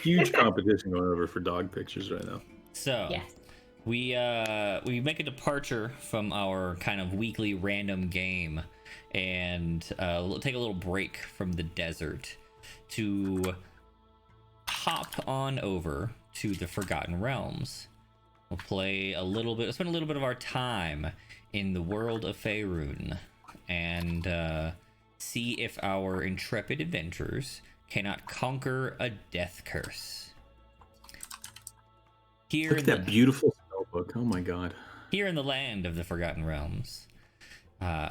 huge competition going over for dog pictures right now. So Yes. we make a departure from our kind of weekly random game and take a little break from the desert to hop on over to the Forgotten Realms. We'll play a little bit, spend a little bit of our time in the world of Faerun and see if our intrepid adventurers cannot conquer a death curse. Here Look at that beautiful spellbook. Oh my god. Here in the land of the Forgotten Realms,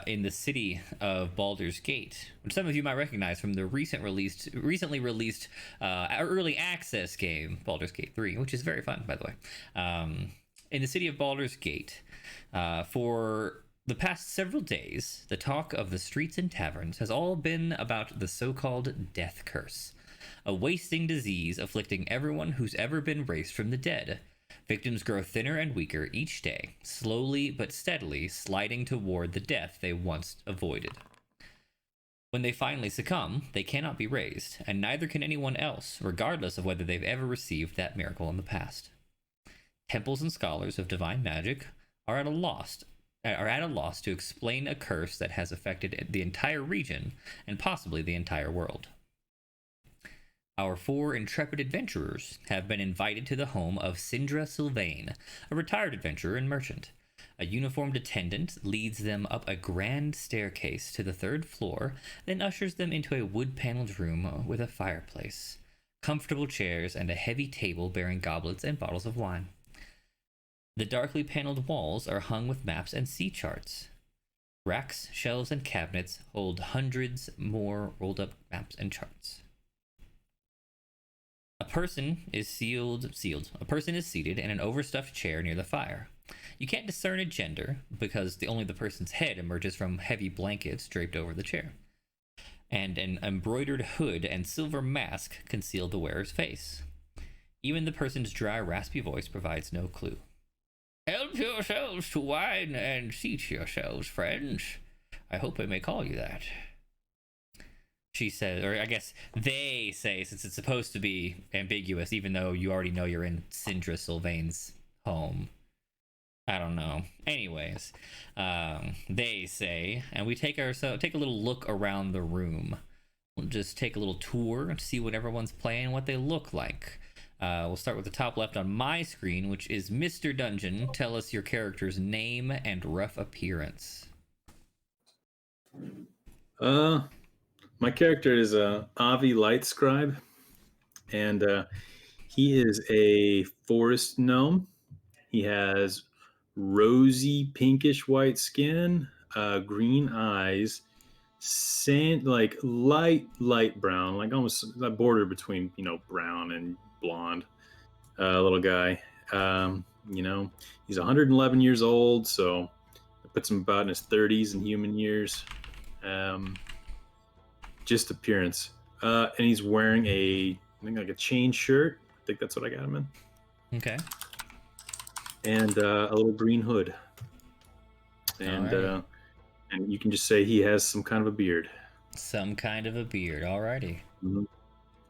in the city of Baldur's Gate, which some of you might recognize from the recently released early access game, Baldur's Gate 3, which is very fun, by the way. In the city of Baldur's Gate, for the past several days, the talk of the streets and taverns has all been about the so-called Death Curse, a wasting disease afflicting everyone who's ever been raised from the dead. Victims grow thinner and weaker each day, slowly but steadily sliding toward the death they once avoided. When they finally succumb, they cannot be raised, and neither can anyone else, regardless of whether they've ever received that miracle in the past. Temples and scholars of divine magic are at a loss to explain a curse that has affected the entire region and possibly the entire world. Our 4 intrepid adventurers have been invited to the home of Sindra Sylvain, a retired adventurer and merchant. A uniformed attendant leads them up a grand staircase to the 3rd floor, then ushers them into a wood-paneled room with a fireplace, comfortable chairs, and a heavy table bearing goblets and bottles of wine. The darkly paneled walls are hung with maps and sea charts. Racks, shelves, and cabinets hold hundreds more rolled-up maps and charts. A person is seated in an overstuffed chair near the fire. You can't discern a gender because only the person's head emerges from heavy blankets draped over the chair. And an embroidered hood and silver mask conceal the wearer's face. Even the person's dry, raspy voice provides no clue. Help yourselves to wine and seat yourselves, friends. I hope I may call you that. She says, or I guess they say, since it's supposed to be ambiguous, even though you already know you're in Sindra Sylvain's home. I don't know. Anyways, they say, and we take a little look around the room. We'll just take a little tour to see what everyone's playing, what they look like. We'll start with the top left on my screen, which is Mr. Dungeon. Tell us your character's name and rough appearance. My character is Avi Lightscribe, and he is a forest gnome. He has rosy pinkish white skin, green eyes, like light brown, like almost that border between brown and blonde. Little guy. He's 111 years old, so that puts him about in his 30s in human years. Just appearance. And he's wearing I think like a chain shirt. I think that's what I got him in. Okay. And a little green hood. And and you can just say he has some kind of a beard. Some kind of a beard. Alrighty. Mm-hmm.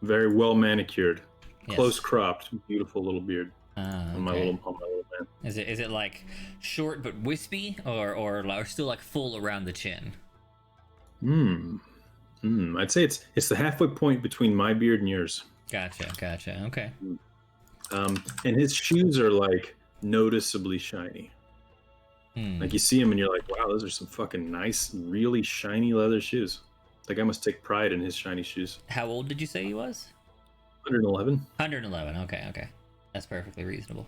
Very well manicured. Yes. Close cropped. Beautiful little beard. Okay. On my little man. Is it like short but wispy or still like full around the chin? I'd say it's the halfway point between my beard and yours. Gotcha. Okay. And his shoes are like noticeably shiny. Like you see him and you're like, wow, those are some fucking nice, really shiny leather shoes. Like I must take pride in his shiny shoes. How old did you say he was? 111. 111. Okay. That's perfectly reasonable.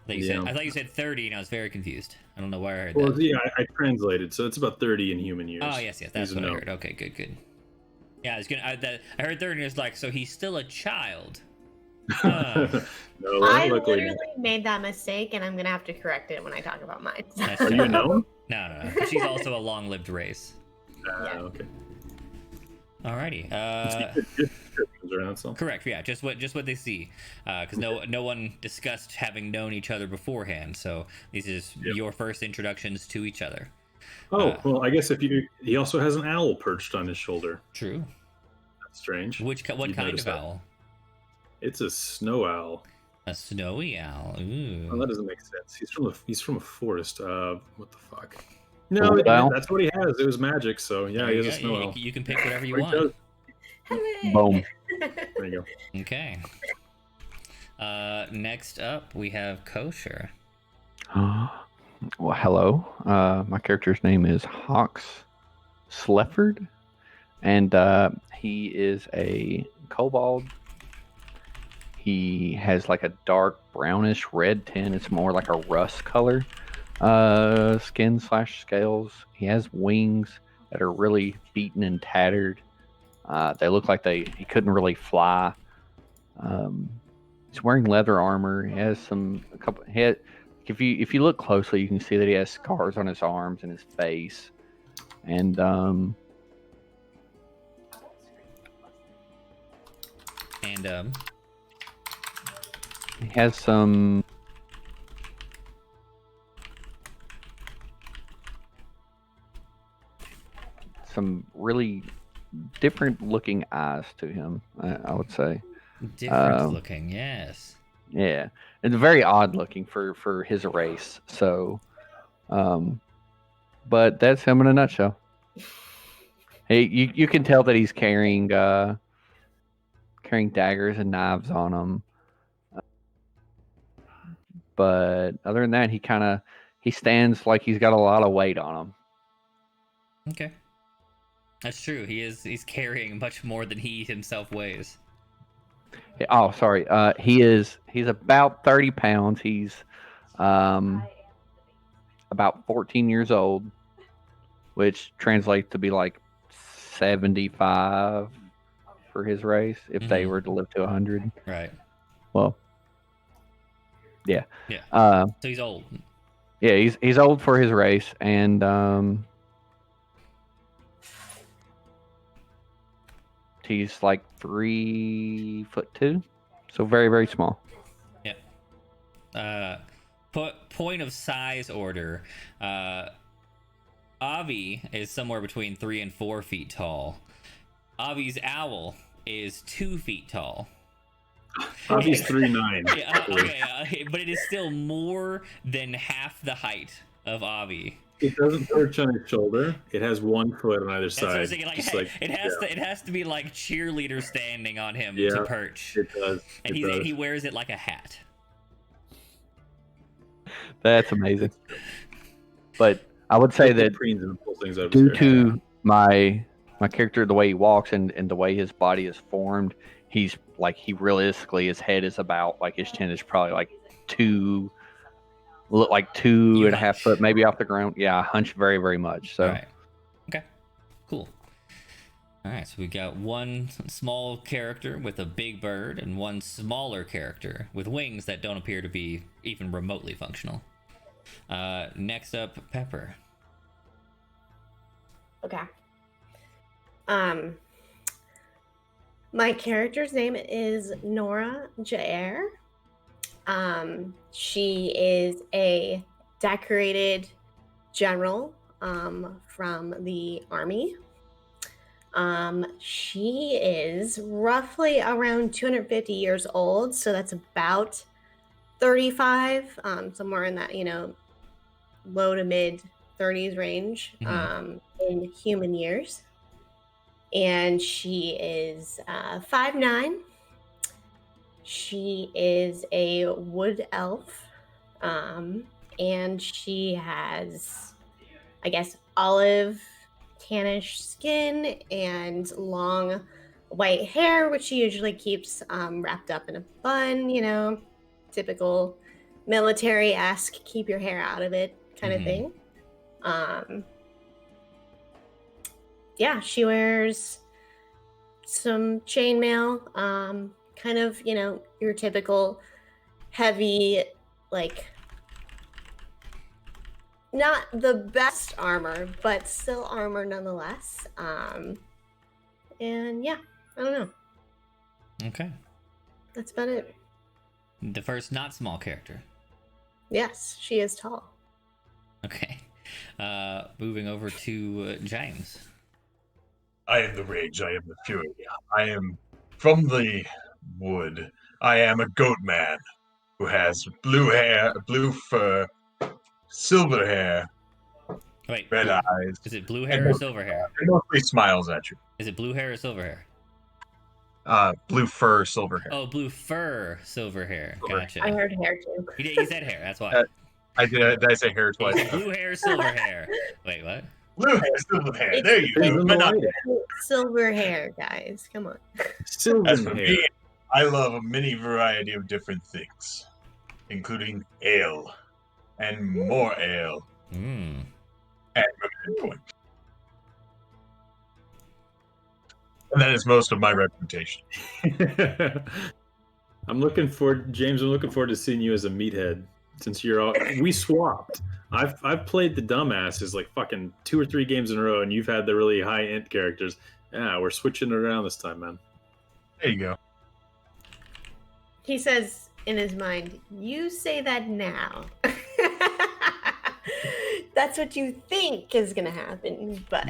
I thought you said 30, and I was very confused. I don't know why I heard that. Well, yeah, I translated, so it's about 30 in human years. Oh, yes, that's what I heard. Okay, good. Yeah, I heard 30, and it's like, so he's still a child. No, I luckily literally made that mistake, and I'm gonna have to correct it when I talk about mine. Are you a gnome? No. She's also a long-lived race. Okay. Alrighty. Correct. Yeah, just what they see, because no one discussed having known each other beforehand. So these is your first introductions to each other. Oh well, I guess he also has an owl perched on his shoulder. True. That's strange. What kind of owl? It's a snow owl. A snowy owl. Oh, Ooh. that doesn't make sense. He's from a forest. What the fuck? A No, wood owl? that's what he has. It was magic. So yeah, There he you has a go. snow You, owl. you can pick whatever you Or he want. does. Boom. There you go. Okay. Next up, we have Kosher. Well, hello. My character's name is Hawks Slefford, and he is a kobold. He has like a dark brownish red tint. It's more like a rust color skin / scales. He has wings that are really beaten and tattered. They look like he couldn't really fly. He's wearing leather armor. He has if you look closely, you can see that he has scars on his arms and his face, and he has some really different looking eyes to him. I would say. Different looking, yes. Yeah, it's very odd looking for his race. So, but that's him in a nutshell. Hey, you can tell that he's carrying daggers and knives on him. But other than that, he stands like he's got a lot of weight on him. Okay, that's true. He's carrying much more than he himself weighs. Oh, sorry. He's about 30 pounds. He's about 14 years old, which translates to be like 75 for his race if they were to live to 100. Right. Well, yeah. Yeah. So he's old. Yeah, he's old for his race, and he's like 3'2", so very, very small. Yeah. Point of size order. Avi is somewhere between 3 and 4 feet tall. Avi's owl is 2 feet tall. Avi's 3'9". Okay, but it is still more than half the height of Avi. It doesn't perch on his shoulder. It has one foot on either That's what I side. was thinking, it has to be like cheerleader standing on him to perch. It does. And he wears it like a hat. That's amazing. But I would say that due to my character, the way he walks and the way his body is formed, he realistically, his head is about like his chin is probably like 2.5 foot maybe off the ground. Yeah, I hunch very, very much. So. All right. Okay. Cool. All right. So we got one small character with a big bird and one smaller character with wings that don't appear to be even remotely functional. Next up, Pepper. Okay. My character's name is Nora Jair. She is a decorated general from the army. She is roughly around 250 years old, so that's about 35, somewhere in that, low to mid 30s range in human years. And she is 5'9". She is a wood elf, and she has, I guess, olive tannish skin and long white hair, which she usually keeps wrapped up in a bun, typical military-esque, keep your hair out of it kind of thing. Yeah, she wears some chainmail, kind of, your typical heavy, like, not the best armor, but still armor nonetheless. And yeah, I don't know. Okay. That's about it. The first not small character. Yes, she is tall. Okay. Moving over to James. I am the rage. I am the fury. I am from the wood. I am a goat man who has blue hair, blue fur, silver hair, Wait, red eyes. Is it blue hair or silver hair? And mostly smiles at you. Is it blue hair or silver hair? Blue fur, silver hair. Oh, blue fur, silver hair. Gotcha. I heard hair too. You said hair. That's why. Did I say hair twice? Blue hair, silver hair. Wait, what? Blue hair, silver hair. It's There you go. But not silver hair, guys. Come on. Silver As for hair. me, I love a many variety of different things, including ale and more ale Mm. and women. And that is most of my reputation. I'm looking forward to seeing you as a meathead. Since we swapped. I've played the dumbasses like fucking 2 or 3 games in a row, and you've had the really high int characters. Yeah, we're switching it around this time, man. There you go. He says in his mind, "You say that now." That's what you think is gonna happen, but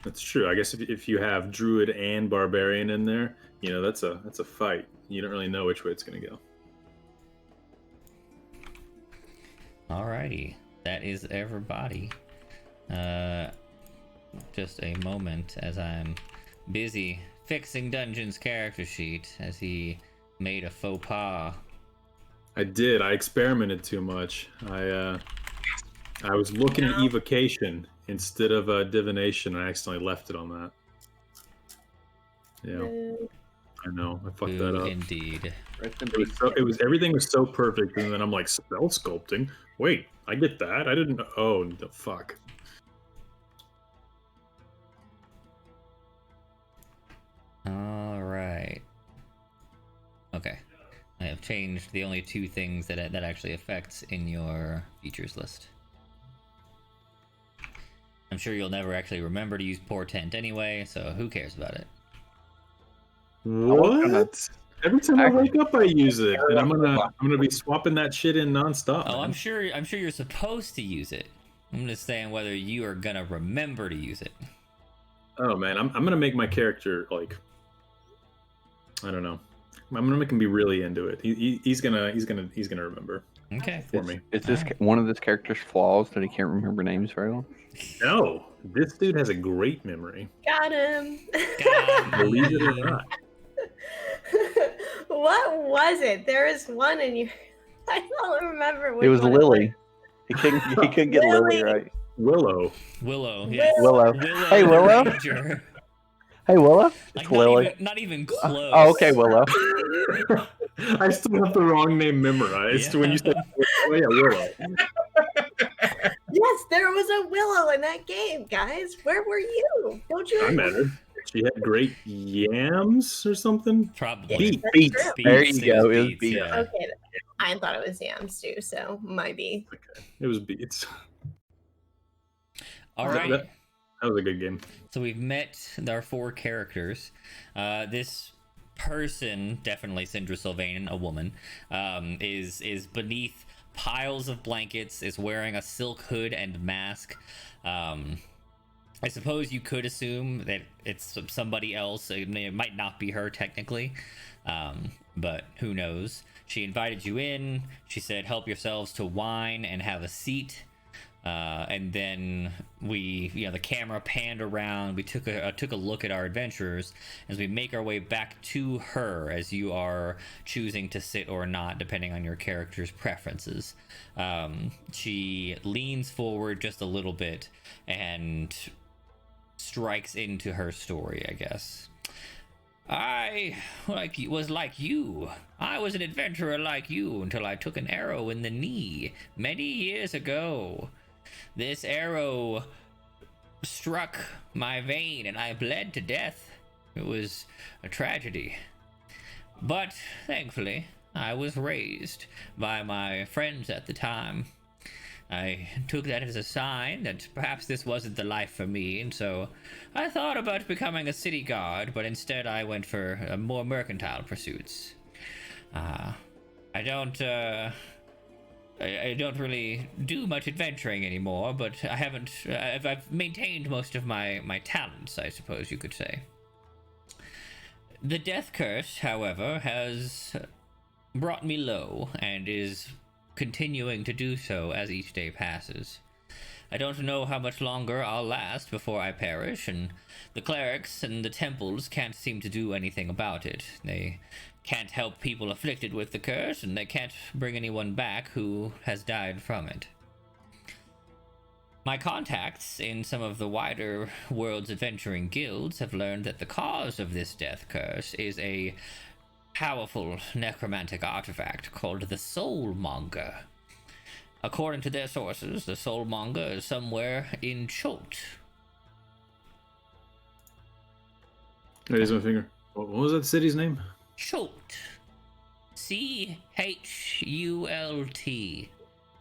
That's true. I guess if you have druid and barbarian in there, that's a fight. You don't really know which way it's gonna go. Alrighty, that is everybody. Just a moment as I'm busy fixing Dungeon's character sheet as he made a faux pas. I did. I experimented too much. I was looking at evocation instead of divination. I accidentally left it on that. Yeah, I know. I fucked that up. Indeed. Everything was so perfect, and then I'm like, spell sculpting. Wait, I get that. I didn't. Oh, the fuck. All right. Okay. I have changed the only 2 things that actually affects in your features list. I'm sure you'll never actually remember to use portent anyway, so who cares about it? What? Every time I wake up, I use it, and I'm gonna be swapping that shit in nonstop. Oh, man. I'm sure you're supposed to use it. I'm just saying whether you are gonna remember to use it. Oh man, I'm gonna make my character like, I don't know. I'm gonna make him be really into it. He's gonna remember. Okay. For me. Is this one of this character's flaws that he can't remember names very well? No, this dude has a great memory. Got him. Believe it or not. What was it? There was one, and you. I don't remember. Which It was one Lily. He couldn't get Lily right. Willow. Yeah. Willow. Hey, Willow. Ranger. Hey, Willow. Like, It's Lily. Not even close. Oh, okay, Willow. I still have the wrong name memorized when you said, "Oh yeah, Willow." Yes, there was a Willow in that game, guys. Where were you? Don't you? I met her. She had great yams or something. Probably. Beats. There you go. It was Beats, beats. yeah. Okay, I thought it was yams too, so might be. Okay. It was beats. All right. That was a good game. So we've met our 4 characters. This person, definitely Sindra Sylvain, a woman, is beneath piles of blankets, is wearing a silk hood and mask. I suppose you could assume that it's somebody else. It might not be her technically, but who knows. She invited you in. She said, help yourselves to wine and have a seat. And then the camera panned around. We took a look at our adventurers as we make our way back to her, as you are choosing to sit or not, depending on your character's preferences. She leans forward just a little bit and strikes into her story, I guess. I was like you. I was an adventurer like you until I took an arrow in the knee many years ago. This arrow struck my vein and I bled to death. It was a tragedy. But thankfully, I was raised by my friends at the time. I took that as a sign that perhaps this wasn't the life for me, and so I thought about becoming a city guard, but instead I went for more mercantile pursuits. I don't really do much adventuring anymore, but I've maintained most of my talents, I suppose you could say. The death curse, however, has brought me low and is continuing to do so as each day passes. I don't know how much longer I'll last before I perish, and the clerics and the temples can't seem to do anything about it. They can't help people afflicted with the curse, and they can't bring anyone back who has died from it. My contacts in some of the wider world's adventuring guilds have learned that the cause of this death curse is a powerful necromantic artifact called the Soulmonger. According to their sources, the Soulmonger is somewhere in Cholt. Raise my finger. What was that city's name? Cholt. C-H-U-L-T.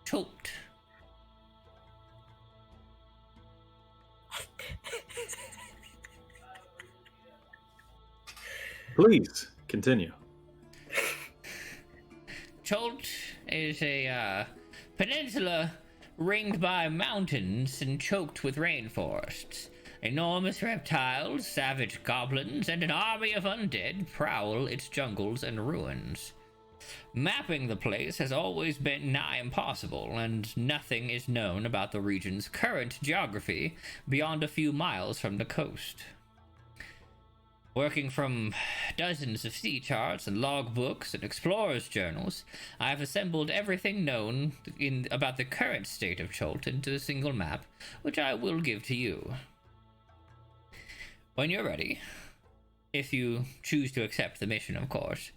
Cholt. Please continue. Cholt is a peninsula ringed by mountains and choked with rainforests. Enormous reptiles, savage goblins, and an army of undead prowl its jungles and ruins. Mapping the place has always been nigh impossible, and nothing is known about the region's current geography beyond a few miles from the coast. Working from dozens of sea charts and logbooks and explorers' journals, I have assembled everything known about the current state of Cholt into a single map, which I will give to you. When you're ready, if you choose to accept the mission, of course,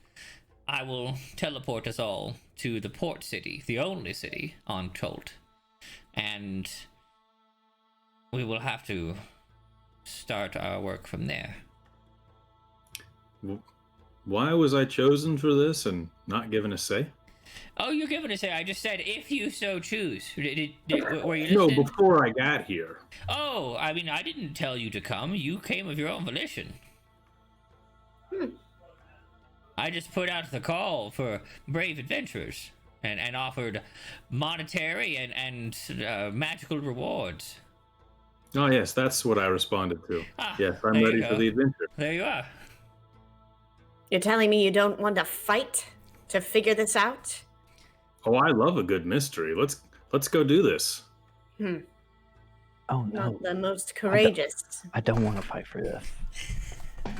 I will teleport us all to the port city, the only city on Cholt, and we will have to start our work from there. Why was I chosen for this and not given a say? Oh, you're given a say. I just said if you so choose. Were you listening? No, before I got here. Oh, I mean, I didn't tell you to come. You came of your own volition. I just put out the call for brave adventurers and offered monetary and magical rewards. Oh, yes, that's what I responded to. Yes, I'm there ready you for go. the adventure. There you are. You're telling me you don't want to fight to figure this out? Oh, I love a good mystery. Let's go do this. Hmm. Oh no! Not the most courageous. I don't want to fight for this.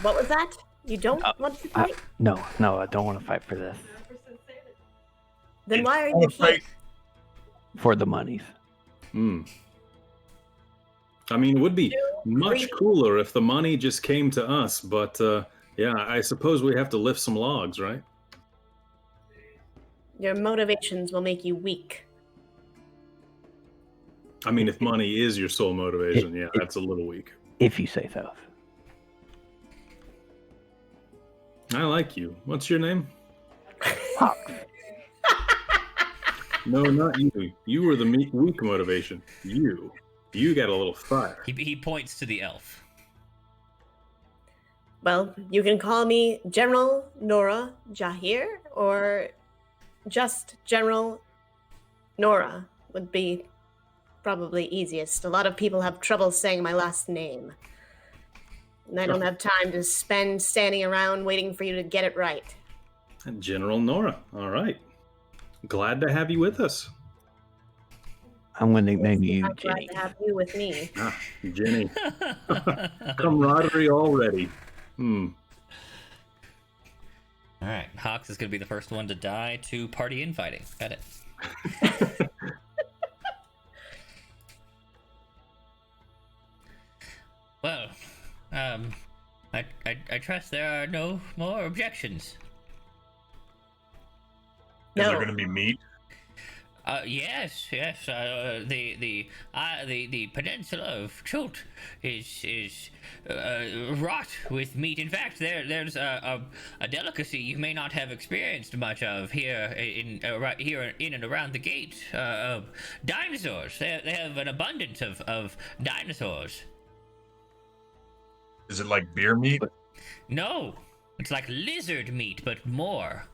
What was that? You don't want to fight? No, I don't want to fight for this. Then why are you here? For the monies. I mean, it would be much cooler if the money just came to us, but yeah, I suppose we have to lift some logs, right? Your motivations will make you weak. I mean, if money is your sole motivation, yeah, that's a little weak. If you say so. I like you. What's your name? Hawk. No, not you. You were the weak motivation. You got a little fire. He points to the elf. Well, you can call me General Nora Jahir, or just General Nora would be probably easiest. A lot of people have trouble saying my last name. And I don't have time to spend standing around waiting for you to get it right. General Nora. All right. Glad to have you with us. I'm going to nickname you I'm Jenny. glad to have you with me. Jenny. Camaraderie already. All right, Hawks is going to be the first one to die to party infighting. Got it. Well, I trust there are no more objections. Is No. there going to be meat? Yes. The peninsula of Cholt is wrought with meat. In fact, there's a delicacy you may not have experienced much of here in and around the gate. Dinosaurs. They have an abundance of dinosaurs. Is it like beer meat? No, it's like lizard meat, but more.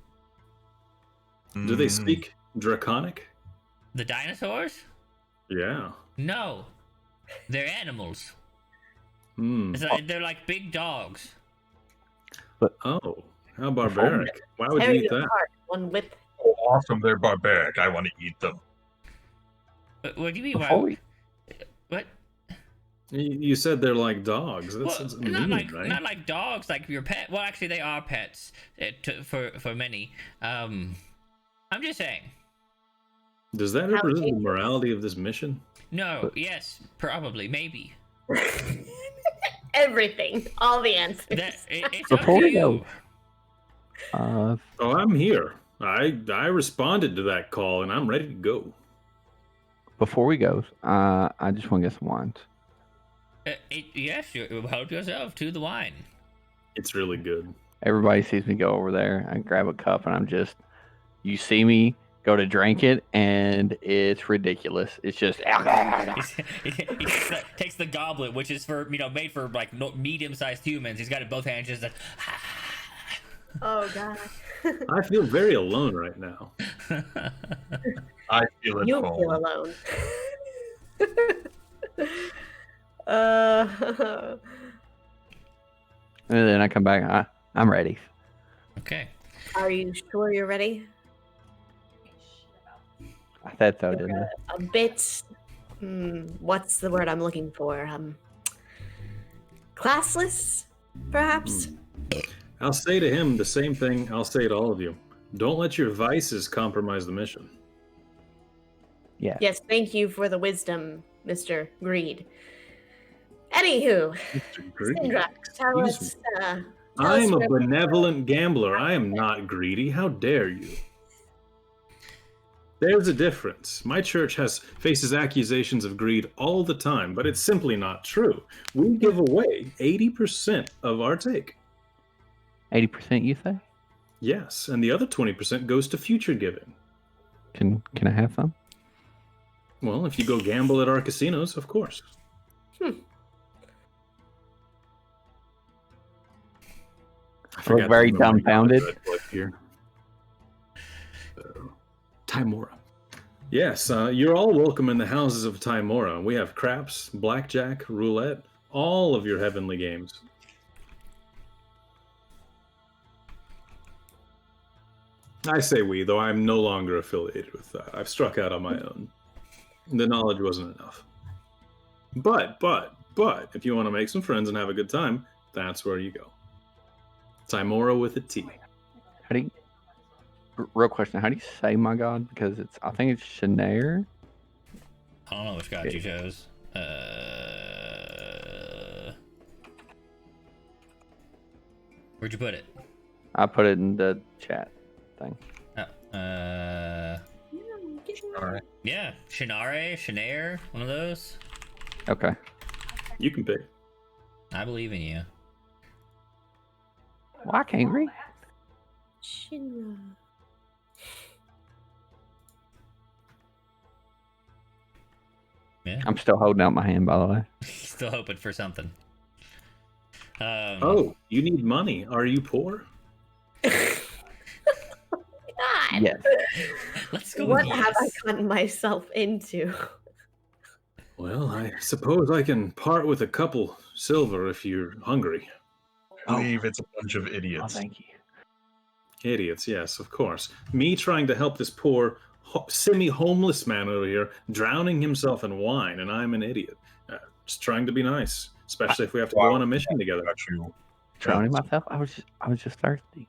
Do they speak Draconic? The dinosaurs? Yeah. No, they're animals. Hmm. They're like big dogs. Oh, how barbaric! Why would you Tear eat that? apart, one with. Oh, awesome, they're barbaric. I want to eat them. What do you mean? Before Why? we, What? You said they're like dogs. Well, That's not mean, like right? not like dogs, like your pet. Well, actually, they are pets for many. I'm just saying. Does that How represent the dangerous? morality of this mission? No. Yes. Probably. Maybe. Everything, all the answers. It's up Before to we you. go, Oh, I'm here. I responded to that call, and I'm ready to go. I just want to get some wines. Yes, you help yourself to the wine. It's really good. Everybody sees me go over there. I grab a cup, and you see me go to drink it, and it's ridiculous. It's just. He takes the goblet, which is for made for like medium-sized humans. He's got it in both hands, just like, Oh god. I feel very alone right now. I feel at You'll home. feel alone. And then I come back. I'm ready. Okay. Are you sure you're ready? I said so, didn't I? A bit. What's the word I'm looking for? Classless, perhaps. I'll say to him the same thing I'll say to all of you. Don't let your vices compromise the mission. Yeah. Yes, thank you for the wisdom, Mr. Greed. Anywho, Mr. Greedy. Syndra, tell Excuse us. Tell I us am a where- benevolent gambler. I am not greedy. How dare you? There's a difference. My church faces accusations of greed all the time, but it's simply not true. We give away 80% of our take. 80%, you say? Yes, and the other 20% goes to future giving. Can I have some? Well, if you go gamble at our casinos, of course. I Look very to remember dumbfounded. Here. Timora. Yes, you're all welcome in the houses of Timora. We have craps, blackjack, roulette, all of your heavenly games. I say we, though I'm no longer affiliated with that. I've struck out on my own. The knowledge wasn't enough. But, if you want to make some friends and have a good time, that's where you go. Timora with a T. How do you... Real question, how do you say my god? Because I think it's Shanair. I don't know which god you chose. Where'd you put it? I put it in the chat thing. Alright. Yeah, Shanair, one of those. Okay. You can pick. I believe in you. Well, I can't read. Shinra. Yeah. I'm still holding out my hand, by the way. Still hoping for something. Oh, you need money. Are you poor? God. Yes. Let's go. What with have I yes. gotten myself into? Well, I suppose I can part with a couple silver if you're hungry. I believe it's a bunch of Oh, idiots. thank you. Idiots, yes, of course. Me trying to help this poor, semi-homeless man over here, drowning himself in wine, and I'm an idiot. Just trying to be nice, especially if we have to go on a mission together. Got you. Drowning myself? I was just thirsty.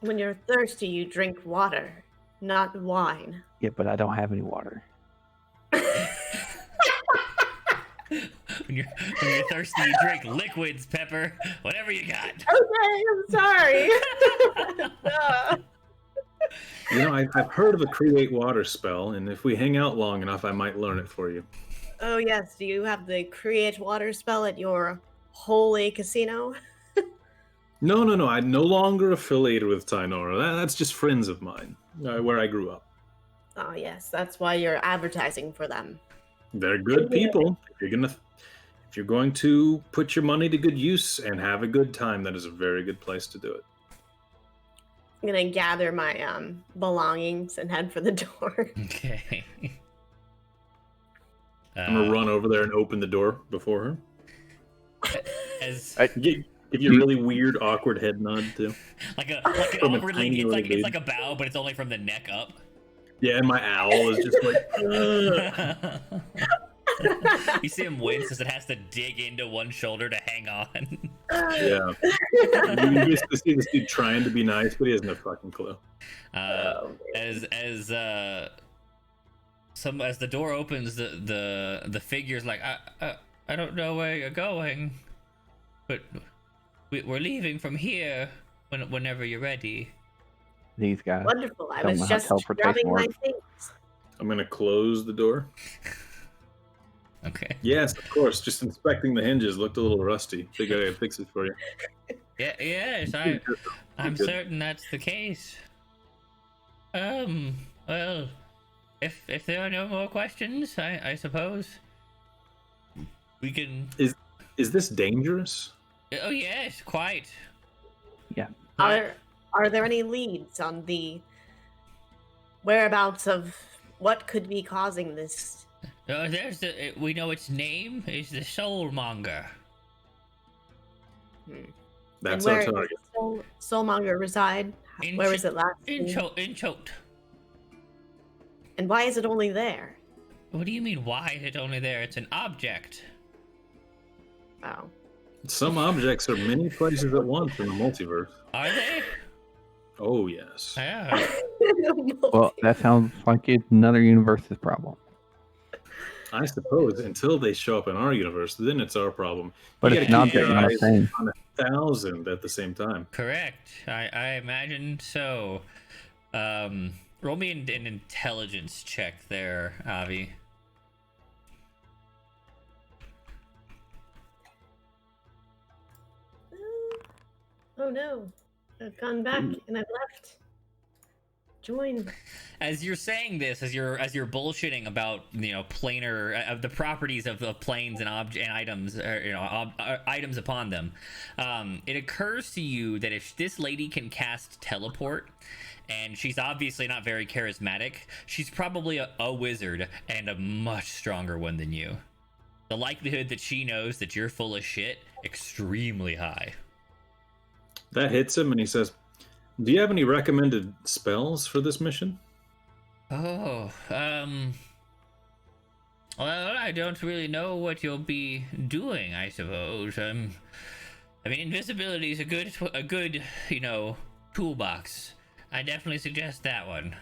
When you're thirsty, you drink water, not wine. Yeah, but I don't have any water. When you're thirsty, you drink liquids, Pepper. Whatever you got. Okay, I'm sorry. You know, I've heard of a create water spell, and if we hang out long enough, I might learn it for you. Oh yes, do you have the create water spell at your holy casino? No. I'm no longer affiliated with Tinora. That's just friends of mine, where I grew up. Oh yes, that's why you're advertising for them. They're good people. If you're going to put your money to good use and have a good time, that is a very good place to do it. I'm gonna gather my belongings and head for the door. Okay. I'm gonna run over there and open the door before her. As Get Give you a really weird, awkward head nod too. Like an awkwardly, it's like a bow, but it's only from the neck up. Yeah, and my owl is just like. You see him wince as it has to dig into one shoulder to hang on. Yeah. You used to see this dude trying to be nice, but he has no fucking clue. As the door opens, the figure's like, I don't know where you're going, but we're leaving from here whenever you're ready. These guys. Wonderful. I was just grabbing my things. I'm gonna close the door. Okay. Yes, of course. Just inspecting the hinges looked a little rusty. Figured I could fix it for you. Yes, I'm certain that's the case. Well, if there are no more questions, I suppose we can. Is this dangerous? Oh yes, quite. Yeah. Are there any leads on the whereabouts of what could be causing this? We know its name is the Soulmonger. That's our target. Where does Soulmonger reside? Where was it last? In Choked. And why is it only there? What do you mean, why is it only there? It's an object. Oh. Some objects are many places at once in the multiverse. Are they? Oh, yes. Yeah. Well, that sounds like it's another universe's problem. I suppose until they show up in our universe, then it's our problem. But it's not that not a thing. On 1,000 at the same time. Correct. I imagine so. Roll me an intelligence check there, Avi. Oh no. I've gone back and I've left. Join. As you're saying this, as you're bullshitting about planar of the properties of planes and items, items upon them, it occurs to you that if this lady can cast teleport, and she's obviously not very charismatic, she's probably a wizard and a much stronger one than you. The likelihood that she knows that you're full of shit, extremely high. That hits him, and he says, "Do you have any recommended spells for this mission?" Oh, well, I don't really know what you'll be doing, I suppose. I mean, invisibility is a good, toolbox. I definitely suggest that one.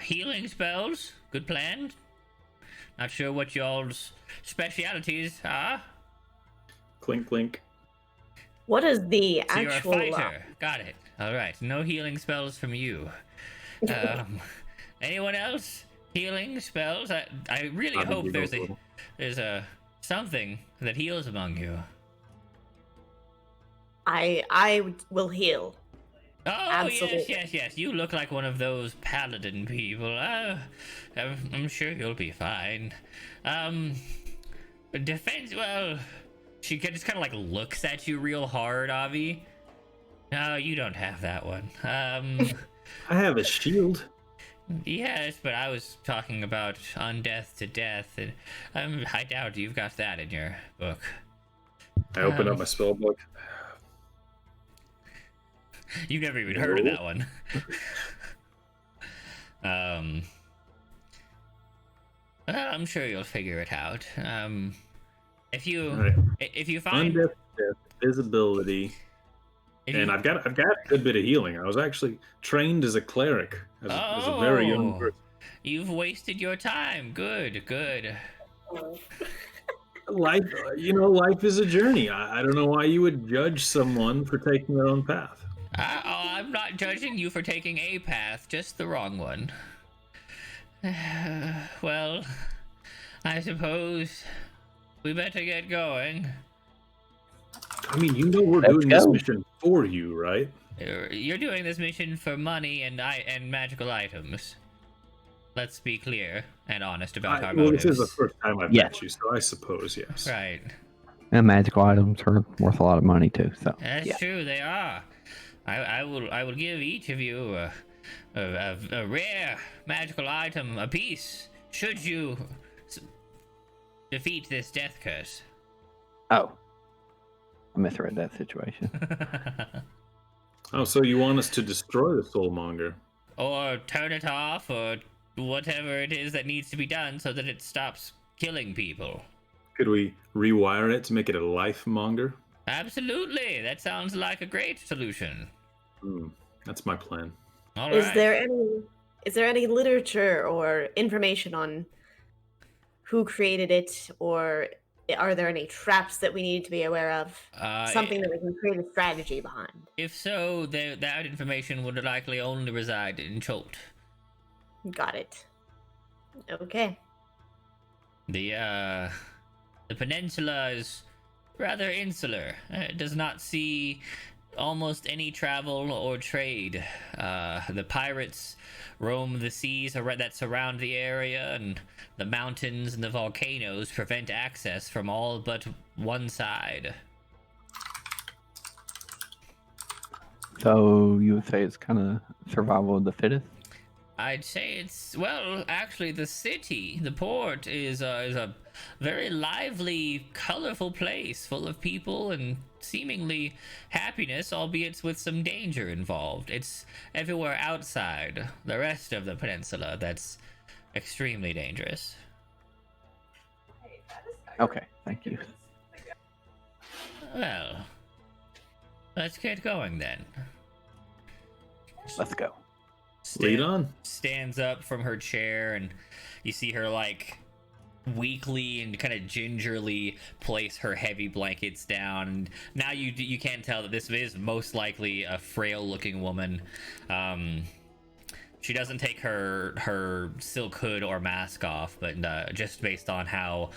Healing spells, good plan. Not sure what y'all's specialities are. Clink, clink. What is the so actual... You're a fighter. Got it. All right. No healing spells from you. Anyone else? Healing spells? I really hope there's a something that heals among you. I will heal. Oh, Absolutely. yes. You look like one of those paladin people. I'm sure you'll be fine. Defense, well, she just kind of like looks at you real hard, Avi. No, you don't have that one. I have a shield. Yes, but I was talking about undeath to death, and I doubt you've got that in your book. I open up my spell book. You've never even heard of that one. Well, I'm sure you'll figure it out. If you find undeath, death, visibility, and I've got a good bit of healing. I was actually trained as a cleric as a very young person. You've wasted your time. Good. Life, life is a journey. I don't know why you would judge someone for taking their own path. I'm not judging you for taking a path, just the wrong one. Well, I suppose we better get going. I mean, we're doing this mission for you, right? You're doing this mission for money and magical items. Let's be clear and honest about our motives. This is the first time I've met you, so I suppose yes. Right. And magical items are worth a lot of money too. So that's true. They are. I will give each of you a rare magical item apiece. Should you defeat this death curse. Oh, I misread that situation. Oh, so you want us to destroy the Soulmonger? Or turn it off, or whatever it is that needs to be done so that it stops killing people. Could we rewire it to make it a life monger? Absolutely. That sounds like a great solution. That's my plan. All right. Is there any literature or information on who created it, or are there any traps that we need to be aware of? Something that we can create a strategy behind. If so, that information would likely only reside in Cholt. Got it. Okay. The peninsula is rather insular. It does not see almost any travel or trade. The pirates roam the seas that surround the area, and the mountains and the volcanoes prevent access from all but one side. So you would say it's kind of survival of the fittest? I'd say it's, well, actually the city, the port, is a very lively, colorful place full of people and seemingly happiness, albeit with some danger involved. It's everywhere outside the rest of the peninsula that's extremely dangerous. Okay, thank you. Well, let's get going then. Let's go. Lead on. Stands up from her chair, and you see her like weakly and kind of gingerly place her heavy blankets down. And now you can tell that this is most likely a frail looking woman. She doesn't take her silk hood or mask off, but just based on how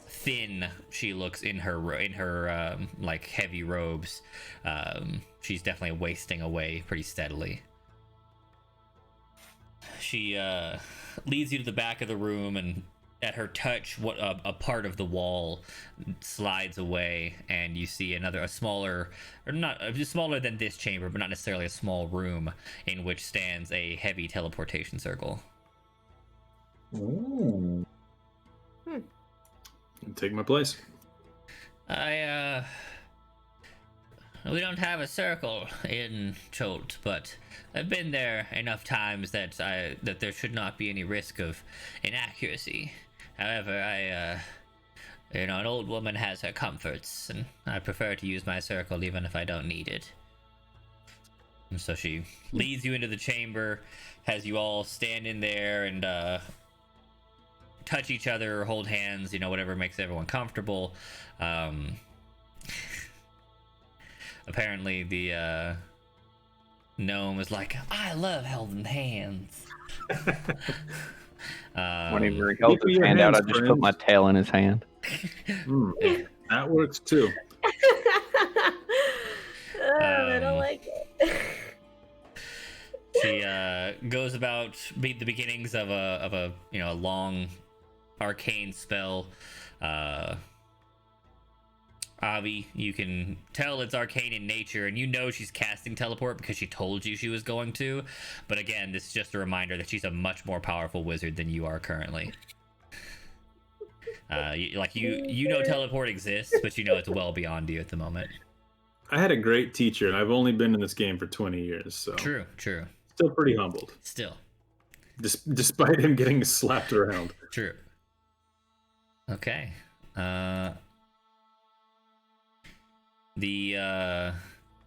thin she looks in her like heavy robes, she's definitely wasting away pretty steadily. She leads you to the back of the room, and at her touch, a part of the wall slides away, and you see a smaller, or not smaller than this chamber, but not necessarily a small room, in which stands a heavy teleportation circle. Ooh. Take my place. We don't have a circle in Cholt, but I've been there enough times that there should not be any risk of inaccuracy. However, an old woman has her comforts, and I prefer to use my circle even if I don't need it. And so she leads you into the chamber, has you all stand in there and touch each other, hold hands, whatever makes everyone comfortable. Apparently the gnome was like, I love holding hands. Whenever he holds his hand out, I just put my tail in his hand. That works too. I don't like it. She goes about the beginnings of a long arcane spell. Avi, you can tell it's arcane in nature, and she's casting teleport because she told you she was going to. But again, this is just a reminder that she's a much more powerful wizard than you are currently. You know teleport exists, but it's well beyond you at the moment. I had a great teacher, and I've only been in this game for 20 years, so... True. Still pretty humbled. Still. Despite him getting slapped around. True. Okay. The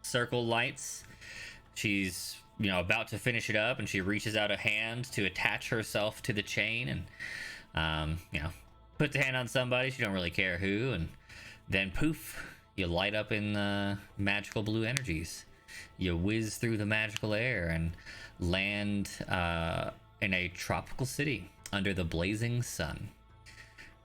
circle lights. She's about to finish it up, and she reaches out a hand to attach herself to the chain, and puts a hand on somebody. She don't really care who, and then poof, you light up in magical blue energies. You whiz through the magical air and land in a tropical city under the blazing sun.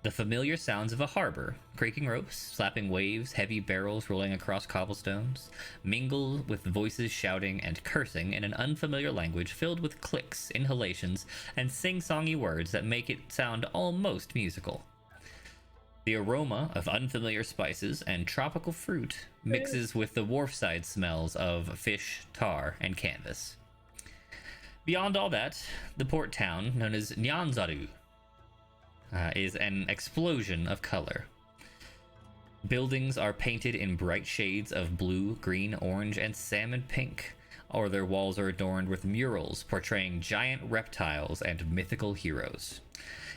The familiar sounds of a harbor, creaking ropes, slapping waves, heavy barrels rolling across cobblestones, mingle with voices shouting and cursing in an unfamiliar language filled with clicks, inhalations, and sing-songy words that make it sound almost musical. The aroma of unfamiliar spices and tropical fruit mixes with the wharfside smells of fish, tar, and canvas. Beyond all that, the port town known as Nyanzaru is an explosion of color. Buildings are painted in bright shades of blue, green, orange, and salmon pink, or their walls are adorned with murals portraying giant reptiles and mythical heroes.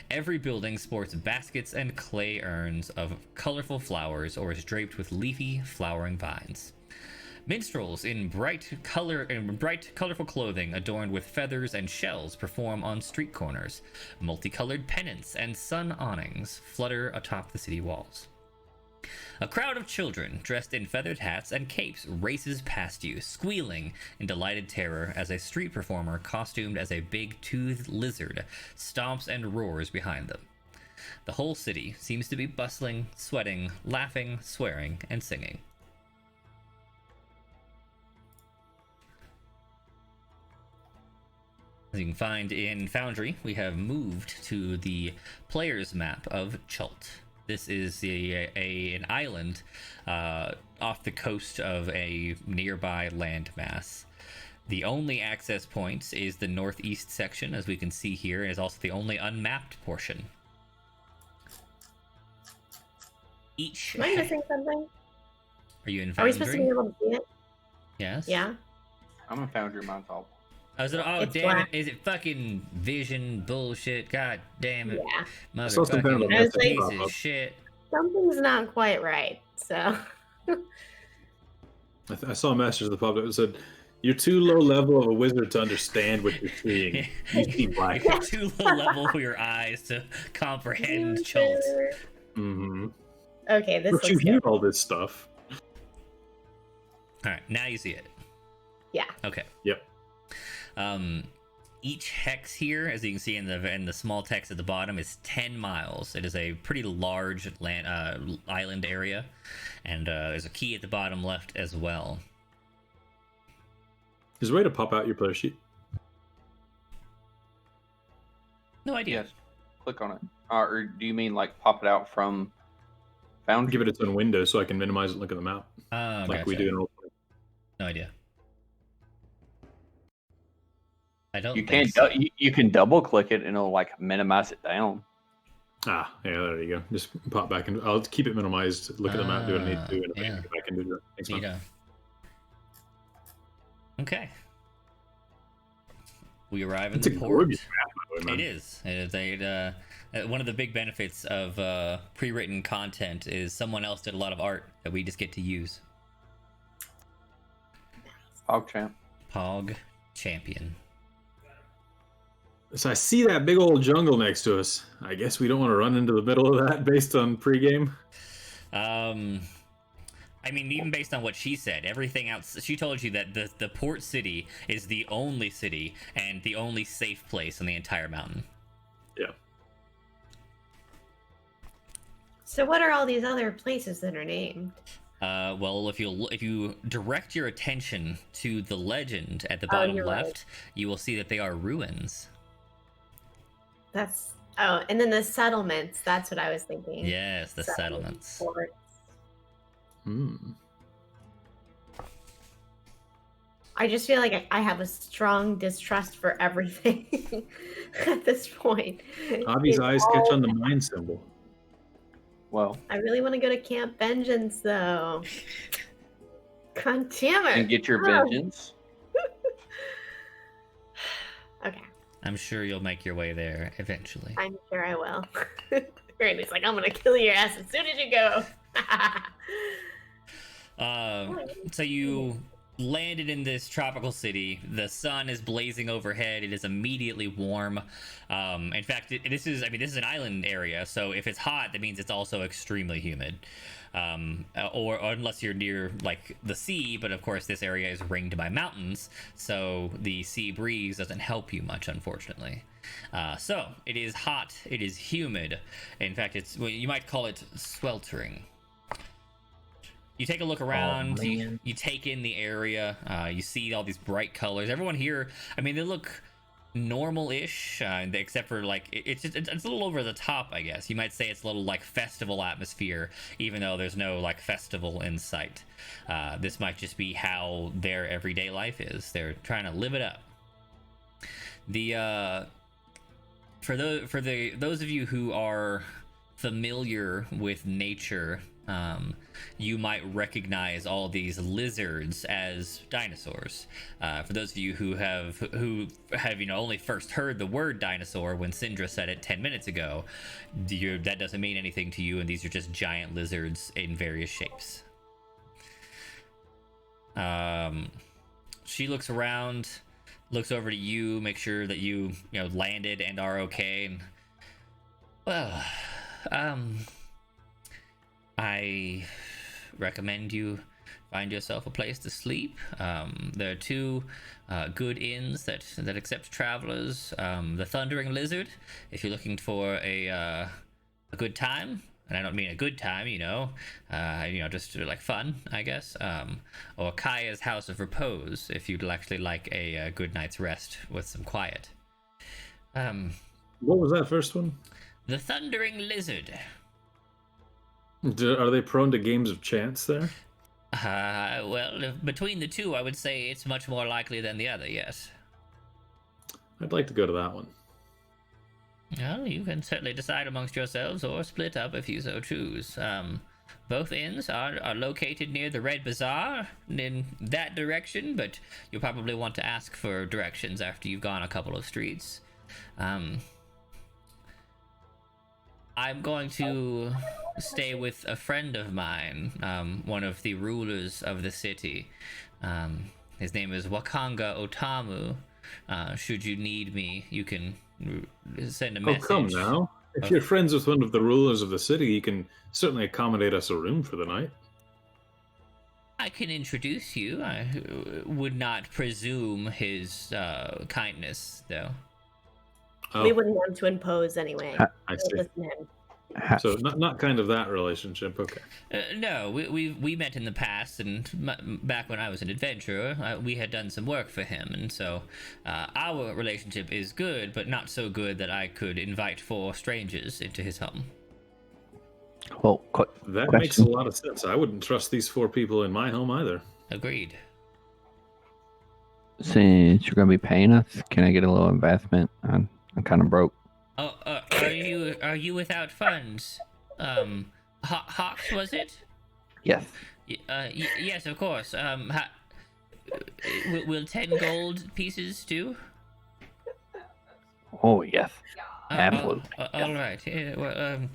Every building sports baskets and clay urns of colorful flowers or is draped with leafy, flowering vines. Minstrels in bright, colorful clothing adorned with feathers and shells perform on street corners. Multicolored pennants and sun awnings flutter atop the city walls. A crowd of children dressed in feathered hats and capes races past you, squealing in delighted terror as a street performer costumed as a big-toothed lizard stomps and roars behind them. The whole city seems to be bustling, sweating, laughing, swearing, and singing. As you can find in Foundry, we have moved to the player's map of Chult. This is an island off the coast of a nearby landmass. The only access point is the northeast section, as we can see here, and is also the only unmapped portion. Am I missing something? Are you in Foundry? Are we supposed to be able to see it? Yes. Yeah. I'm in Foundry, mine's all. Oh, It's damn black. it. Is it fucking vision bullshit? God damn it. Yeah. saw some kind of a Motherfucking message piece pop of up. shit. Something's not quite right. So I saw a message that popped up that said, "You're too low level of a wizard to understand what you're seeing. You see black." You're too low level for your eyes to comprehend Chult. Mm-hmm. Okay, this But you looks hear good. all this stuff. All right, now you see it. Yeah. Okay. Yep. Each hex here, as you can see in the small text at the bottom, is 10 miles. It is a pretty large island area, and there's a key at the bottom left as well. Is there a way to pop out your player sheet? No idea. Yes. Click on it. Or do you mean like pop it out from Foundry? Give it its own window so I can minimize it and look at the map. Like we do in roll. No idea. I don't You think can't. so. You can double click it and it'll like minimize it down. Ah, yeah, there you go. Just pop back and I'll keep it minimized. Look at the map, do what I need to do, and yeah. go back and do that. Thanks, man. Neato. Okay. We arrive in It's a the port. gorgeous map, by the way, man. It is. It is one of the big benefits of pre-written content is someone else did a lot of art that we just get to use. PogChamp. Pog Champion. So I see that big old jungle next to us. I guess we don't want to run into the middle of that based on pregame. I mean, even based on what she said, everything else, she told you that the port city is the only city and the only safe place on the entire mountain. Yeah. So what are all these other places that are named? Well, if you direct your attention to the legend at the bottom you're left, right. you will see that they are ruins. And then the settlements. That's what I was thinking. Yes, the settlements. Ports. Hmm. I just feel like I have a strong distrust for everything at this point. Avi's It's eyes all- catch on the mind symbol. Well, I really want to go to Camp Vengeance, though. God damn it. and get your Oh. vengeance. Okay, I'm sure you'll make your way there eventually. I'm sure I will. Randy's like, I'm going to kill your ass as soon as you go. So you landed in this tropical city. The sun is blazing overhead. It is immediately warm. In fact, this is an island area, so if it's hot, that means it's also extremely humid. Or unless you're near like the sea, but of course this area is ringed by mountains, so the sea breeze doesn't help you much, unfortunately. So it is hot. It is humid. In fact, you might call it sweltering. You take a look around, you take in the area, you see all these bright colors. Everyone here, I mean, they look normal-ish, except for like, it's a little over the top, I guess. You might say it's a little like festival atmosphere, even though there's no like festival in sight. This might just be how their everyday life is. They're trying to live it up. those of you who are familiar with nature, you might recognize all these lizards as dinosaurs. For those of you who have only first heard the word dinosaur when Syndra said it 10 minutes ago, that doesn't mean anything to you, and these are just giant lizards in various shapes. She looks around, looks over to you, make sure that you landed and are okay. And, well, I recommend you find yourself a place to sleep. There are two good inns that accept travelers. The Thundering Lizard, if you're looking for a good time, and I don't mean a good time, just like fun, I guess. Or Kaya's House of Repose, if you'd actually like a good night's rest with some quiet. What was that first one? The Thundering Lizard. Are they prone to games of chance there? Well, between the two, I would say it's much more likely than the other, yes. I'd like to go to that one. Well, you can certainly decide amongst yourselves or split up if you so choose. Both inns are located near the Red Bazaar in that direction, but you'll probably want to ask for directions after you've gone a couple of streets. I'm going to stay with a friend of mine, one of the rulers of the city. His name is Wakanga Otamu. Should you need me, you can send a message. Oh, come now. If you're friends with one of the rulers of the city, you can certainly accommodate us a room for the night. I can introduce you. I would not presume his kindness, though. Oh, We wouldn't want to impose anyway. I see. Listen to him. So not kind of that relationship. Okay. No, we met in the past, and back when I was an adventurer, we had done some work for him, and so our relationship is good, but not so good that I could invite 4 strangers into his home. Well, That question. makes a lot of sense. I wouldn't trust these 4 people in my home either. Agreed. Since you're going to be paying us, can I get a little investment? I'm kind of broke. Oh, are you without funds? Hawks, was it? Yes. Yes, of course. Will 10 gold pieces do? Oh, yes. Absolutely. All right. Yeah, well,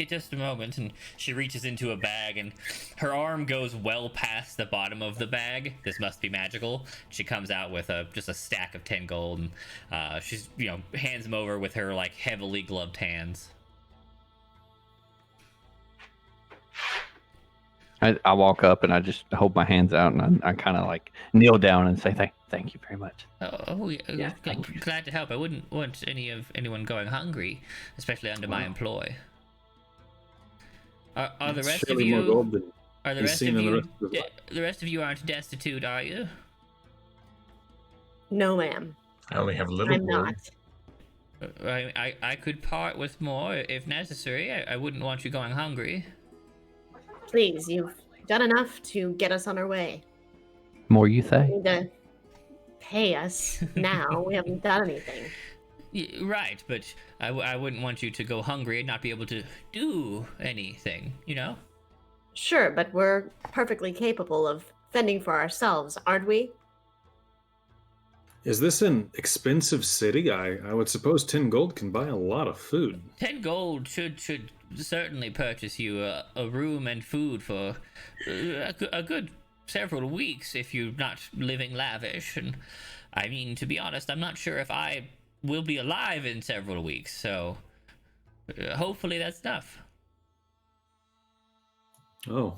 just a moment, and she reaches into a bag, and her arm goes well past the bottom of the bag. This must be magical. She comes out with just a stack of 10 gold, and she's hands them over with her like heavily gloved hands. I walk up and I just hold my hands out and I kind of like kneel down and say thank you very much. Yeah, glad to help. I wouldn't want anyone going hungry, especially under my employ. Are the rest of you? Are the rest of you aren't destitute, are you? No, ma'am. I only have a little. I'm not. I could part with more if necessary. I wouldn't want you going hungry. Please, you've done enough to get us on our way. More you say? You need to pay us now. We haven't done anything. Right, but I wouldn't want you to go hungry and not be able to do anything, Sure, but we're perfectly capable of fending for ourselves, aren't we? Is this an expensive city? I would suppose 10 gold can buy a lot of food. 10 gold should certainly purchase you a room and food for a good several weeks if you're not living lavish. And I mean, to be honest, I'm not sure if I will be alive in several weeks, so hopefully that's enough. Oh.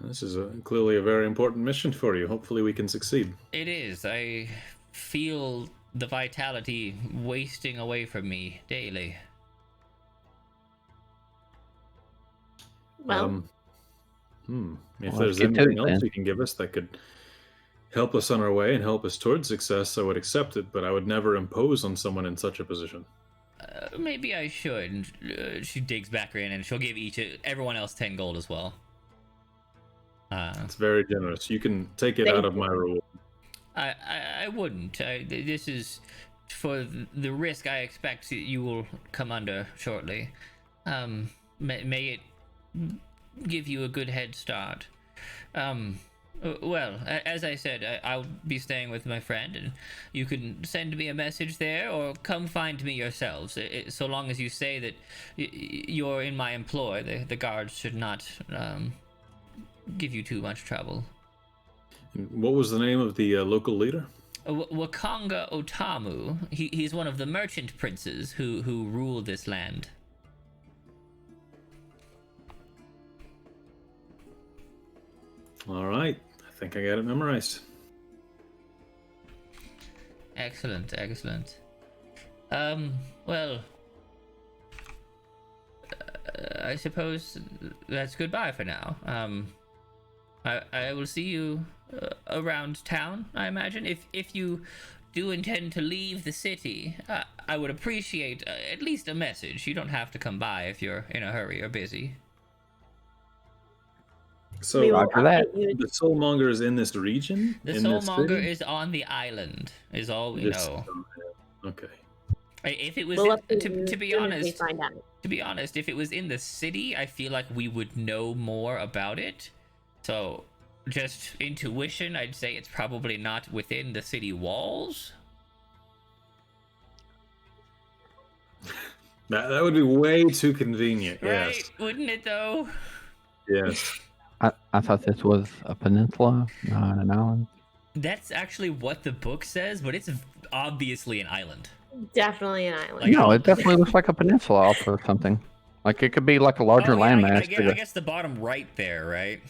This is clearly a very important mission for you. Hopefully we can succeed. It is. I feel the vitality wasting away from me daily. Well, if there's anything else you can give us that could help us on our way and help us towards success, I would accept it, but I would never impose on someone in such a position. Maybe I should. She digs back in and she'll give everyone else 10 gold as well. It's very generous. You can take it out of my reward. I wouldn't. This is for the risk I expect you will come under shortly. May it give you a good head start. Well, as I said, I'll be staying with my friend, and you can send me a message there or come find me yourselves. So long as you say that you're in my employ, the guards should not give you too much trouble. What was the name of the local leader? Wakanga Otamu. He's one of the merchant princes who rule this land. All right. I think I got it memorized. Excellent, excellent. Well, I suppose that's goodbye for now. I will see you around town, I imagine. If you do intend to leave the city, I would appreciate at least a message. You don't have to come by if you're in a hurry or busy. So, that. The soulmonger is in this region? The soulmonger is on the island, is all we know. Okay. If it was, to be honest, if it was in the city, I feel like we would know more about it. So, just intuition, I'd say it's probably not within the city walls. That would be way too convenient. Right? Yes. Wouldn't it though? Yes. I thought this was a peninsula, not an island. That's actually what the book says, but it's obviously an island. Definitely an island. Like, No, it definitely looks like a peninsula off or something. Like it could be like a larger landmass. I guess the bottom right there, right?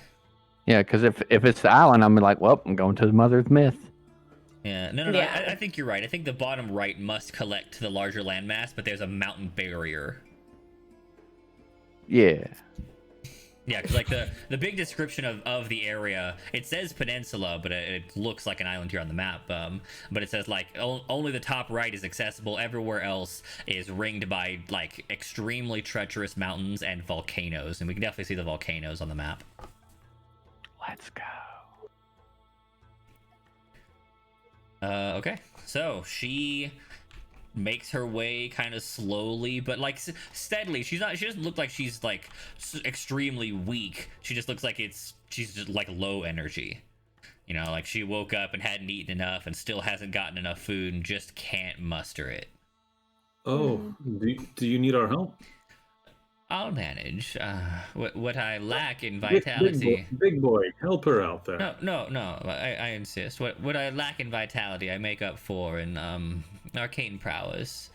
Yeah, because if it's the island, I'm like, well, I'm going to the mother's myth. Yeah, no. Yeah. I think you're right. I think the bottom right must collect to the larger landmass, but there's a mountain barrier. Yeah. Yeah, because like the big description of the area, it says peninsula, but it looks like an island here on the map. But it says like only the top right is accessible. Everywhere else is ringed by like extremely treacherous mountains and volcanoes, and we can definitely see the volcanoes on the map. Let's go. Okay, so she makes her way kind of slowly, but like steadily. She doesn't look like she's like extremely weak. She just looks like she's just like low energy. You know, like she woke up and hadn't eaten enough and still hasn't gotten enough food and just can't muster it. Oh, do you need our help? I'll manage. What I lack in vitality. Big boy, help her out there. No. I insist. What I lack in vitality, I make up for in arcane prowess,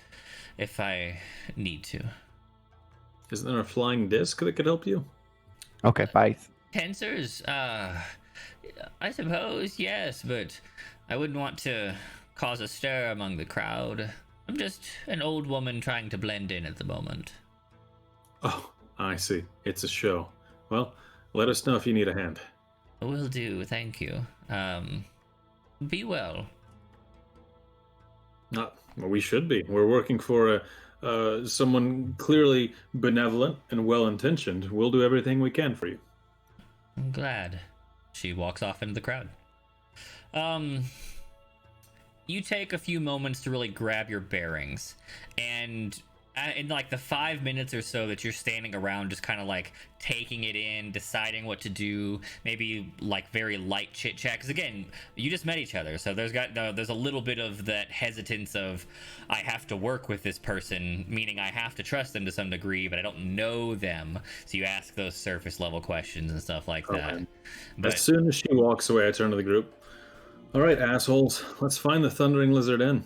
if I need to. Isn't there a flying disc that could help you? Okay, bye. Tensors? I suppose yes, but I wouldn't want to cause a stir among the crowd. I'm just an old woman trying to blend in at the moment. Oh, I see. It's a show. Well, let us know if you need a hand. Will do, thank you. Be well. Well, we should be. We're working for someone clearly benevolent and well-intentioned. We'll do everything we can for you. I'm glad. She walks off into the crowd. You take a few moments to really grab your bearings, and in like the 5 minutes or so that you're standing around just kind of like taking it in, deciding what to do, maybe like very light chit chat, because again, you just met each other, so there's a little bit of that hesitance of I have to work with this person, meaning I have to trust them to some degree, but I don't know them, so you ask those surface level questions and stuff like that. But as soon as she walks away, I turn to the group. All right, assholes, let's find the Thundering Lizard Inn.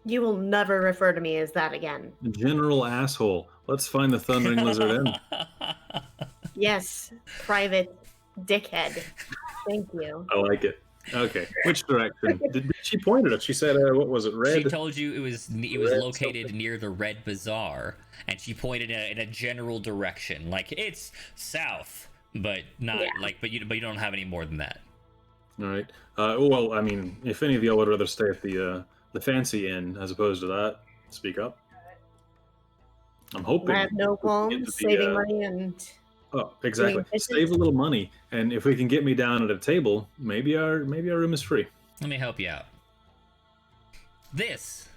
You will never refer to me as that again. General asshole. Let's find the Thundering Lizard Inn. Yes, private dickhead. Thank you. I like it. Okay, which direction? Did she pointed us? She said, "What was it? Red." She told you it was located something. near the Red Bazaar, and she pointed in a general direction, like it's south, but not but you don't have any more than that. All right. Well, I mean, if any of y'all would rather stay at the fancy inn as opposed to that, speak up. I'm hoping. I have no qualms saving money and. Oh, exactly. Save a little money, and if we can get me down at a table, maybe our room is free. Let me help you out. This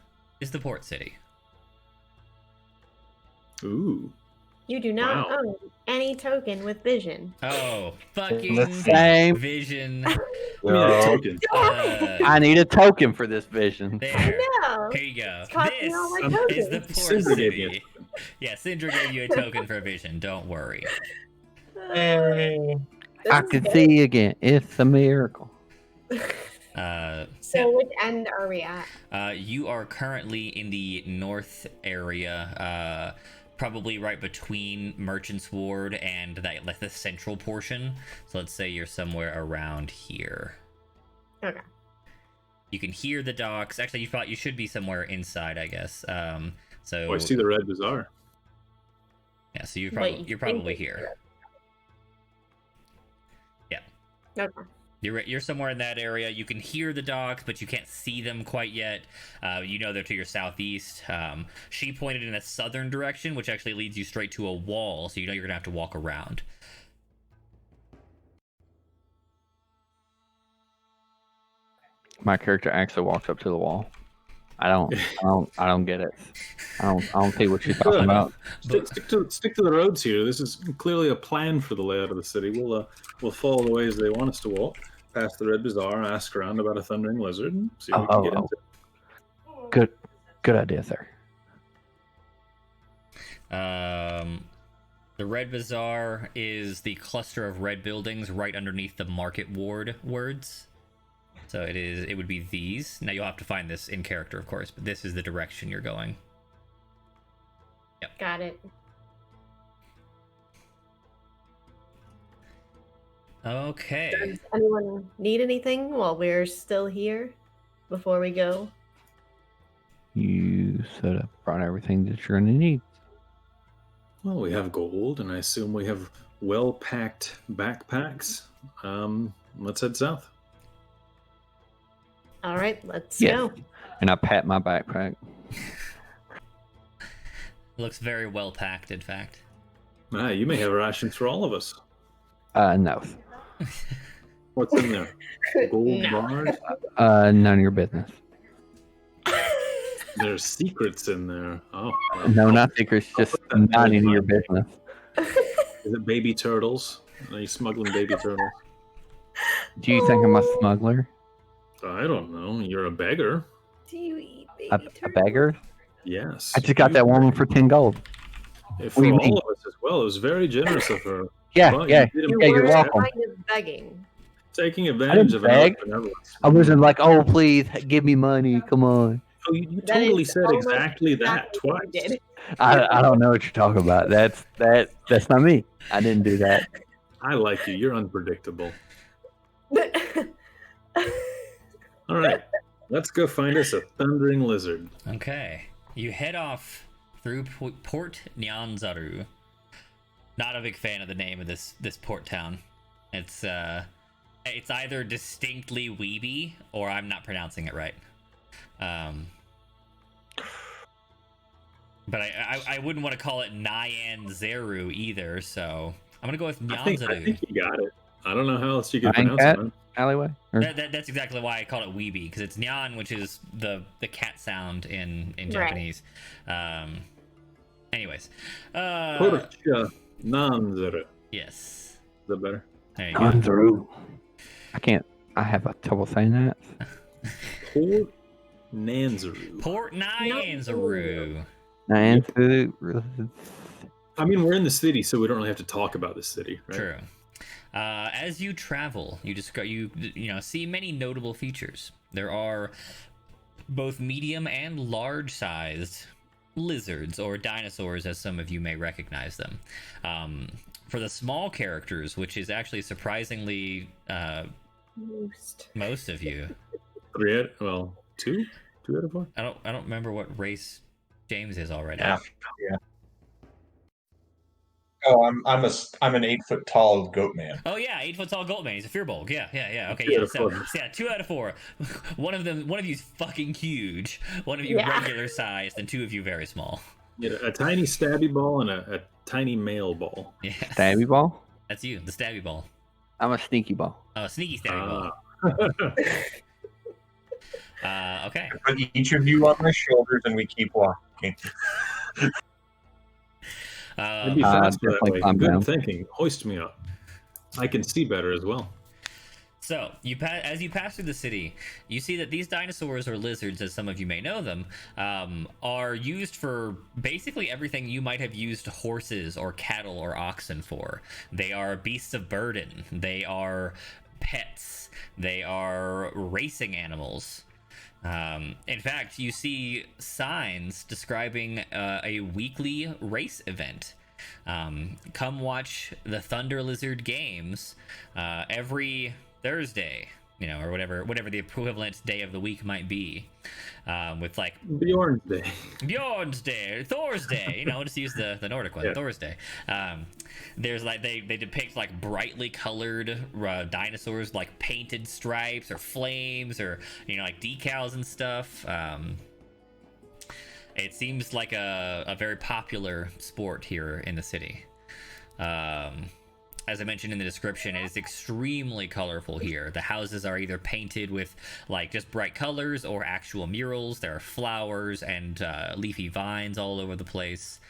is the port city. Ooh. You do not Wow. own any token with vision. Oh, The fucking same. vision. I mean, a token. I need a token for this vision. There. I know. Here you go. It's costing all my This is the tokens. port Syndra gave me a city. Yeah, Syndra gave you a token for vision. Don't worry. Hey. This I is can good. see again. It's a miracle. So which end are we at? You are currently in the north area, probably right between Merchant's Ward and that, like, the central portion. So let's say you're somewhere around here. Okay. You can hear the docks. Actually, you should be somewhere inside, I guess. So Oh, I see the Red Bazaar. yeah, so you're But you probably think here. Yeah. Okay. You're somewhere in that area. You can hear the docks, but you can't see them quite yet. You know they're to your southeast. She pointed in a southern direction, which actually leads you straight to a wall, so you know you're gonna have to walk around. My character actually walks up to the wall. I don't get it. I don't see what you're talking about. Stick to the roads here. This is clearly a plan for the layout of the city. We'll follow the ways they want us to walk. Past the Red Bazaar, ask around about a thundering lizard, and see what we can get into. Good idea, sir. The Red Bazaar is the cluster of red buildings right underneath the Market Ward words. So it would be these. Now you'll have to find this in character, of course, but this is the direction you're going. Yep. Got it. Okay. Does anyone need anything while we're still here before we go? You sort of brought everything that you're gonna need. Well, we have gold, and I assume we have well-packed backpacks. Let's head south. All right, let's Yes. go. And I pat my backpack. Looks very well packed, in fact. Ah, you may have rations for all of us. No. What's in there? Gold No. bars? None of your business. There's secrets in there. Oh, wow. No, not secrets. Just not in your business. Is it baby turtles? Are you smuggling baby turtles? Do you think I'm a smuggler? I don't know. You're a beggar. Do you eat baby A turtles? beggar? Yes. I just got that woman for 10 gold. For do you all mean? of us as well. It was very generous of her. Yeah, But yeah. you did You Yeah, you're were welcome. kind of begging. taking advantage didn't of another beg. benevolence. I wasn't like, oh, please give me money. Come on. Oh, you That totally is said almost exactly that exactly what twice. you did. I don't know what you're talking about. That's not me. I didn't do that. I like you. You're unpredictable. All right. Let's go find us a thundering lizard. Okay. You head off through Port Nyanzaru. Not a big fan of the name of this port town. It's either distinctly weeby or I'm not pronouncing it right. But I wouldn't want to call it Nyanzaru either, so I'm gonna go with I think Nyanzaru. you got it. I don't know how else you can Nyan pronounce cat? it. Man. Alleyway? Or- That's exactly why I call it weeby, because it's Nyan, which is the cat sound in Right. Japanese. Anyways, Portia Nanzara. Is yes, that better? there you go. Gone through. I have a trouble saying that. Port Nanzaru. Port Nyanzaru. I mean, we're in the city, so we don't really have to talk about the city, right? True. As you travel, you see many notable features. There are both medium and large-sized lizards, or dinosaurs, as some of you may recognize them. For the small characters, which is actually surprisingly most of you. Two out of four. I don't remember what race James is already. Yeah. Oh, I'm an 8 foot tall goat man. Oh yeah, 8 foot tall goat man. He's a fearbulk. Yeah. Okay, 2 yeah. out of So 4. yeah, 2 out of 4. One of you's fucking huge. One of you Yeah. regular sized, and 2 of you very small. Yeah, a tiny stabby ball and a tiny male ball. Yes. Stabby ball? That's you, the stabby ball. I'm a sneaky ball. Oh, sneaky stabby ball. Okay. I put each of you on my shoulders and we keep walking. It'd be faster that way. climb Good down. thinking. Hoist me up. I can see better as well. So as you pass through the city, you see that these dinosaurs or lizards, as some of you may know them, are used for basically everything you might have used horses or cattle or oxen for. They are beasts of burden. They are pets. They are racing animals. In fact, you see signs describing a weekly race event. Come watch the Thunder Lizard Games every Thursday, or whatever the equivalent day of the week might be, with like Bjorn's Day, Thor's Day. Just use the Nordic one, yeah. Thor's Day. There's like they depict like brightly colored dinosaurs, like painted stripes or flames or like decals and stuff. It seems like a very popular sport here in the city. As I mentioned in the description, it is extremely colorful here. The houses are either painted with like just bright colors or actual murals. There are flowers and leafy vines all over the place.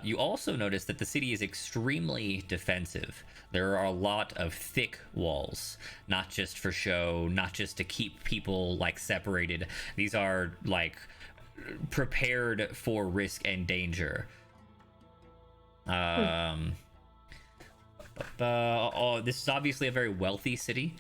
You also notice that the city is extremely defensive. There are a lot of thick walls, not just for show, not just to keep people like separated. These are like prepared for risk and danger. This is obviously a very wealthy city.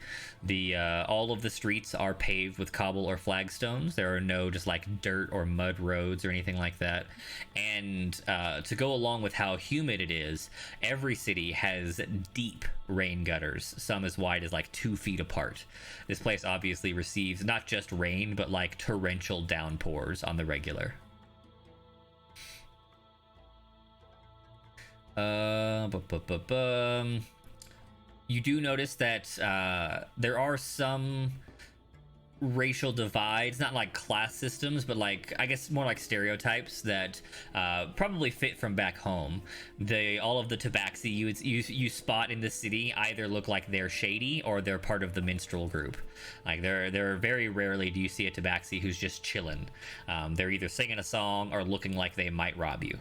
All of the streets are paved with cobble or flagstones. There are no just like dirt or mud roads or anything like that. And to go along with how humid it is, every city has deep rain gutters, some as wide as like 2 feet apart. This place obviously receives not just rain, but like torrential downpours on the regular. You do notice that there are some racial divides, not like class systems, but like I guess more like stereotypes that probably fit from back home. All of the tabaxi you spot in the city either look like they're shady or they're part of the minstrel group. Like they're very rarely do you see a tabaxi who's just chilling. They're either singing a song or looking like they might rob you.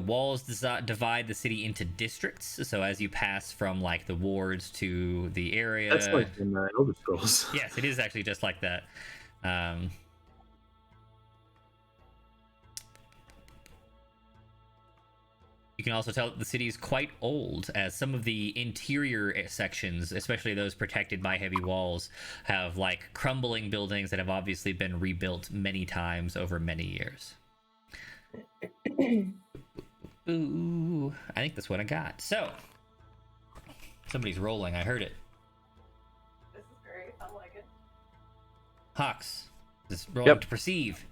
Walls divide the city into districts, so as you pass from like the wards to the area, that's like in Elder Scrolls. Yes, it is actually just like that. You can also tell that the city is quite old, as some of the interior sections, especially those protected by heavy walls, have like crumbling buildings that have obviously been rebuilt many times over many years. Ooh, I think that's what I got. So, somebody's rolling. I heard it. This is great. I like it. Hawks, this rolling to perceive.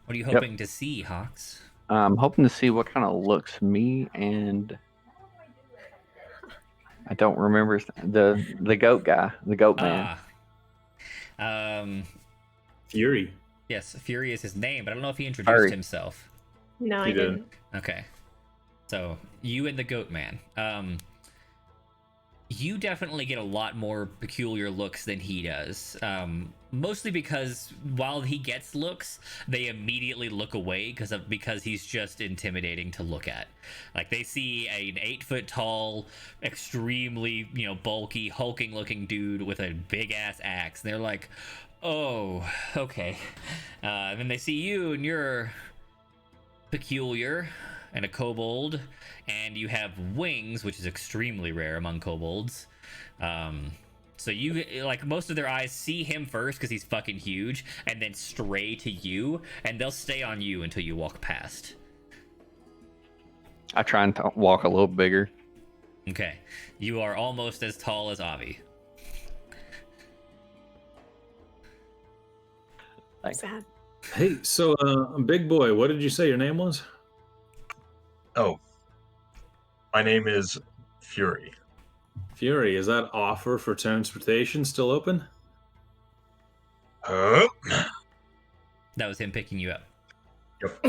What are you hoping to see, Hawks? I'm hoping to see what kind of looks me and I don't remember the goat guy, the goat man. Fury. Yes, Fury is his name, but I don't know if he introduced himself. No, I didn't. Okay. So, you and the goat man. You definitely get a lot more peculiar looks than he does. Mostly because while he gets looks, they immediately look away because he's just intimidating to look at. Like they see an 8-foot tall, extremely, bulky, hulking looking dude with a big ass axe, and they're like, "Oh, okay." And then they see you and you're peculiar and a kobold, and you have wings, which is extremely rare among kobolds. So you, like, most of their eyes see him first because he's fucking huge, and then stray to you, and they'll stay on you until you walk past. I try and walk a little bigger. Okay. You are almost as tall as Avi. Sad. Hey, so big boy, what did you say your name was? Oh, my name is Fury. Fury, is that offer for transportation still open? Huh? That was him picking you up. Yep.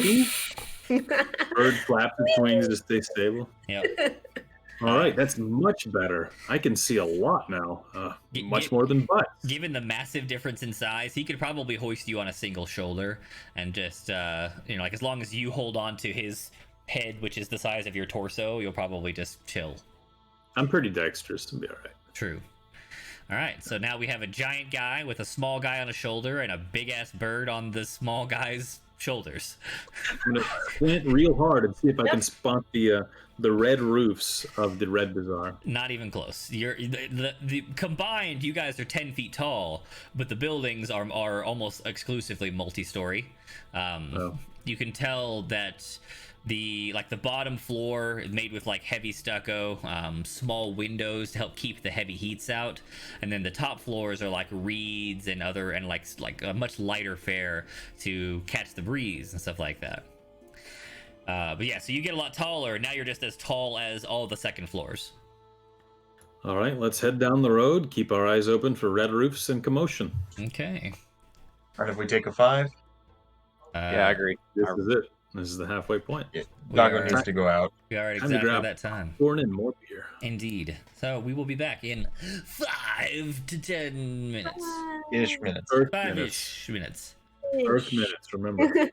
Bird flaps its wings to stay stable. Yep. All right, that's much better. I can see a lot now. Much more than butts. Given the massive difference in size, he could probably hoist you on a single shoulder and just, like as long as you hold on to his head, which is the size of your torso, you'll probably just chill. I'm pretty dexterous to be all right. True. All right, so now we have a giant guy with a small guy on a shoulder and a big ass bird on the small guy's shoulders. I'm gonna squint real hard and see if I can spot the red roofs of the Red Bazaar. Not even close. You're the combined. You guys are 10 feet tall, but the buildings are almost exclusively multi-story. You can tell that the bottom floor is made with like heavy stucco, small windows to help keep the heavy heats out, and then the top floors are like reeds and like a much lighter fare to catch the breeze and stuff like that. But yeah, so you get a lot taller. Now you're just as tall as all the second floors. All right, let's head down the road. Keep our eyes open for red roofs and commotion. Okay. All right, if we take a 5. Yeah, I agree. This is it. This is the halfway point. Yeah, Dago needs to go out. We are at Time to exactly grab that time. Pouring in more beer. Indeed. So we will be back in 5 to 10 minutes. Ish minutes. Earth minutes. 5-ish minutes. Earth minutes, remember.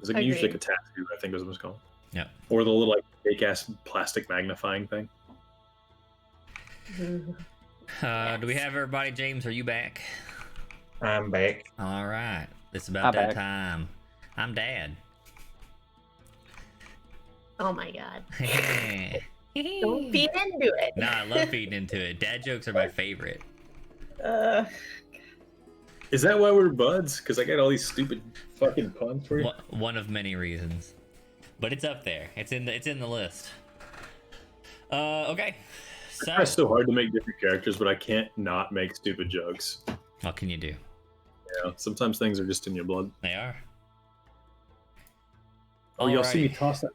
It's like usually like a tattoo, I think is what it's called. Yeah. Or the little like fake ass plastic magnifying thing. Do we have everybody? James, are you back? I'm back. All right. It's about I'm that back. time. I'm Dad. Oh my god. Don't Don't feed into it. No, I love feeding into it. Dad jokes are my favorite. Is that why we're buds? Because I got all these stupid fucking puns for you. One of many reasons, but it's up there. It's in the list. Okay. So I try so hard to make different characters, but I can't not make stupid jokes. what can you do? Yeah, sometimes things are just in your blood. They are. Oh, y'all see me Alrighty. toss that?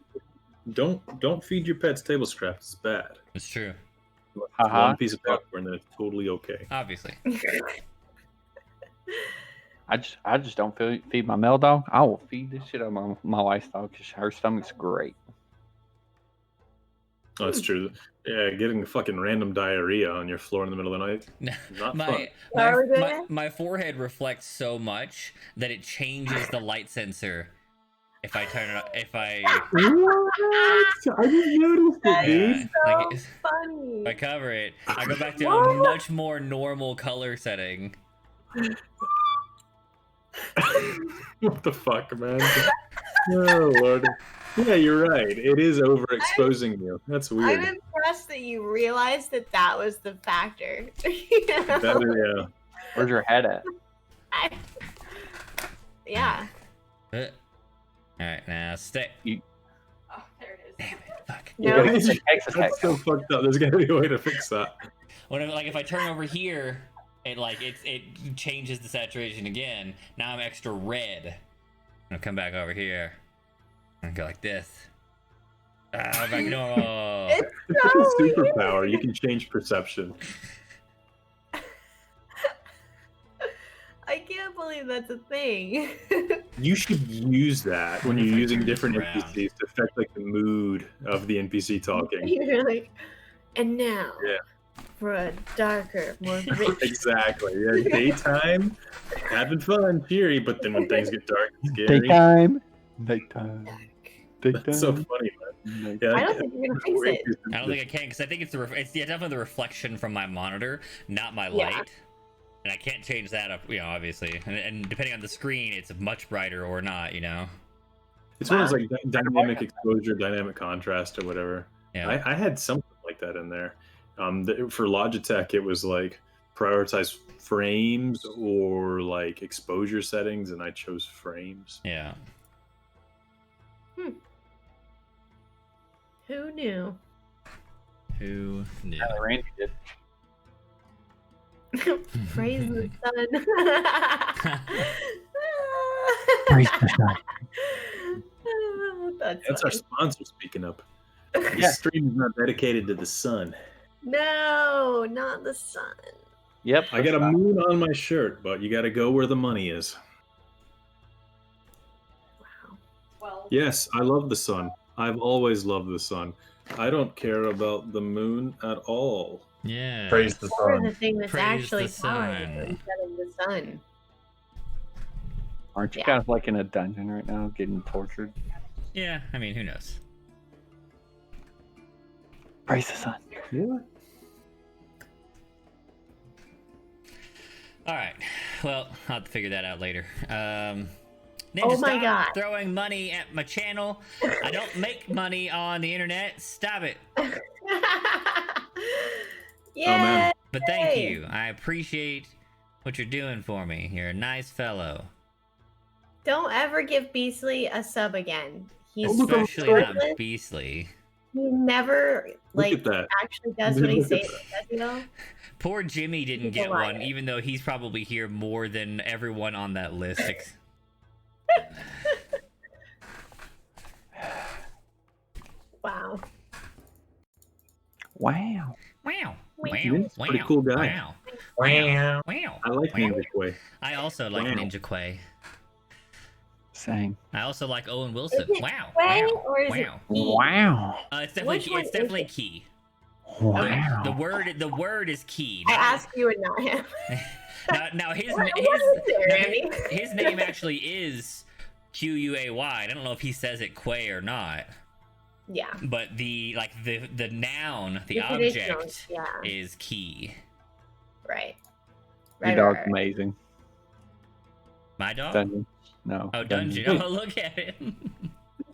Don't feed your pets table scraps. It's bad. It's true. One piece of popcorn, then it's totally okay. Obviously. I just don't feed my male dog. I will feed this shit out of my wife's dog because her stomach's great. Oh, that's true. Yeah, getting fucking random diarrhea on your floor in the middle of the night. Not fun. My forehead reflects so much that it changes the light sensor. If I turn it up, if I What? I didn't notice it, dude. like, Funny. if I cover it, I go back to a much more normal color setting. What the fuck, man? Oh, Lord. Yeah, you're right. It is overexposing you. That's weird. I'm impressed that you realized that was the factor. That, yeah. Where's your head at? Yeah. All right, now stick. Oh, there it is. Damn it! Fuck. No. It's a Texas That's so fucked up. There's gotta be a way to fix that. If I turn over here, it changes the saturation again. Now I'm extra red. I'm gonna come back over here and go like this. Back normal. It's It's so a superpower. You can change perception. I can't believe that's a thing. You should use that when you're If I using turn different around. NPCs to affect like the mood of the NPC talking. You're like, and now Yeah. for a darker, more rich. Exactly. Yeah, daytime, having fun, cheery, but then when things get dark and scary, Daytime. Daytime. that's so Daytime. funny, man. Daytime. Yeah, I don't think you're gonna fix it. I don't think I can because I think it's definitely the reflection from my monitor, not my Yeah. light. And I can't change that up, obviously. And depending on the screen, it's much brighter or not, It's one of those like dynamic exposure, dynamic contrast, or whatever. Yeah. I had something like that in there. For Logitech, it was like prioritize frames or like exposure settings, and I chose frames. Yeah. Who knew? Who knew? Yeah, Randy did. Praise the sun. Praise the sun. That's our funny. sponsor speaking up. Yeah. This stream is not dedicated to the sun. No, not the sun. Yep. I got a moon on my shirt, but you got to go where the money is. Wow. Well, Yes, I love the sun. I've always loved the sun. I don't care about the moon at all. Yeah. Praise the Or sun. the thing that's Praise actually the telling sun. you instead of the sun. Aren't you Yeah. kind of like in a dungeon right now, getting tortured? Yeah, I mean, who knows? Praise the sun. Yeah. All right. Well, I'll have to figure that out later. Ninja, Oh my stop God. throwing money at my channel. I don't make money on the internet. Stop it. Yeah. man. But thank Hey. you. I appreciate what you're doing for me. You're a nice fellow. Don't ever give Beastly a sub again. He's Especially not worthless. Beastly. He never Look like at that. actually does what he Look at says he does, Poor Jimmy didn't He's a get one, liar. even though he's probably here more than everyone on that list. Wow. Wow. Wow. Wow. He's a pretty Wow. cool guy. Wow. Wow. Wow. I like Wow. Ninja Quay. I also like Wow. Ninja Quay. Same. I also like Owen Wilson. Is it Wow. Quay Wow. or is it Wow. Key? Wow. It's Which one definitely is it? key. Wow. The word is key. I Now- asked you and not him. now his What is there, Randy? his name actually is Quay. I don't know if he says it quay or not. Yeah. But the noun, the traditional, object is key. Right. Your dog's amazing. My dog? Dungeon. No. Oh, Dungeon. Oh, look at him.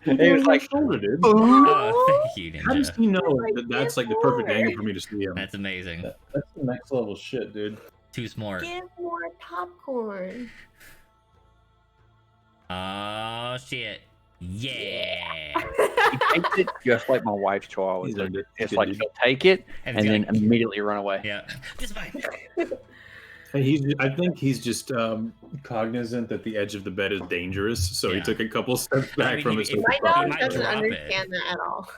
He was like, shoulder, dude. Oh, thank you, Ninja. How does he know that that's like the perfect angle for me to see him? That's amazing. That's the next level shit, dude. Too smart. Give more popcorn. Oh, shit. Yeah. he takes it just like my wife's chihuahua. He's earned it. It's Good like dude. he'll take it and it's then like- immediately run away. Yeah. This way. And I think he's just cognizant that the edge of the bed is dangerous, so he Yeah. took a couple steps back from it. My He dog might doesn't drop understand that at all.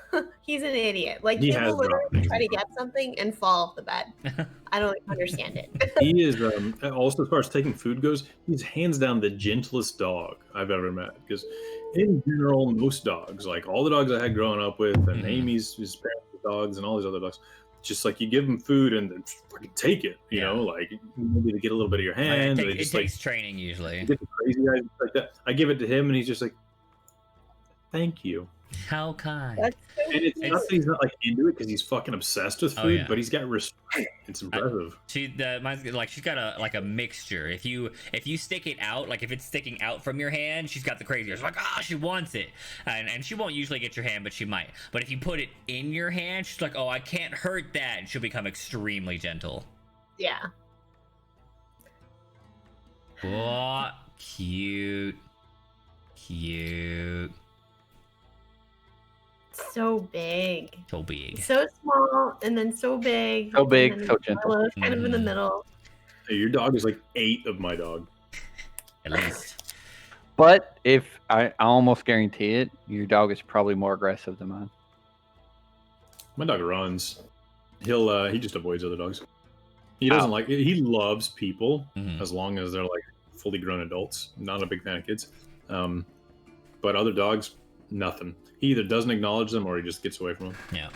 He's an idiot. Like, He he has will literally dropped try to get something and fall off the bed. I don't understand it. He is also, as far as taking food goes, he's hands down the gentlest dog I've ever met. Because in general, most dogs, like all the dogs I had growing up with, and Amy's his parents' dogs, and all these other dogs, just like you give them food and then fucking take it. You know, like maybe they get a little bit of your hand. It, they takes, just, it takes training usually. get the crazy eyes like that. I give it to him, and he's just like, "Thank you." How kind. That's so And it's not that he's not like into it because he's fucking obsessed with Oh, food, yeah. but he's got restraint. It's impressive. Mine's like she's got a mixture. If you stick it out, like if it's sticking out from your hand, she's got the crazier. She's like, she wants it, and she won't usually get your hand, but she might. But if you put it in your hand, she's like, I can't hurt that, and she'll become extremely gentle. Yeah. Oh, cute. So big. So big. So small, and then so big. So big, and then so gentle. Carlos kind of in the Mhm. middle. Hey, your dog is like 8 of my dog. At least. But if I almost guarantee it, your dog is probably more aggressive than mine. My dog runs. He just avoids other dogs. He doesn't like. He loves people as long as they're like fully grown adults. Not a big fan of kids. But other dogs, nothing. He either doesn't acknowledge them or he just gets away from them. Yeah.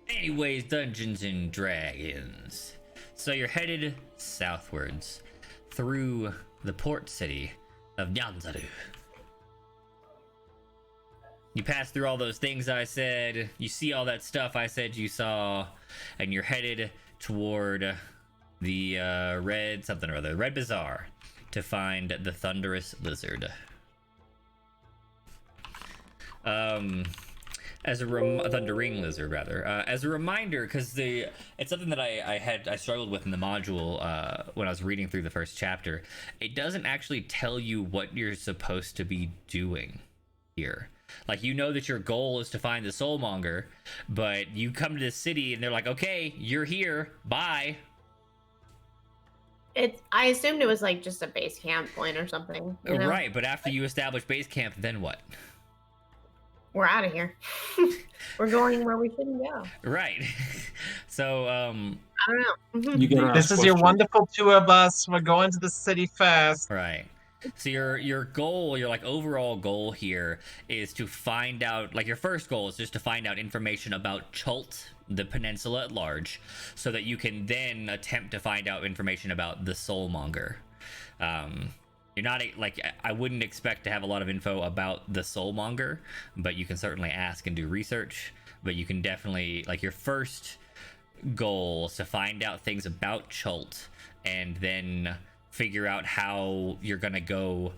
Anyways, Dungeons and Dragons. So you're headed southwards through the port city of Nyanzaru. You pass through all those things I said, you see all that stuff I said you saw, and you're headed toward the Red Bazaar to find the Thunderous Lizard. Thundering Lizard, rather. As a reminder, because it's something that I struggled with in the module when I was reading through the first chapter. It doesn't actually tell you what you're supposed to be doing here. Like, you know that your goal is to find the Soulmonger, but you come to this city and they're like, okay, you're here, bye. I assumed it was like just a base camp point or something. You know? Right, but after you establish base camp, then what? We're out of here. We're going where we shouldn't go. Right. So, I don't know. You get This is your wonderful tour bus. We're going to the city fast. right. So your goal, your like overall goal here is to find out, like your first goal is just to find out information about Chult, the peninsula at large, so that you can then attempt to find out information about the Soulmonger. You're not like, I wouldn't expect to have a lot of info about the Soulmonger, but you can certainly ask and do research. But you can definitely, like, your first goal is to find out things about Chult and then figure out how you're gonna go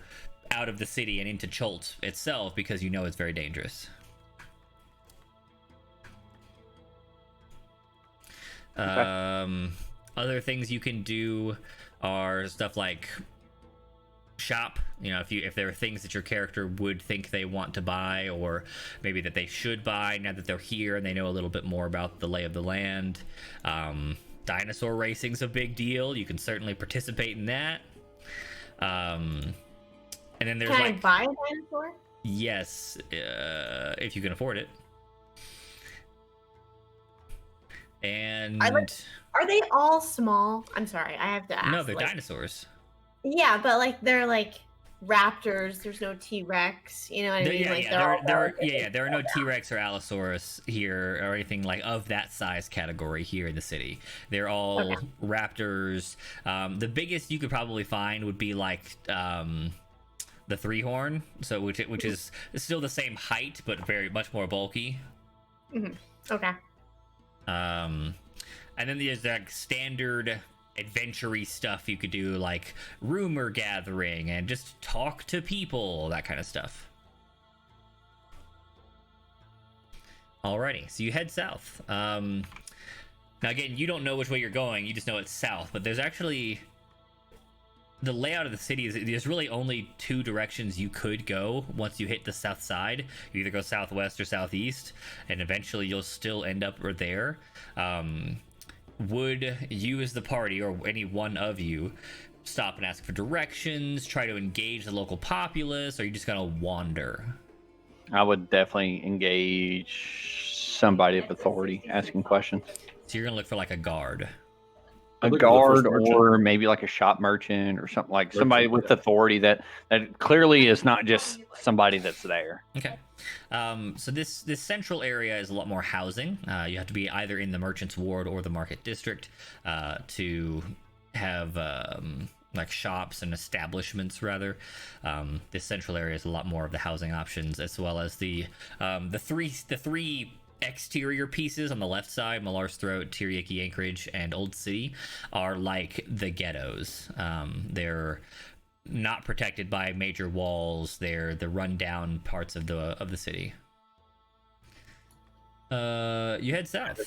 out of the city and into Chult itself, because you know it's very dangerous. Other things you can do are stuff like shop. You know, if there are things that your character would think they want to buy, or maybe that they should buy now that they're here and they know a little bit more about the lay of the land. Dinosaur racing's a big deal. You can certainly participate in that. And then there's Can like, I buy a dinosaur? yes, if you can afford it. And Are they all small? I'm sorry, I have to ask. no, they're like, dinosaurs. Yeah, but like they're like raptors. There's no T-Rex. You know what I mean? There are no T-Rex or Allosaurus here or anything like of that size category here in the city. They're all raptors. The biggest you could probably find would be like the the three horn, so which is still the same height but very much more bulky. Okay. And then there's like standard adventure-y stuff you could do, like rumor gathering and just talk to people, that kind of stuff. Alrighty, so you head south. Now again, you don't know which way you're going, you just know it's south, but there's actually... The layout of the city is there's really only two directions you could go once you hit the south side. You either go southwest or southeast, and eventually you'll still end up there. Would you as the party, or any one of you, stop and ask for directions, try to engage the local populace, or are you just gonna wander? I would definitely engage somebody of authority asking questions. So you're gonna look for like a guard. A guard, or maybe like a shop merchant or something, like somebody with authority that clearly is not just somebody that's there. Okay. So this central area is a lot more housing. You have to be either in the merchant's ward or the market district to have like shops and establishments rather. This central area is a lot more of the housing options, as well as the three exterior pieces on the left side, Malar's Throat, Tiriyaki Anchorage, and Old City, are like the ghettos. They're not protected by major walls. They're the rundown parts of the city. You head south.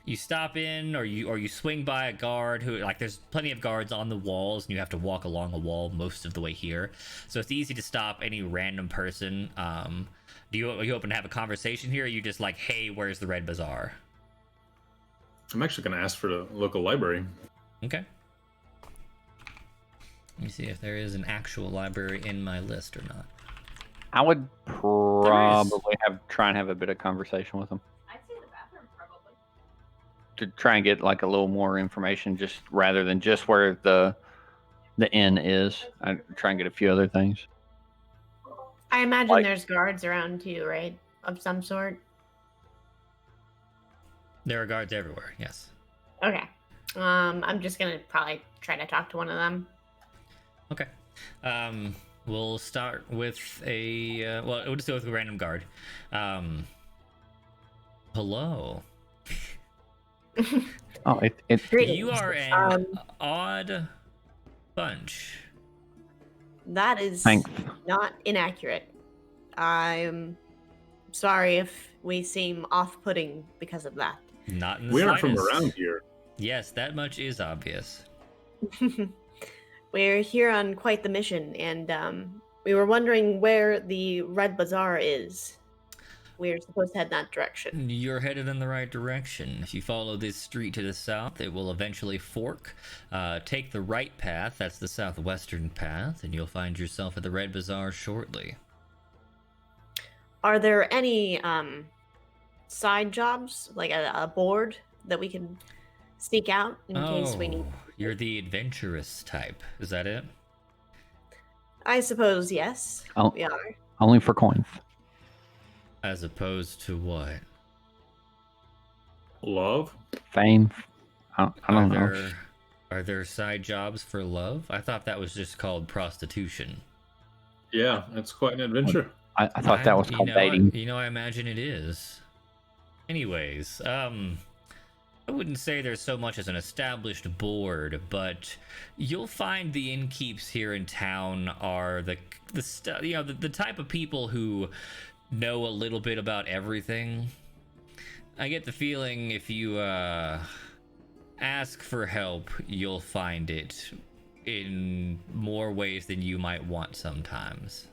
You stop in, or you swing by a guard who, like, there's plenty of guards on the walls, and you have to walk along a wall most of the way here. So it's easy to stop any random person. Are you open to have a conversation here, or are you just like, hey, where's the Red Bazaar? I'm actually going to ask for the local library. Okay. Let me see if there is an actual library in my list or not. I would probably try and have a bit of conversation with them. I'd say the bathroom, probably. To try and get like a little more information, just rather than just where the inn is. I'd try and get a few other things. I imagine Like- there's guards around too, right? Of some sort. There are guards everywhere, yes. Okay. I'm just gonna probably try to talk to one of them. Okay. We'll start with a... we'll just go with a random guard. Hello. Oh, You are an odd bunch. That is Thanks. not inaccurate. I'm sorry if we seem off-putting because of that. Not in the We aren't from slightest. around here. Yes, that much is obvious. We're here on quite the mission, and we were wondering where the Red Bazaar is. We're supposed to head that direction. You're headed in the right direction. If you follow this street to the south, it will eventually fork. Take the right path, that's the southwestern path, and you'll find yourself at the Red Bazaar shortly. Are there any side jobs, like a board that we can seek out in case we need? You're the adventurous type. Is that it? I suppose yes. Oh. We are. Only for coins. As opposed to what? Love? Fame. I don't know. Are there side jobs for love? I thought that was just called prostitution. Yeah, it's quite an adventure. I thought that was called dating. I imagine it is. Anyways, I wouldn't say there's so much as an established board, but you'll find the innkeeps here in town are the type of people who know a little bit about everything. I get the feeling if you ask for help, you'll find it in more ways than you might want sometimes.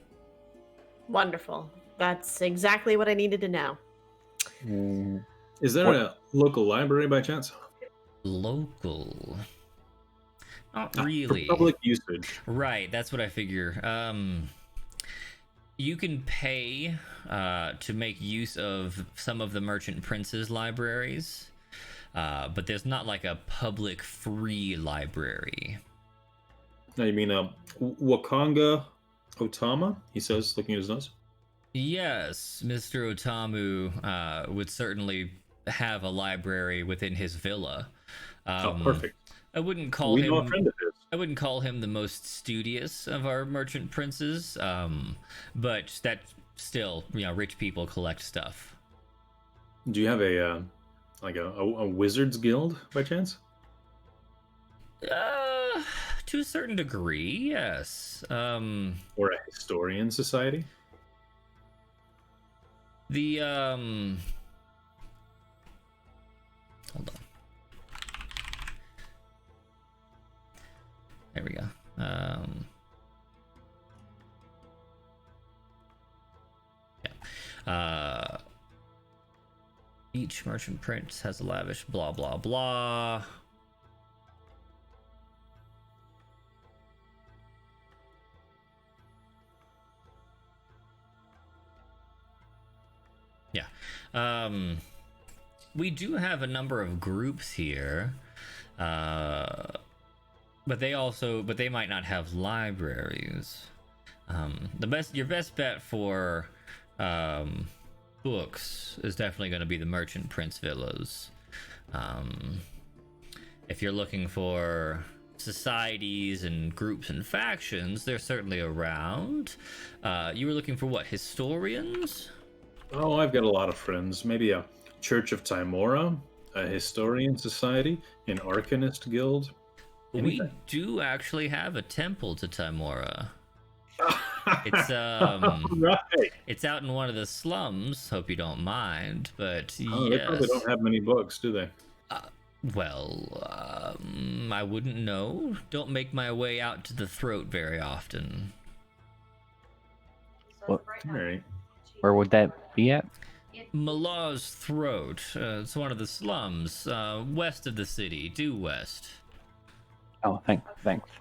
Wonderful. That's exactly what I needed to know. Is there a local library by chance? Local? Not really. For public usage. Right, that's what I figure. You can pay to make use of some of the Merchant Prince's libraries, but there's not like a public free library. Now you mean Wakanga Otama? He says, looking at his notes. Yes, Mr. Otamu would certainly have a library within his villa. Oh, perfect. I wouldn't call We know a him. friend of his. I wouldn't call him the most studious of our merchant princes, but that still, rich people collect stuff. Do you have a wizard's guild by chance? To a certain degree, yes. Or a historian society? The hold on. There we go. Yeah. Each merchant prince has a lavish blah blah blah. Yeah. We do have a number of groups here. But they might not have libraries. Your best bet for books is definitely going to be the merchant prince villas. If you're looking for societies and groups and factions, they're certainly around. You were looking for what, historians? Oh, I've got a lot of friends. Maybe a Church of Timora, a historian society, an arcanist guild. Anything. We do actually have a temple to Timora. It's right. It's out in one of the slums. Hope you don't mind, but They yes. probably don't have many books, do they? I wouldn't know. Don't make my way out to the throat very often. What? All right. Where would that be at? Malaw's Throat. It's one of the slums, west of the city, due west. Oh, thanks.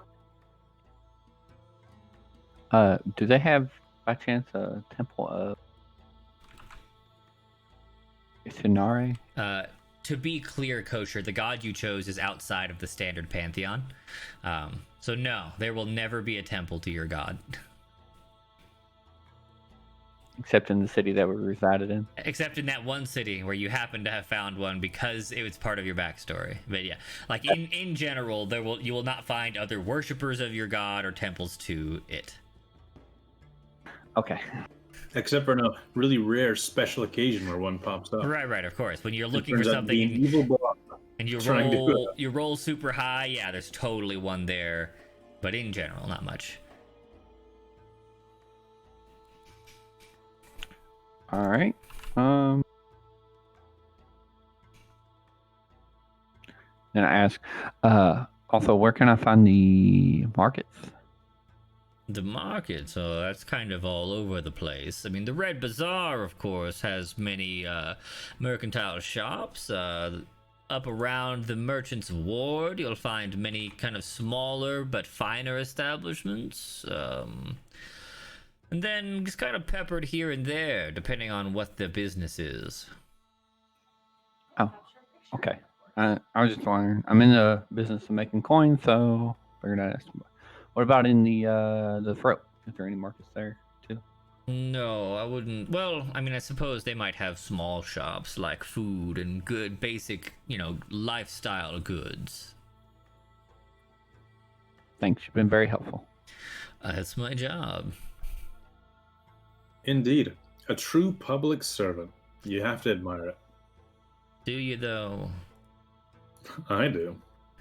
Do they have, by chance, a temple of Isinare? To be clear, Kosher, the god you chose is outside of the standard pantheon. So no, there will never be a temple to your god. Except in the city that we resided in? Except in that one city where you happen to have found one because it was part of your backstory. But yeah, like in general, you will not find other worshippers of your god or temples to it. Okay. Except for a really rare special occasion where one pops up. Right, of course. When you're looking for something and you roll super high, yeah, there's totally one there. But in general, not much. All right. Then I ask, also, where can I find the markets? The market, so that's kind of all over the place. I mean, the Red Bazaar, of course, has many mercantile shops. Up around the Merchant's Ward, you'll find many kind of smaller but finer establishments. And then just kind of peppered here and there, depending on what the business is. Oh, okay. I was just wondering. I'm in the business of making coins, so figured I'd ask. What about in the throat? Is there any markets there too? No, I wouldn't. Well, I mean, I suppose they might have small shops like food and good basic, lifestyle goods. Thanks. You've been very helpful. That's my job. Indeed. A true public servant. You have to admire it. Do you, though? I do.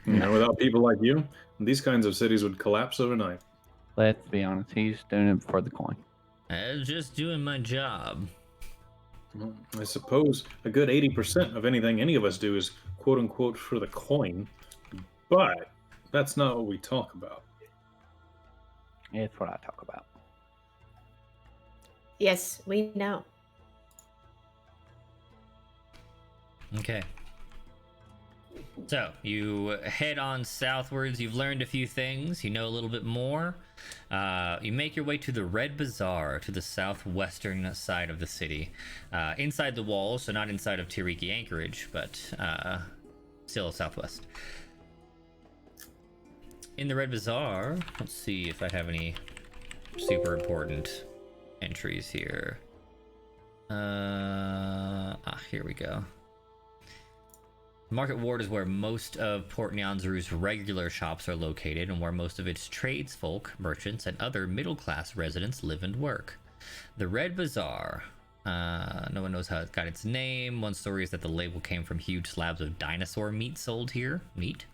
Without people like you, these kinds of cities would collapse overnight. Let's be honest. He's doing it for the coin. I was just doing my job. Well, I suppose a good 80% of anything any of us do is quote-unquote for the coin. But that's not what we talk about. It's what I talk about. Yes, we know. Okay. So, you head on southwards. You've learned a few things. You know a little bit more. You make your way to the Red Bazaar, to the southwestern side of the city. Inside the walls, so not inside of Tiriki Anchorage, but still southwest. In the Red Bazaar, let's see if I have any super important entries here. Here we go. Market Ward is where most of Port Nyanzaru's regular shops are located and where most of its tradesfolk, merchants, and other middle-class residents live and work. The Red Bazaar. No one knows how it got its name. One story is that the label came from huge slabs of dinosaur meat sold here. Neat.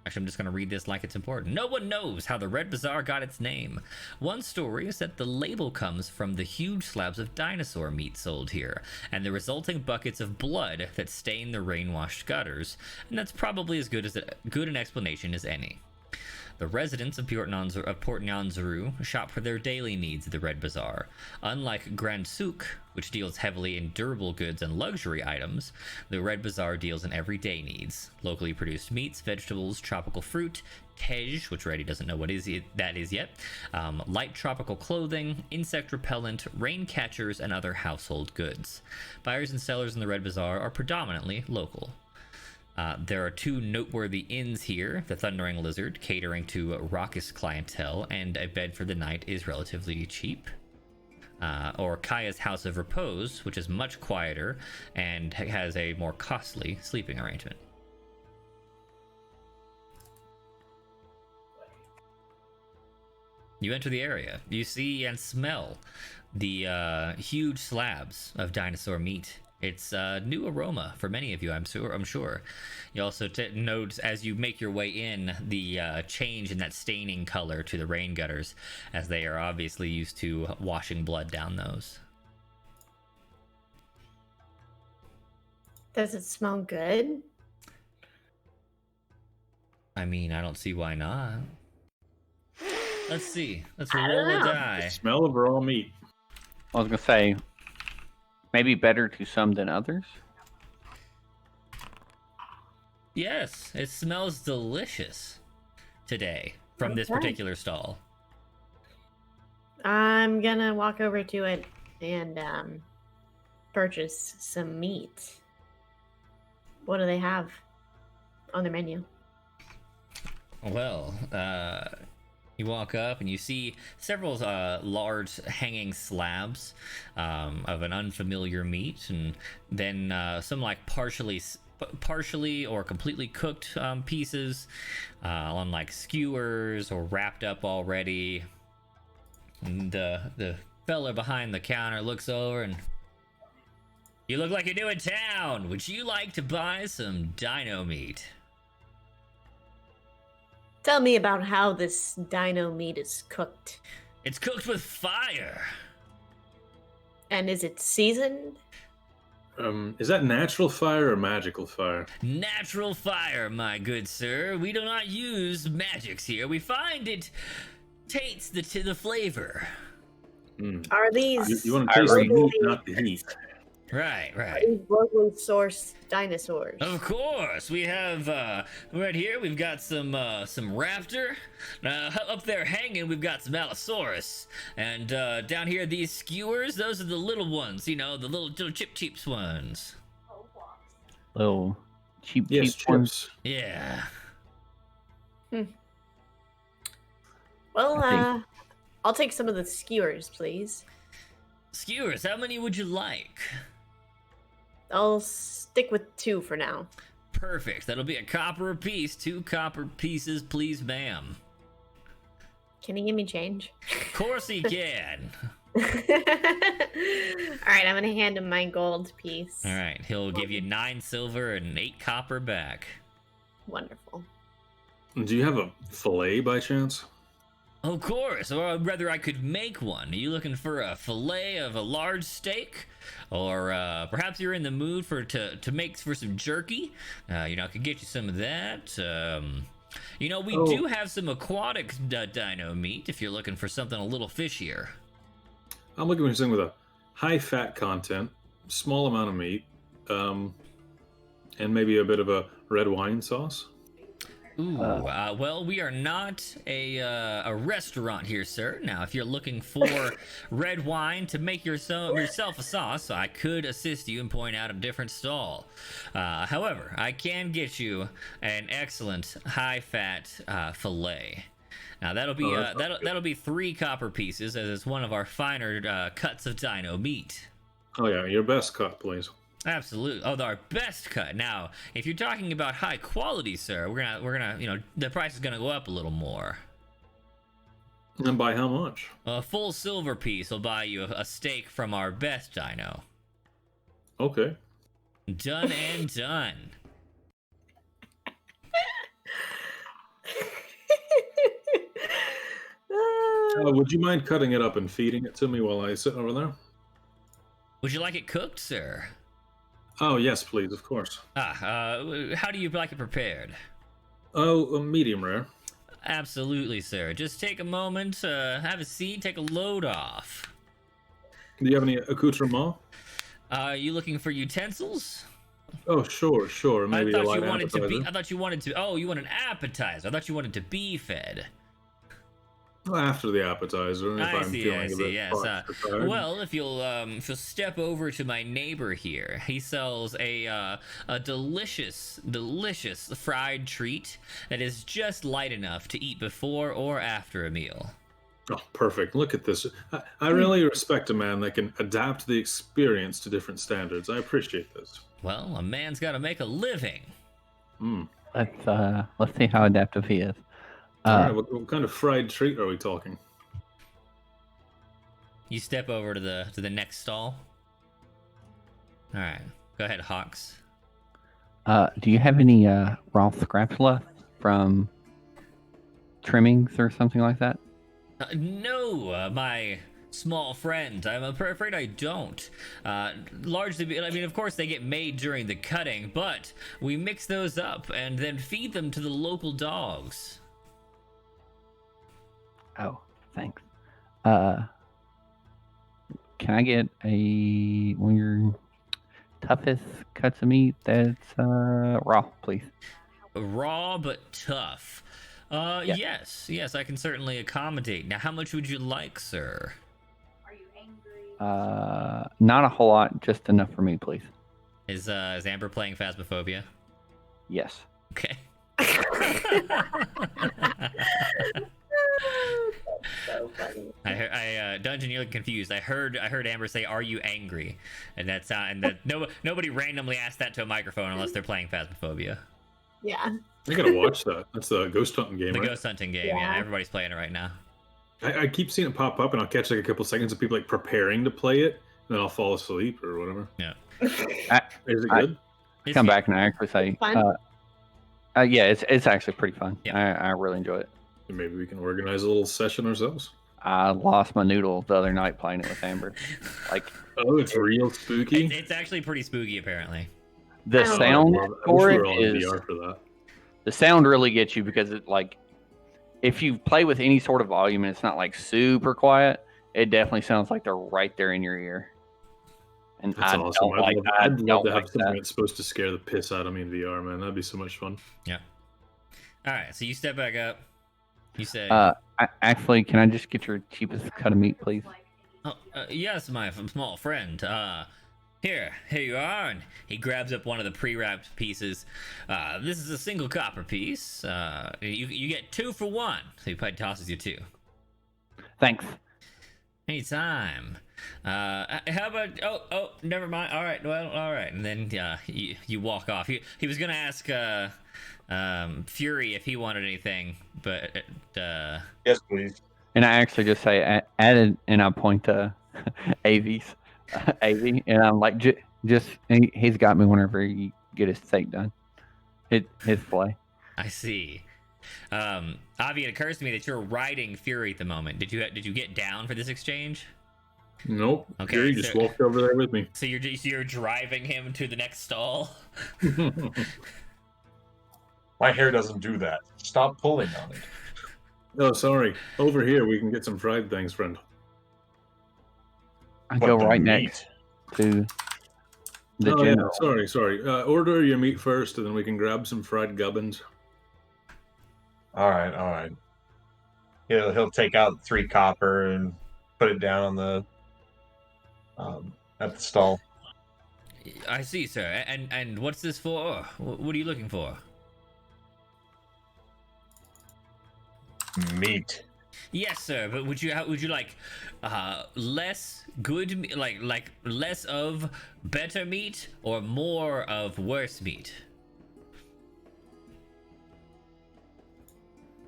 Actually, I'm just going to read this like it's important. No one knows how the Red Bazaar got its name. One story is that the label comes from the huge slabs of dinosaur meat sold here, and the resulting buckets of blood that stain the rain-washed gutters, and that's probably as good an explanation as any. The residents of Port Nyanzaru shop for their daily needs at the Red Bazaar. Unlike Grand Souk, which deals heavily in durable goods and luxury items, the Red Bazaar deals in everyday needs. Locally produced meats, vegetables, tropical fruit, tej, which Reddy doesn't know what that is yet, light tropical clothing, insect repellent, rain catchers, and other household goods. Buyers and sellers in the Red Bazaar are predominantly local. There are two noteworthy inns here, the Thundering Lizard, catering to raucous clientele, and a bed for the night is relatively cheap. Or Kaya's House of Repose, which is much quieter and has a more costly sleeping arrangement. You enter the area. You see and smell the huge slabs of dinosaur meat. It's a new aroma for many of you, I'm sure. You also note as you make your way in the change in that staining color to the rain gutters, as they are obviously used to washing blood down those. Does it smell good? I mean, I don't see why not. Let's see. Let's I roll don't a know. die. The smell of raw meat. I was gonna say, maybe better to some than others. Yes, it smells delicious today from this Okay. particular stall. I'm gonna walk over to it and purchase some meat. What do they have on their menu? Well, you walk up and you see several large hanging slabs of an unfamiliar meat, and then some like partially or completely cooked pieces on like skewers or wrapped up already. And the fella behind the counter looks over and, "You look like you're new in town. Would you like to buy some dino meat?" Tell me about how this dino meat is cooked. It's cooked with fire. And is it seasoned? Is that natural fire or magical fire? Natural fire, my good sir. We do not use magics here. We find it taints the flavor. Are these You want to taste the locally- meat, not the heat. Right. are these locally sourced dinosaurs? Of course, we have right here. We've got some raptor. Up there hanging, we've got some allosaurus, and down here these skewers. Those are the little ones. You know, the little chip ones. Little cheap Yes, ones. chips. Yeah. Well, I I'll take some of the skewers, please. Skewers. How many would you like? I'll stick with 2 for now. Perfect. That'll be a copper apiece. 2 copper pieces, please, ma'am. Can you give me change? Of course he can. All right, I'm gonna hand him my gold piece. All right, he'll give you 9 silver and 8 copper back. Wonderful. Do you have a fillet by chance? Of course, or rather I could make one. Are you looking for a fillet of a large steak? Or perhaps you're in the mood to make for some jerky? I could get you some of that. We do have some aquatic dino meat if you're looking for something a little fishier. I'm looking for something with a high fat content, small amount of meat, and maybe a bit of a red wine sauce. Ooh, well, we are not a restaurant here, sir. Now, if you're looking for red wine to make yourself a sauce, I could assist you and point out a different stall. However, I can get you an excellent high-fat fillet. Now, that'll be 3 copper pieces, as it's one of our finer cuts of dino meat. Oh yeah, your best cut, please. Absolutely. Oh, our best cut. Now, if you're talking about high quality, sir, we're gonna, the price is gonna go up a little more. And by how much? A full silver piece will buy you a steak from our best dino. Okay. Done and done. Would you mind cutting it up and feeding it to me while I sit over there? Would you like it cooked, sir? Oh, yes, please, of course. How do you like it prepared? Oh, medium rare. Absolutely, sir. Just take a moment, have a seat, take a load off. Do you have any accoutrement? Are you looking for utensils? Oh, sure. Maybe a light appetizer. I thought you wanted to. Oh, you want an appetizer? I thought you wanted to be fed. Well, after the appetizer, if I'm feeling a bit Yes. parched or tired. Well, if you'll step over to my neighbor here, he sells a delicious fried treat that is just light enough to eat before or after a meal. Oh, perfect. Look at this. I really respect a man that can adapt the experience to different standards. I appreciate this. Well, a man's got to make a living. Let's see how adaptive he is. All right, what kind of fried treat are we talking? You step over to the next stall. All right, go ahead, Hawks. Do you have any raw scraps left from trimmings or something like that? No, my small friend. I'm afraid I don't. Largely, I mean, of course, they get made during the cutting, but we mix those up and then feed them to the local dogs. Oh, thanks. Can I get one of your toughest cuts of meat that's raw, please? Raw but tough. Yeah. Yes, I can certainly accommodate. Now, how much would you like, sir? Are you angry? Not a whole lot, just enough for me, please. Is Amber playing Phasmophobia? Yes. Okay. So funny. Dungeon, you're confused. I heard Amber say, "Are you angry?" And nobody randomly asked that to a microphone unless they're playing Phasmophobia. Yeah. I gotta watch that. That's the ghost hunting game, The right? ghost hunting game. Yeah. Yeah, everybody's playing it right now. I keep seeing it pop up, and I'll catch like a couple seconds of people like preparing to play it, and then I'll fall asleep or whatever. Yeah. Is it good? Come back and I actually say, Fun? yeah, it's actually pretty fun. Yeah. I really enjoy it. Maybe we can organize a little session ourselves. I lost my noodle the other night playing it with Amber. Like, Oh, it's real spooky. It's actually pretty spooky, apparently. the Oh, sound I wish for we it were all in is VR for that. the sound really gets you because it like if you play with any sort of volume and it's not like super quiet, it definitely sounds like they're right there in your ear. And That's I awesome. don't like I'd love to have like something that. that's supposed to scare the piss out of me in VR, man. That'd be so much fun. Yeah. All right, so you step back up. You say, Actually, can I just get your cheapest cut of meat, please? yes, my small friend. Here you are. And he grabs up one of the pre-wrapped pieces. This is a single copper piece. You get 2 for 1. So he probably tosses you 2. Thanks. Anytime. How about? Oh, never mind. All right. Well, all right. And then you walk off. He was gonna ask Fury if he wanted anything, but Yes, please. And I actually just say added, and I point to AV's AV, and I'm like, he's got me whenever you get his steak done. His play. I see. Avi, it occurs to me that you're riding Fury at the moment. Did you get down for this exchange? Nope. Okay, Gary just walked over there with me. So you're driving him to the next stall. My hair doesn't do that. Stop pulling on it. Oh, sorry. Over here, we can get some fried things, friend. I But go the right meat. next to the Oh, yeah. general. Sorry. Order your meat first, and then we can grab some fried gubbins. All right. He'll take out 3 copper and put it down on the at the stall. I see, sir. And what's this for? What are you looking for? Meat. Yes, sir. But would you like less good, like less of better meat, or more of worse meat?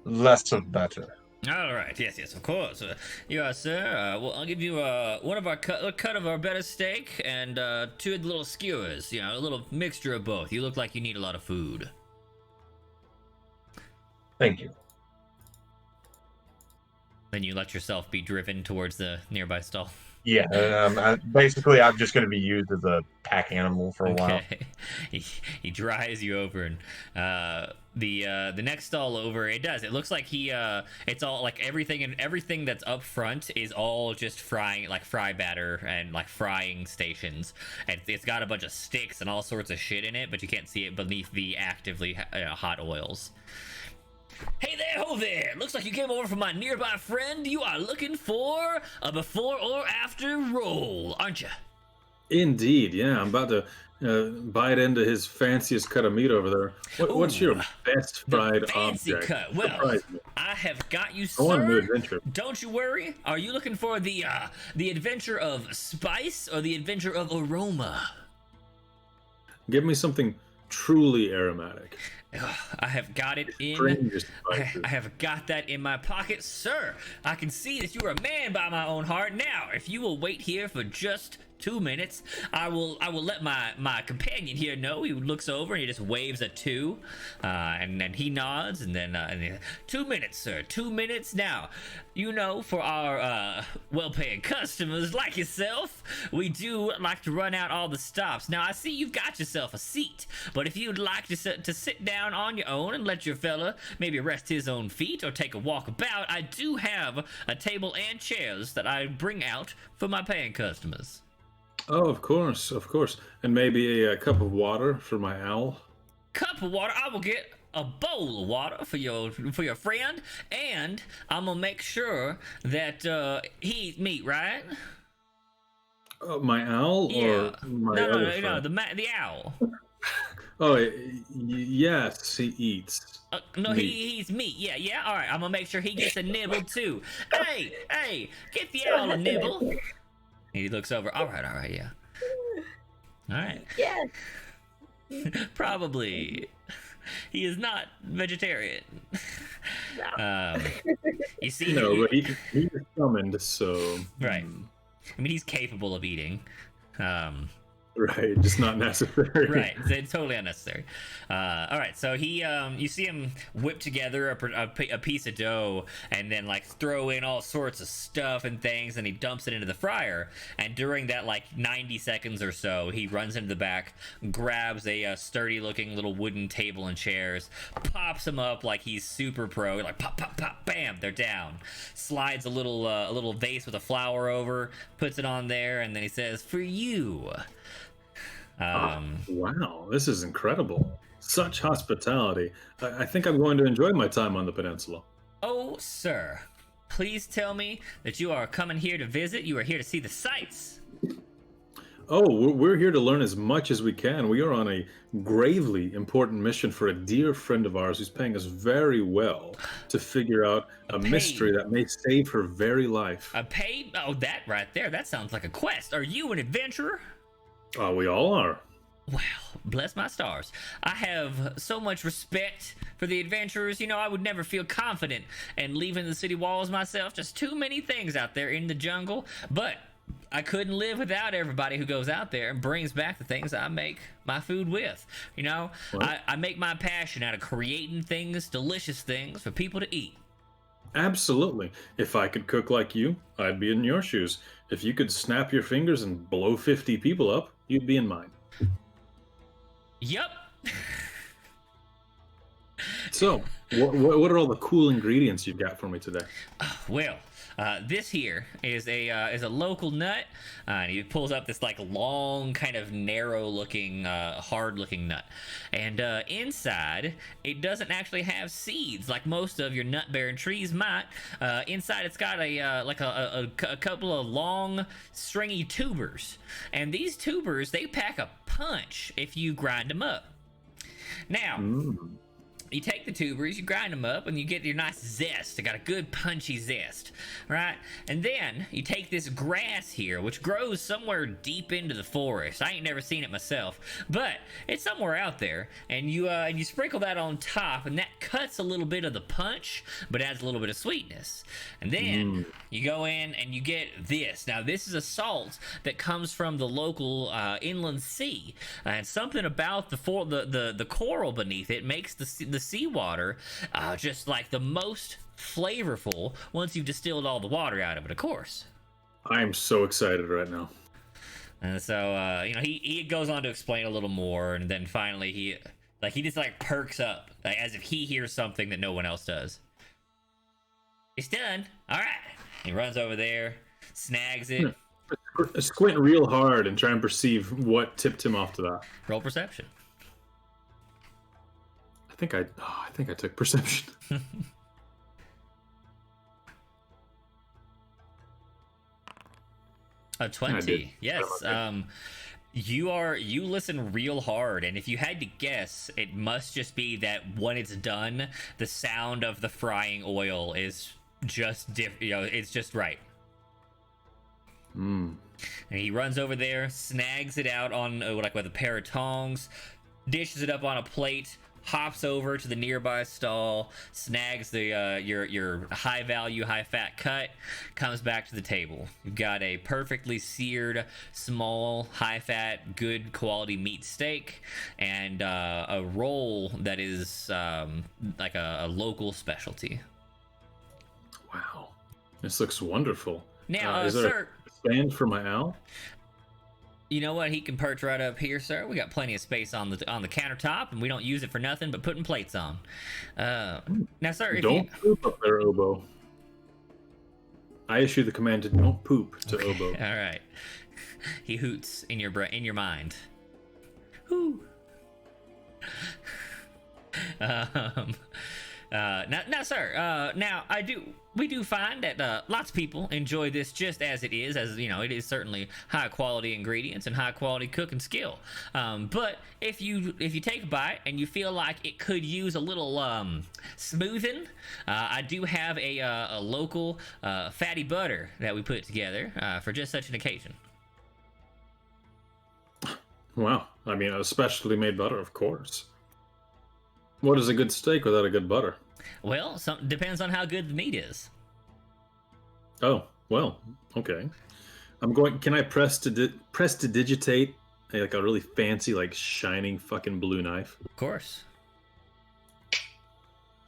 Less of better. All right. Yes, of course. You are, sir. Well, I'll give you one of our cut of our better steak and two of the little skewers. You know, a little mixture of both. You look like you need a lot of food. Thank you. Then you let yourself be driven towards the nearby stall. Yeah, basically, I'm just going to be used as a pack animal for a while. He drives you over, and the next stall over, it looks like it's all like everything that's up front is all just frying, like fry batter and like frying stations, and it's got a bunch of sticks and all sorts of shit in it, but you can't see it beneath the actively hot oils. Hey there, ho there! Looks like you came over from my nearby friend. You are looking for a before or after roll, aren't you? Indeed, yeah. I'm about to bite into his fanciest cut of meat over there. What's your best fried fancy object? cut. Well, I have got you, sir. I want a new adventure. Don't you worry. Are you looking for the adventure of spice or the adventure of aroma? Give me something truly aromatic. I have got it in. I have got that in my pocket, sir. I can see that you are a man by my own heart. Now, if you will wait here for just 2 minutes, I will let my companion here know. He looks over and he just waves a 2, and then he nods, and then 2 minutes, sir. 2 minutes now. You know, for our well-paying customers like yourself, we do like to run out all the stops. Now, I see you've got yourself a seat, but if you'd like to sit down on your own and let your fella maybe rest his own feet or take a walk about, I do have a table and chairs that I bring out for my paying customers. Oh, of course. And maybe a cup of water for my owl. Cup of water? I will get a bowl of water for your friend, and I'm gonna make sure that he eats meat, right? My owl or my other friend? The owl. Oh, yes, he eats. No, meat. he eats meat. Yeah. All right, I'm gonna make sure he gets a nibble too. Hey, get the owl a nibble. He looks over. All right, yeah. All right. Yeah. Probably. He is not vegetarian. No. You see, No, but he is summoned, so right. I mean, he's capable of eating. Right, just not necessary. Right, it's totally unnecessary. All right, so he, you see him whip together a piece of dough and then like throw in all sorts of stuff and things, and he dumps it into the fryer. And during that like 90 seconds or so, he runs into the back, grabs a sturdy-looking little wooden table and chairs, pops them up like he's super pro, like pop, pop, pop, bam, they're down. Slides a little vase with a flower over, puts it on there, and then he says, "For you." Wow, this is incredible. Such hospitality. I think I'm going to enjoy my time on the peninsula. Oh, sir. Please tell me that you are coming here to visit. You are here to see the sights. Oh, we're here to learn as much as we can. We are on a gravely important mission for a dear friend of ours who's paying us very well to figure out a mystery that may save her very life. A paid? Oh, that right there. That sounds like a quest. Are you an adventurer? Oh, we all are. Well, bless my stars. I have so much respect for the adventurers. You know, I would never feel confident in leaving the city walls myself. Just too many things out there in the jungle. But I couldn't live without everybody who goes out there and brings back the things I make my food with. You know, I make my passion out of creating things, delicious things for people to eat. Absolutely. If I could cook like you, I'd be in your shoes. If you could snap your fingers and blow 50 people up, you'd be in mine. Yep. So, what are all the cool ingredients you've got for me today? Well, this here is a local nut, and he pulls up this like long, kind of narrow-looking, hard-looking nut, and inside it doesn't actually have seeds like most of your nut-bearing trees might. Inside it's got a couple of long, stringy tubers, and these tubers they pack a punch if you grind them up. Now. You take take the tubers, you grind them up, and you get your nice zest. It got a good punchy zest, right? And then you take this grass here, which grows somewhere deep into the forest. I ain't never seen it myself, but it's somewhere out there. And you sprinkle that on top, and that cuts a little bit of the punch, but adds a little bit of sweetness. And then you go in and you get this. Now, this is a salt that comes from the local inland sea, and something about the coral beneath it makes the seawater just like the most flavorful once you've distilled all the water out of it, of course. I am so excited right now. And so he goes on to explain a little more, and then finally he just like perks up, like, as if he hears something that no one else does. It's done. All right. He runs over there, snags it. Squint real hard and try and perceive what tipped him off to that. Roll perception. I think I took perception. 20. Yes. You listen real hard, and if you had to guess, it must just be that when it's done, the sound of the frying oil is just it's just right. And he runs over there, snags it out on with a pair of tongs, dishes it up on a plate, hops over to the nearby stall, snags the your high value, high fat cut, comes back to the table. You've got a perfectly seared, small, high fat, good quality meat steak, and a roll that is like a local specialty. Wow, this looks wonderful. Now, is there sir, a stand for my owl? You know what? He can perch right up here, sir. We got plenty of space on the countertop, and we don't use it for nothing but putting plates on. Now, sir, if don't poop up there, Obo. I issue the command to don't poop to Obo. All right. He hoots in your mind. Whoo. Now, sir. Now, we do find that lots of people enjoy this just as it is, it is certainly high quality ingredients and high quality cooking skill. But if you take a bite and you feel like it could use a little smoothing, I do have a local fatty butter that we put together for just such an occasion. Wow, I mean, a specially made butter, of course. What is a good steak without a good butter? Well, depends on how good the meat is. Oh, well, okay. Can I prestidigitate like a really fancy, like shining fucking blue knife? Of course.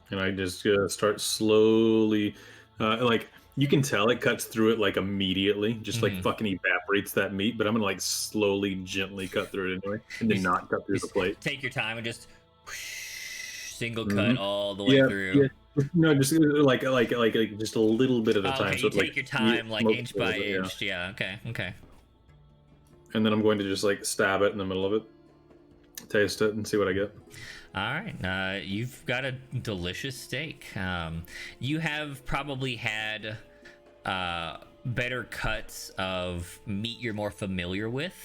And I just start slowly, like you can tell it cuts through it like immediately, just like fucking evaporates that meat. But I'm gonna like slowly, gently cut through it anyway, and then not cut through the plate. Take your time and just single cut all the way through. Yeah. No, just like just a little bit at a time. Okay, so you take your time, like inch by inch. Yeah. Okay. And then I'm going to just like stab it in the middle of it, taste it, and see what I get. All right. You've got a delicious steak. You have probably had better cuts of meat you're more familiar with,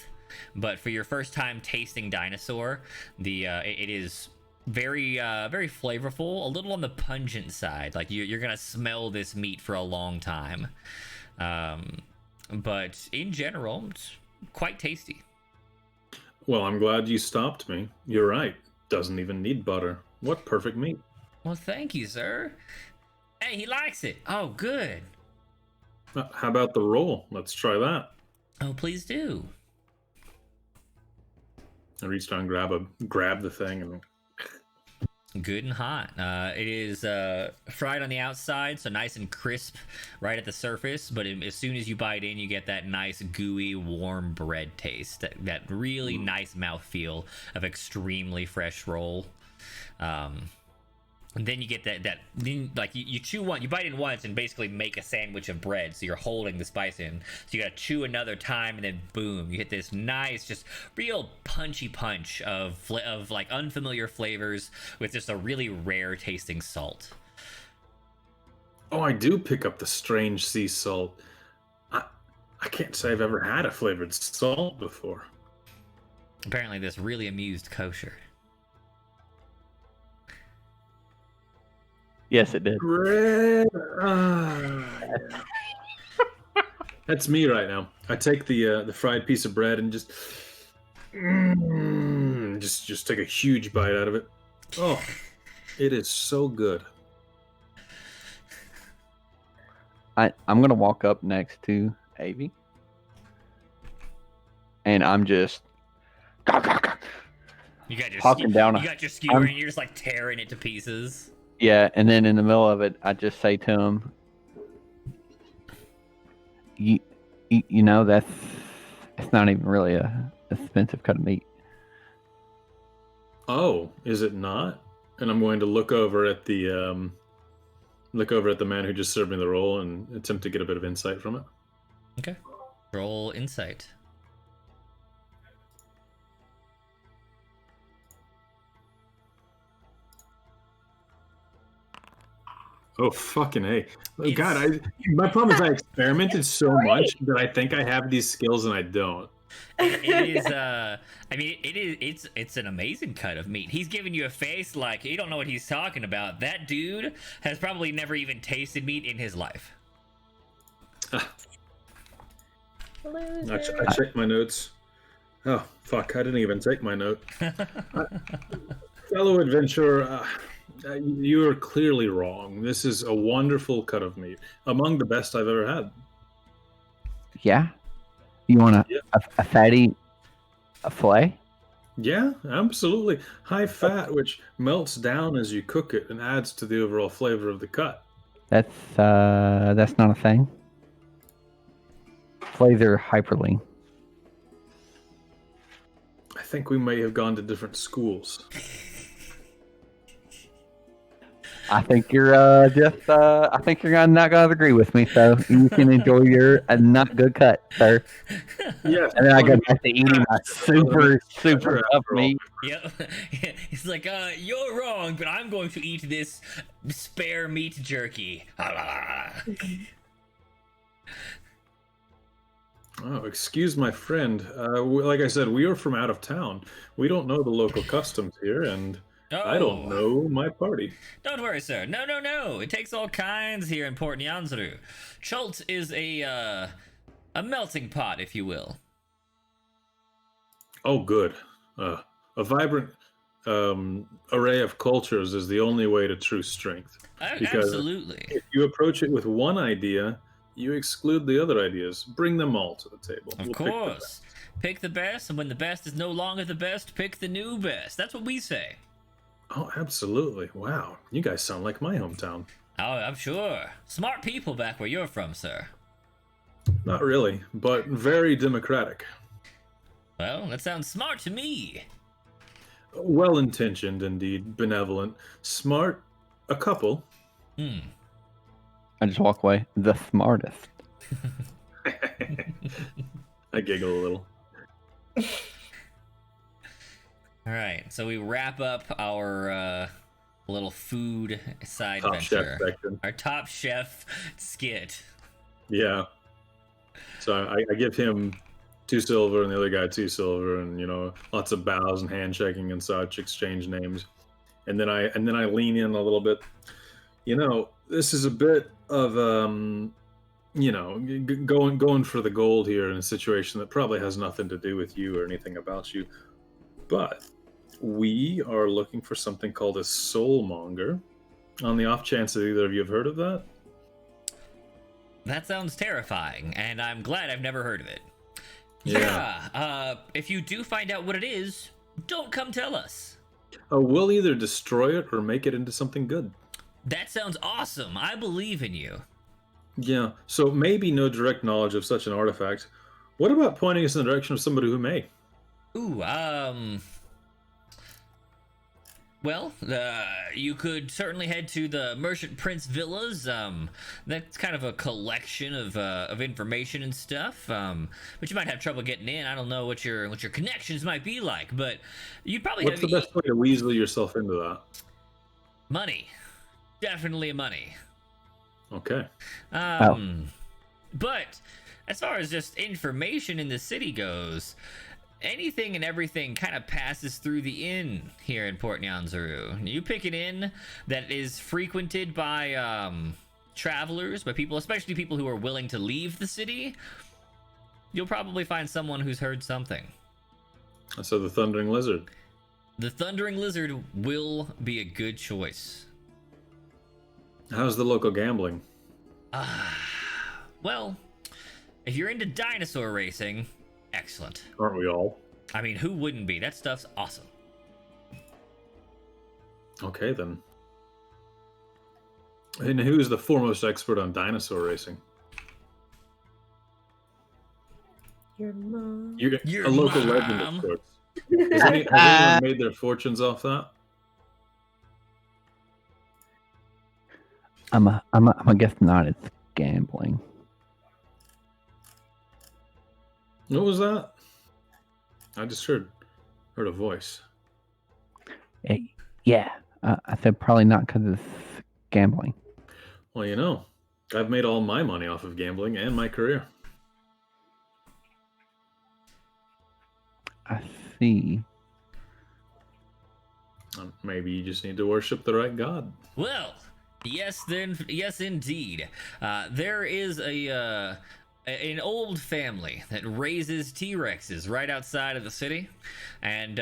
but for your first time tasting dinosaur, it is very flavorful, a little on the pungent side. Like you're gonna smell this meat for a long time, but in general, it's quite tasty. Well, I'm glad you stopped me. You're right. Doesn't even need butter. What perfect meat. Well, thank you, sir. Hey, he likes it. Oh, good. How about the roll? Let's try that. Oh, please do. I reach down, grab the thing, and good and hot. It is fried on the outside, so nice and crisp right at the surface, but as soon as you bite in, you get that nice gooey warm bread taste, that really nice mouthfeel of extremely fresh roll. And then you get like you chew one, you bite in once and basically make a sandwich of bread, so you're holding the spice in, so you gotta chew another time, and then boom, you hit this nice, just real punchy punch of like unfamiliar flavors with just a really rare tasting salt. Oh, I do pick up the strange sea salt. I can't say I've ever had a flavored salt before. Apparently this really amused Kosher. Yes, it did. Bread. Yeah. That's me right now. I take the fried piece of bread and just take a huge bite out of it. Oh, it is so good. I'm gonna walk up next to Avi, and I'm just You got your talking down. You got your skewer and you're just like tearing it to pieces. Yeah, and then in the middle of it, I just say to him, "You know it's not even really a expensive cut of meat." Oh, is it not? And I'm going to look over at the man who just served me the roll and attempt to get a bit of insight from it. Okay. Roll insight. Oh, fucking A. Oh, God, my problem is I experimented so much that I think I have these skills and I don't. It is I mean it's an amazing cut of meat. He's giving you a face like you don't know what he's talking about. That dude has probably never even tasted meat in his life. I checked my notes. Oh, fuck, I didn't even take my note. Fellow adventurer, you are clearly wrong. This is a wonderful cut of meat, among the best I've ever had. Yeah, you want a fatty fillet? Yeah, absolutely. High fat, which melts down as you cook it and adds to the overall flavor of the cut. That's not a thing. Fillets are hyper lean. I think we may have gone to different schools. I think you're I think you're not gonna agree with me, so you can enjoy your not good cut, sir. Yes. And then I go back to eating my super tough meat. Yep. He's like, you're wrong, but I'm going to eat this spare meat jerky. Oh, excuse my friend. Like I said, we are from out of town. We don't know the local customs here, and I don't know my party. Don't worry, sir. No. It takes all kinds here in Port Nyanzaru. Chult is a melting pot, if you will. Oh, good. A vibrant array of cultures is the only way to true strength. Because absolutely. If you approach it with one idea, you exclude the other ideas. Bring them all to the table. Of course. Pick the best, and when the best is no longer the best, pick the new best. That's what we say. Oh, absolutely. Wow. You guys sound like my hometown. Oh, I'm sure. Smart people back where you're from, sir. Not really, but very democratic. Well, that sounds smart to me. Well-intentioned, indeed. Benevolent. Smart, a couple. I just walk away. The smartest. I giggle a little. All right, so we wrap up our little food side Top venture. Chef section. Our Top Chef skit. Yeah. So I give him 2 silver and the other guy 2 silver, and lots of bows and handshaking and such, exchange names, and then I lean in a little bit. This is a bit of going for the gold here in a situation that probably has nothing to do with you or anything about you, but we are looking for something called a soulmonger. On the off chance that either of you have heard of that. That sounds terrifying, and I'm glad I've never heard of it. Yeah. If you do find out what it is, don't come tell us. We'll either destroy it or make it into something good. That sounds awesome. I believe in you. Yeah, so maybe no direct knowledge of such an artifact. What about pointing us in the direction of somebody who may? Ooh, well, you could certainly head to the Merchant Prince Villas. That's kind of a collection of information and stuff. But you might have trouble getting in. I don't know what your connections might be like, but you'd probably What's the best way to weasel yourself into that? Money. Definitely money. Okay. But as far as just information in the city goes, anything and everything kind of passes through the inn here in Port Nyanzaru. You pick an inn that is frequented by travelers, by people, especially people who are willing to leave the city. You'll probably find someone who's heard something. So the Thundering Lizard. The Thundering Lizard will be a good choice. How's the local gambling? Well, if you're into dinosaur racing, excellent. Aren't we all? I mean, who wouldn't be? That stuff's awesome. Okay, then. And who is the foremost expert on dinosaur racing? Your mom. Your a local mom. legend of sorts. Has anyone made their fortunes off that? I'm a guess not. It's gambling. What was that? I just heard a voice. Yeah, I said probably not because it's gambling. Well, you know, I've made all my money off of gambling and my career. I see. Maybe you just need to worship the right god. Well, yes, indeed. There is an old family that raises T-Rexes right outside of the city, and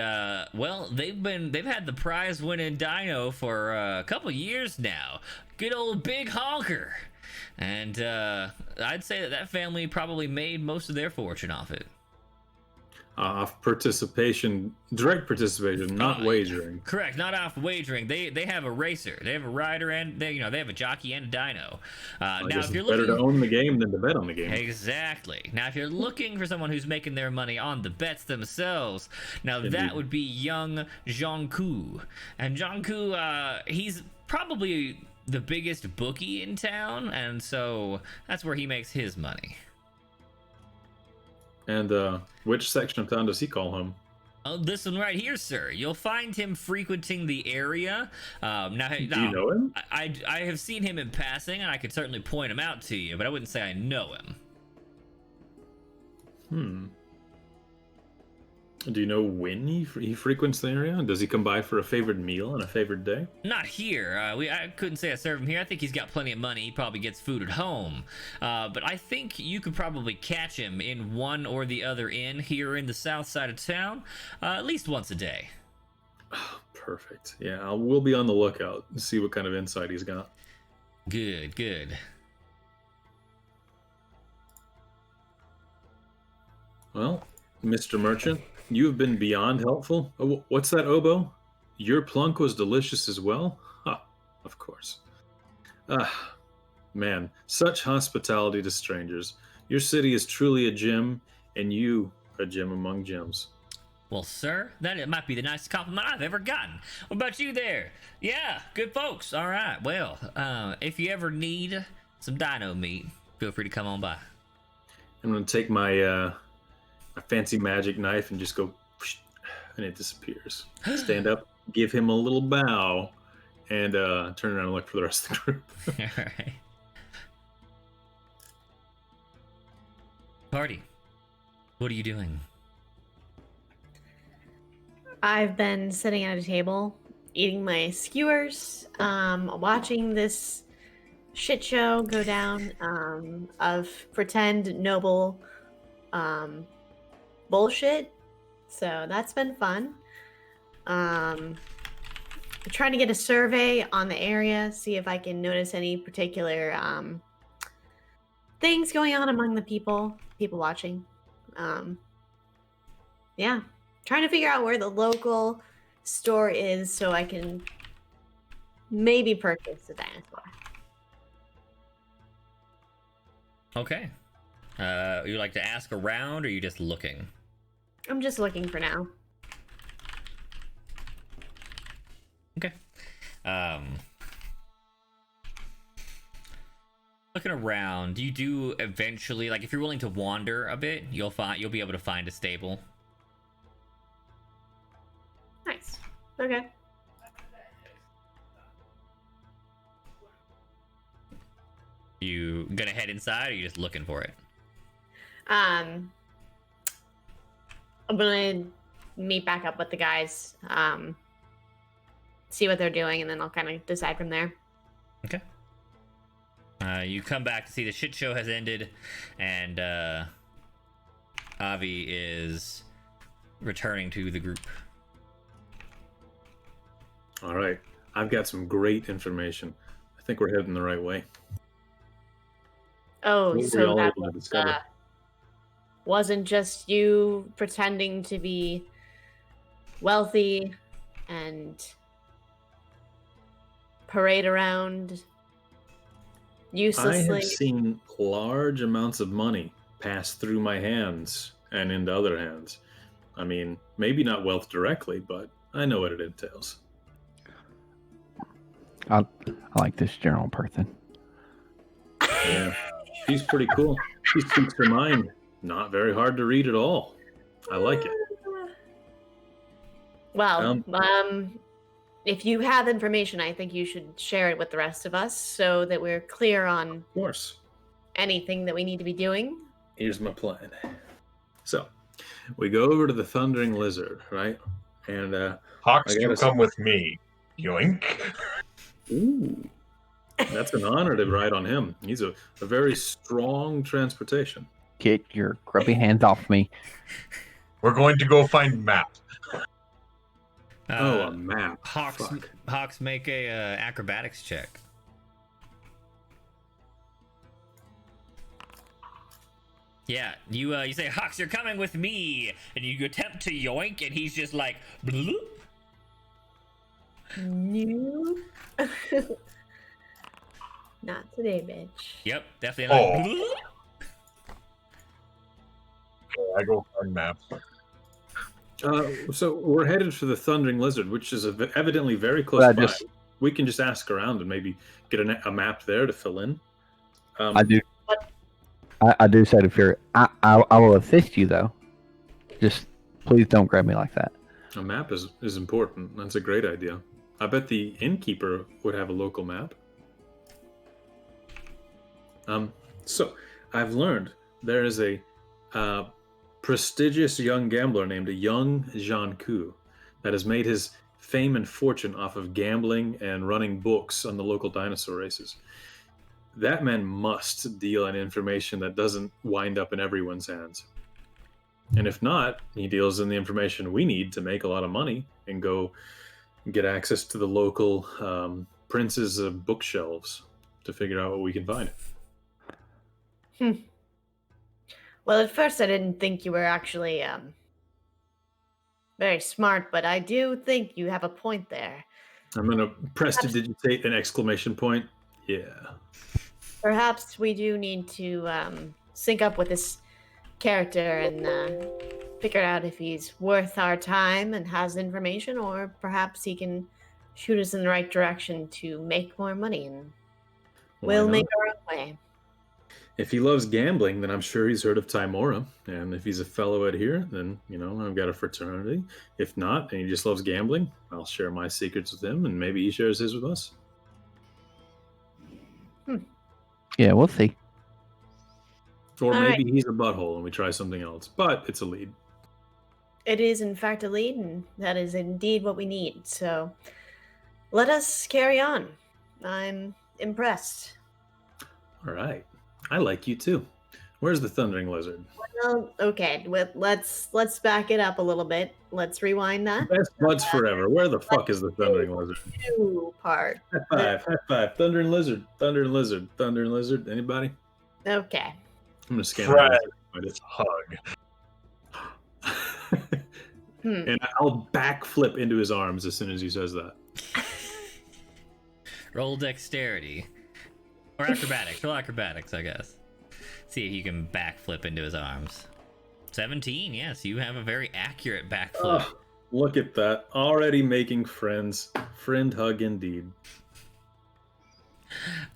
well, they've had the prize-winning dino for a couple years now. Good old Big Honker, and I'd say that family probably made most of their fortune off it. Off participation, direct participation, not wagering. Correct, not off wagering. They have a racer, they have a rider, and they have a jockey and a dino. I Now, guess if you're it's better looking, to own the game than to bet on the game. exactly. Now, if you're looking for someone who's making their money on the bets themselves, now that would be young Zhangku. And Zhangku, he's probably the biggest bookie in town, and so that's where he makes his money. And which section of town does he call home? Oh, this one right here, sir. You'll find him frequenting the area. Now, Do you know him? I have seen him in passing, and I could certainly point him out to you, but I wouldn't say I know him. Do you know when he frequents the area? Does he come by for a favored meal on a favored day? Not here. I couldn't say I serve him here. I think he's got plenty of money. He probably gets food at home. But I think you could probably catch him in one or the other inn here in the south side of town, at least once a day. Oh, perfect. Yeah, we'll be on the lookout and see what kind of insight he's got. Good, good. Well, Mr. Merchant, you have been beyond helpful. Oh, what's that, oboe? Your plunk was delicious as well? Ha, of course. Ah, man, such hospitality to strangers. Your city is truly a gem, and you a gem among gems. Well, sir, that might be the nicest compliment I've ever gotten. What about you there? Yeah, good folks. All right. Well, if you ever need some dino meat, feel free to come on by. I'm going to take my fancy magic knife and just go, and it disappears. Stand up, give him a little bow, and turn around and look for the rest of the group. All right. Party, what are you doing? I've been sitting at a table, eating my skewers, watching this shit show go down of pretend noble bullshit. So that's been fun. I'm trying to get a survey on the area, see if I can notice any particular things going on among the people watching. Yeah, trying to figure out where the local store is so I can maybe purchase a dinosaur. Okay. You like to ask around, or are you just looking? I'm just looking for now. Okay. Looking around, you do eventually, like, if you're willing to wander a bit, you'll be able to find a stable. Nice. Okay. You gonna head inside, or are you just looking for it? I'm gonna meet back up with the guys, see what they're doing, and then I'll kind of decide from there. Okay. You come back to see the shit show has ended, and Avi is returning to the group. All right. I've got some great information. I think we're heading the right way. Oh, What were so y'all that able to discover? wasn't just you pretending to be wealthy and parade around I uselessly. have seen large amounts of money pass through my hands and into other hands. I mean, maybe not wealth directly, but I know what it entails. I like this general person. Yeah, she's pretty cool. She speaks her mind. Not very hard to read at all. I like it. Well, if you have information, I think you should share it with the rest of us so that we're clear on Of course. anything that we need to be doing. Here's my plan. So, we go over to the Thundering Lizard, right? And Hawks, I you gotta come with me. Yoink. ooh, that's an honor to ride on him. He's a very strong transportation. Get your grubby hands off me. We're going to go find map. Oh, a map. Hawks, Fuck. Hawks, make a acrobatics check. Yeah, you say, Hawks, you're coming with me, and you attempt to yoink, and he's just like, bloop. No. Not today, bitch. Yep, definitely like, bloop. I go find map. So we're headed for the Thundering Lizard, which is evidently very close by. We can just ask around and maybe get a map there to fill in. I do. I do say to Fury, I will assist you though. Just please don't grab me like that. A map is important. That's a great idea. I bet the innkeeper would have a local map. So I've learned there is a prestigious young gambler named Young Jianku that has made his fame and fortune off of gambling and running books on the local dinosaur races. That man must deal in information that doesn't wind up in everyone's hands. And if not, he deals in the information we need to make a lot of money and go get access to the local princes of bookshelves to figure out what we can find. Well, at first I didn't think you were actually very smart, but I do think you have a point there. I'm going to prestidigitate an exclamation point. Yeah. Perhaps we do need to sync up with this character and figure out if he's worth our time and has information, or perhaps he can shoot us in the right direction to make more money, and we'll make our own way. If he loves gambling, then I'm sure he's heard of Timora. And if he's a fellow out here, then, I've got a fraternity. If not, and he just loves gambling, I'll share my secrets with him, and maybe he shares his with us. Yeah, we'll see. Or maybe he's a butthole and we try something else. But it's a lead. It is, in fact, a lead, and that is indeed what we need. So let us carry on. I'm impressed. All right. I like you too. Where's the Thundering Lizard? Well, okay. Let's back it up a little bit. Let's rewind that. Best buds forever. Where the fuck is the Thundering Lizard? Part. High five. Thundering Lizard. Thundering Lizard. Thundering Lizard. Anybody? Okay. I'm gonna scan Fred, it. hug. And I'll backflip into his arms as soon as he says that. Roll dexterity. Or acrobatics. Roll acrobatics, I guess. See if you can backflip into his arms. 17, yes, you have a very accurate backflip. Oh, look at that. Already making friends. Friend hug indeed.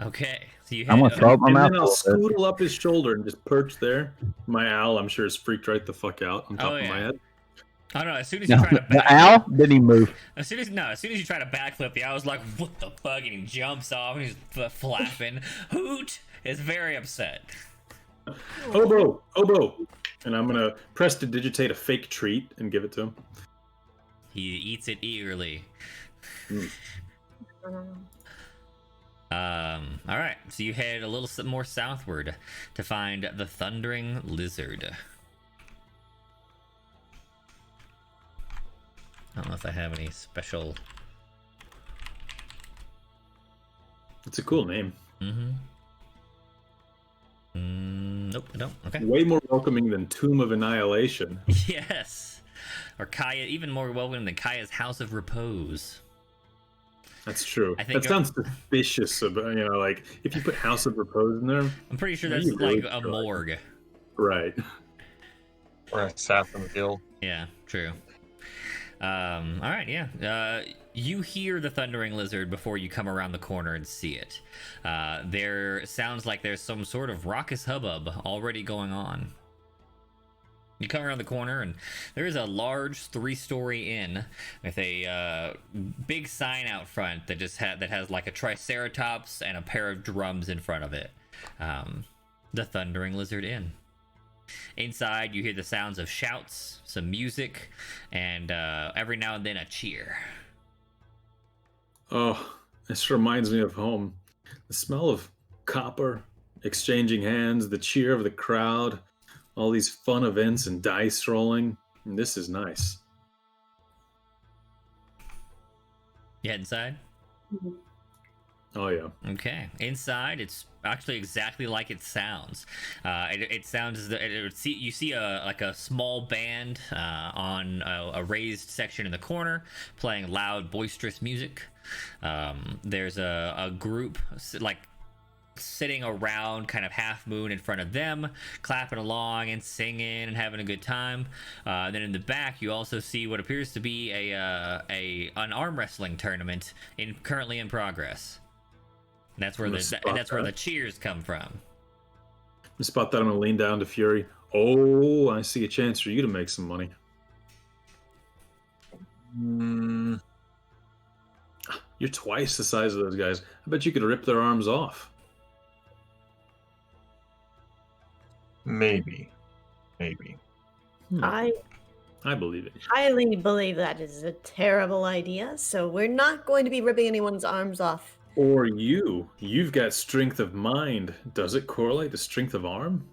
Okay, so you I'm gonna throw up my mouth. And then I'll scoodle up his shoulder and just perch there. My owl, I'm sure, is freaked right the fuck out on top of my head. Oh no! As soon as you try to the owl didn't even move. As soon as you try to backflip, the owl's like, "What the fuck?" and he jumps off and he's flapping. Hoot is very upset. Obo, And I'm gonna prestidigitate a fake treat and give it to him. He eats it eagerly. Mm. All right, so you head a little more southward to find the Thundering Lizard. I don't know if I have any special. It's a cool name. Nope, I don't. Okay. Way more welcoming than Tomb of Annihilation. Yes. Or Kaya, even more welcoming than Kaya's House of Repose. That's true. I think that sounds suspicious. About, like if you put House of Repose in there. I'm pretty sure that's like a morgue. Right. Or a Saffron Guild. Yeah, true. All right, yeah. You hear the Thundering Lizard before you come around the corner and see it. There sounds like there's some sort of raucous hubbub already going on. You come around the corner and there is a large 3-story inn with a big sign out front that has like a triceratops and a pair of drums in front of it. The Thundering Lizard Inn. Inside, you hear the sounds of shouts, some music, and every now and then a cheer. Oh, this reminds me of home. The smell of copper, exchanging hands, the cheer of the crowd, all these fun events and dice rolling. And this is nice. You head inside? Oh, yeah. Okay. Inside, it's actually exactly like it sounds. It sounds as though you see a small band on a raised section in the corner playing loud, boisterous music. There's a group like sitting around kind of half moon in front of them, clapping along and singing and having a good time. Then in the back, you also see what appears to be an arm wrestling tournament currently in progress. And that's where the cheers come from. The spot that I'm gonna lean down to Fury. Oh, I see a chance for you to make some money. You're twice the size of those guys. I bet you could rip their arms off. Maybe. I believe it. highly believe that is a terrible idea, so we're not going to be ripping anyone's arms off. Or you've got strength of mind. Does it correlate to strength of arm?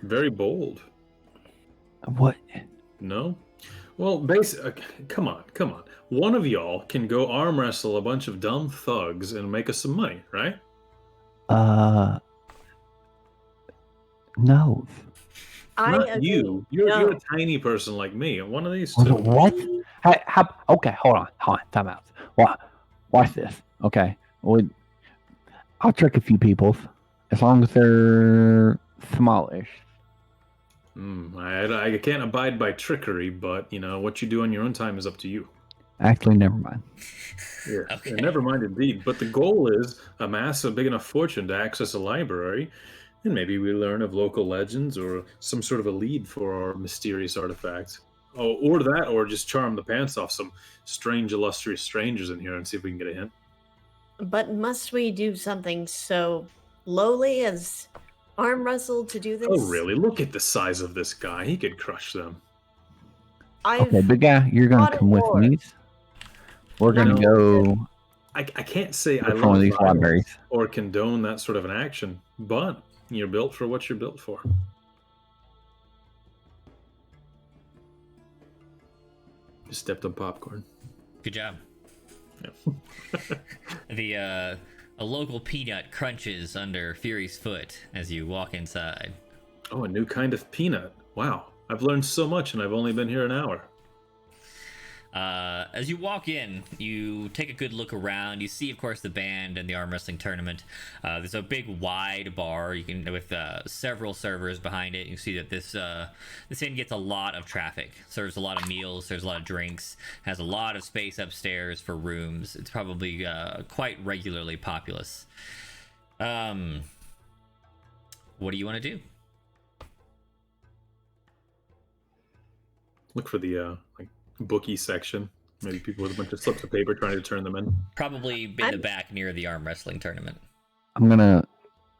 Very bold. What? No? Well, come on. One of y'all can go arm wrestle a bunch of dumb thugs and make us some money, right? No. Not you. You're a tiny person like me. One of these two. What? Okay, hold on. Time out. Watch this. Okay. I'll trick a few people as long as they're smallish. I can't abide by trickery, but what you do on your own time is up to you. Actually, never mind. Yeah, okay. Never mind indeed. But the goal is amass a big enough fortune to access a library, and maybe we learn of local legends or some sort of a lead for our mysterious artifacts. Oh, or just charm the pants off some strange, illustrious strangers in here and see if we can get a hint. But must we do something so lowly as arm wrestle to do this? Oh, really? Look at the size of this guy. He could crush them. Okay, big guy, you're going to come with me. We're going to go... I can't say I love these libraries or condone that sort of an action, but you're built for what you're built for. Just stepped on popcorn. Good job. Yeah. A local peanut crunches under Fury's foot as you walk inside. Oh, a new kind of peanut. Wow. I've learned so much and I've only been here an hour. As you walk in, you take a good look around. You see, of course, the band and the arm wrestling tournament. There's a big, wide bar with several servers behind it. You see that this inn gets a lot of traffic. Serves a lot of meals. Serves a lot of drinks. Has a lot of space upstairs for rooms. It's probably quite regularly populous. What do you want to do? Look for the bookie section. Maybe people with a bunch of slips of paper trying to turn them in. Probably in the back near the arm wrestling tournament. I'm gonna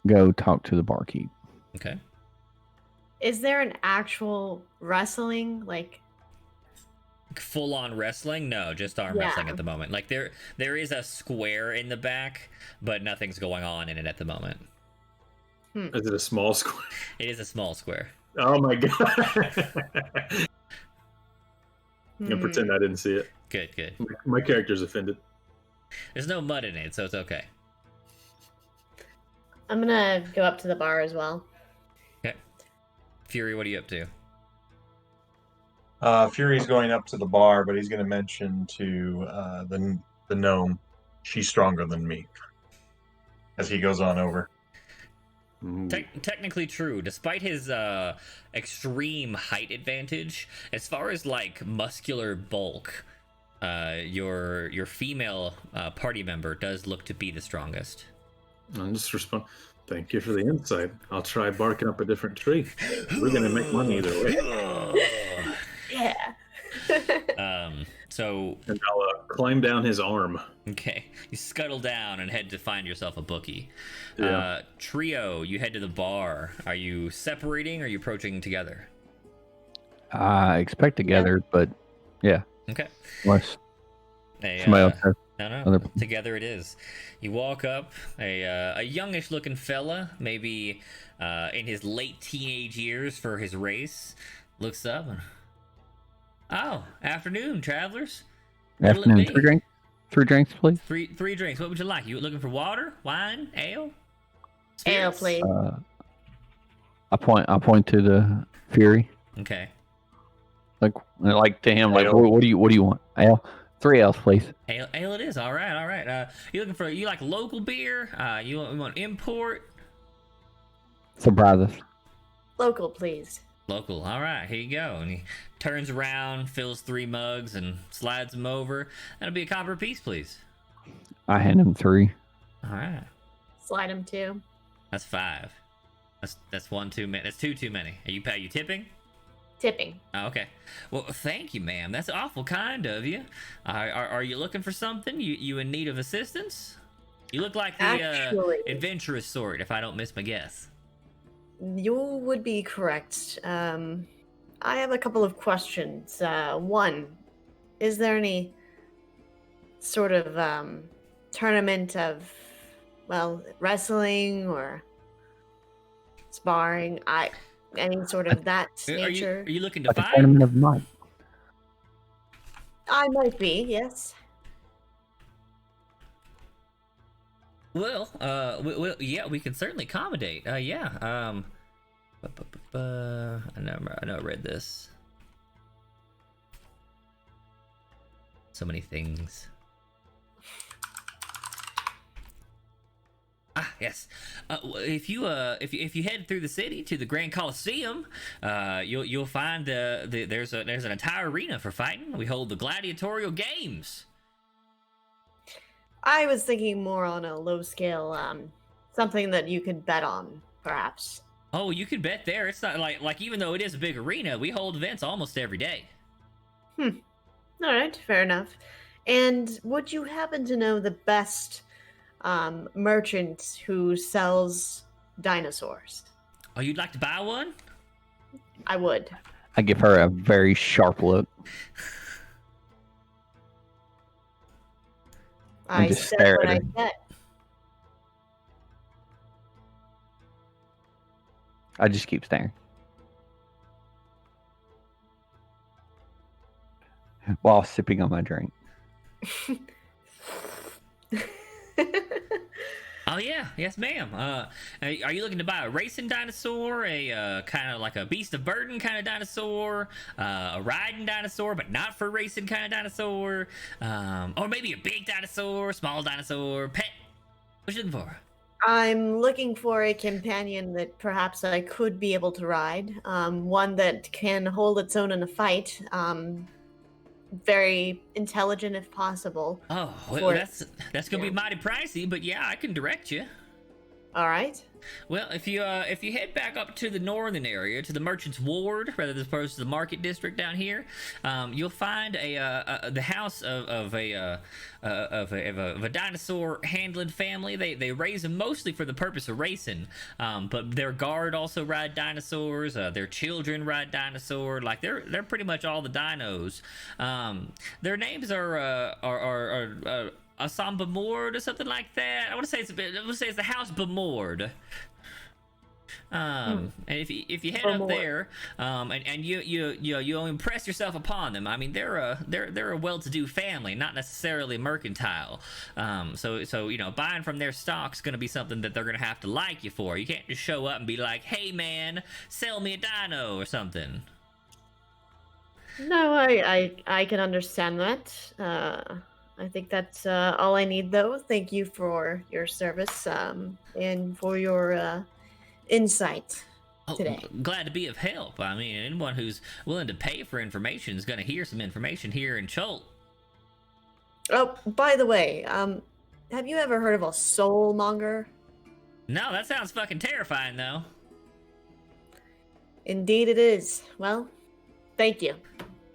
go talk to the barkeep. Okay. Is there an actual wrestling like? Full on wrestling? No, just arm wrestling at the moment. Like there is a square in the back, but nothing's going on in it at the moment. Is it a small square? It is a small square. Oh my god! And pretend I didn't see it. Good. My character's offended. There's no mud in it, so it's okay. I'm gonna go up to the bar as well. Okay. Fury, what are you up to? Fury's going up to the bar, but he's going to mention to the gnome, she's stronger than me, as he goes on over. Technically true. Despite his extreme height advantage, as far as like muscular bulk, your female party member does look to be the strongest. I'll just respond. Thank you for the insight. I'll try barking up a different tree. We're gonna make money either way. Yeah. So and I'll climb down his arm. Okay, you scuttle down and head to find yourself a bookie. Yeah. Trio, you head to the bar. Are you separating or are you approaching together? I expect together, but yeah. Okay. Unless somebody else has no. Together it is. You walk up, a youngish looking fella, maybe in his late teenage years for his race, looks up and, oh, afternoon, travelers. afternoon. 3 drinks, please. Three drinks. What would you like? You looking for water, wine, ale? Ale, Spirits? please. I point to the Fury. Okay. Like to him, like Ale. what do you want? Ale. 3 ales, please. Ale it is. All right. You like local beer? You want import? Surprise us. Local, please. Local. All right, here you go. And he turns around, fills 3 mugs, and slides them over. That'll be a copper apiece, please. I hand him 3. All right. Slide him too. That's 5. That's 1 too many. That's 2 too many. Are you tipping? Tipping. Oh, okay. Well, thank you, ma'am. That's awful kind of you. Are you looking for something? You in need of assistance? You look like the Actually, adventurous sort, if I don't miss my guess. you would be correct. I have a couple of questions. One, is there any sort of tournament of, well, wrestling or sparring? Any sort of that nature? Are you looking to Like a fight? tournament of might. I might be, yes. Well, yeah, we can certainly accommodate. Yeah. I know I read this. So many things. Ah, yes. If you head through the city to the Grand Coliseum, you'll find there's an entire arena for fighting. We hold the gladiatorial games. I was thinking more on a low scale, something that you could bet on, perhaps. Oh, you could bet there. It's not like even though it is a big arena, we hold events almost every day. All right, fair enough. And would you happen to know the best merchant who sells dinosaurs? Oh, you'd like to buy one? I would. I give her a very sharp look. I just said stare what at I her. bet. I just keep staring. While sipping on my drink. Oh yeah, yes, ma'am. Are you looking to buy a racing dinosaur, a kind of like a beast of burden kind of dinosaur, a riding dinosaur, but not for racing kind of dinosaur, or maybe a big dinosaur, small dinosaur, pet? What you looking for? I'm looking for a companion that perhaps I could be able to ride. One that can hold its own in a fight. Very intelligent if possible. Oh, well, that's gonna be mighty pricey, but yeah, I can direct you. All right. Well, if you head back up to the northern area, to the Merchant's Ward, rather as opposed to the Market District down here, you'll find the house of a dinosaur handling family. They raise them mostly for the purpose of racing, but their guard also ride dinosaurs. Their children ride dinosaur. Like they're pretty much all the dinos. Their names are Assam Bemord or something like that. I want to say it's the House Bemord. And if you head up there, and you impress yourself upon them. I mean, they're a well-to-do family, not necessarily mercantile. So buying from their stock's going to be something that they're going to have to like you for. You can't just show up and be like, "Hey man, sell me a dino" or something. No, I can understand that. I think that's all I need, though. Thank you for your service and for your insight today. Glad to be of help. I mean, anyone who's willing to pay for information is going to hear some information here in Cholt. Oh, by the way, have you ever heard of a soulmonger? No, that sounds fucking terrifying, though. Indeed it is. Well, thank you.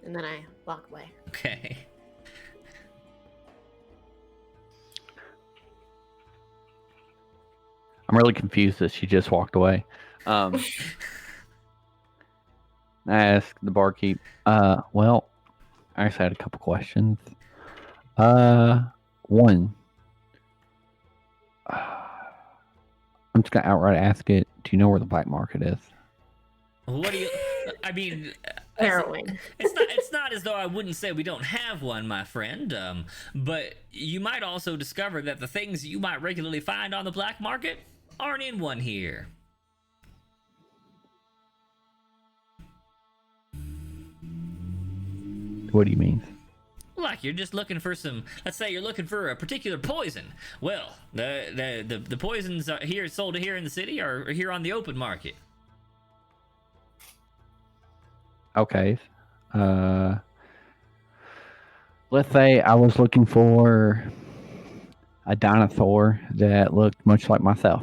And then I walk away. Okay. I'm really confused that she just walked away. I asked the barkeep. Well, I actually had a couple questions. One. I'm just gonna outright ask it. Do you know where the black market is? What do you? I mean, heroin. It's not as though I wouldn't say we don't have one, my friend. But you might also discover that the things you might regularly find on the black market aren't in one here. What do you mean? Like you're just looking for some. Let's say you're looking for a particular poison. Well, the poisons here sold here in the city are here on the open market. Okay. Let's say I was looking for a dinosaur that looked much like myself.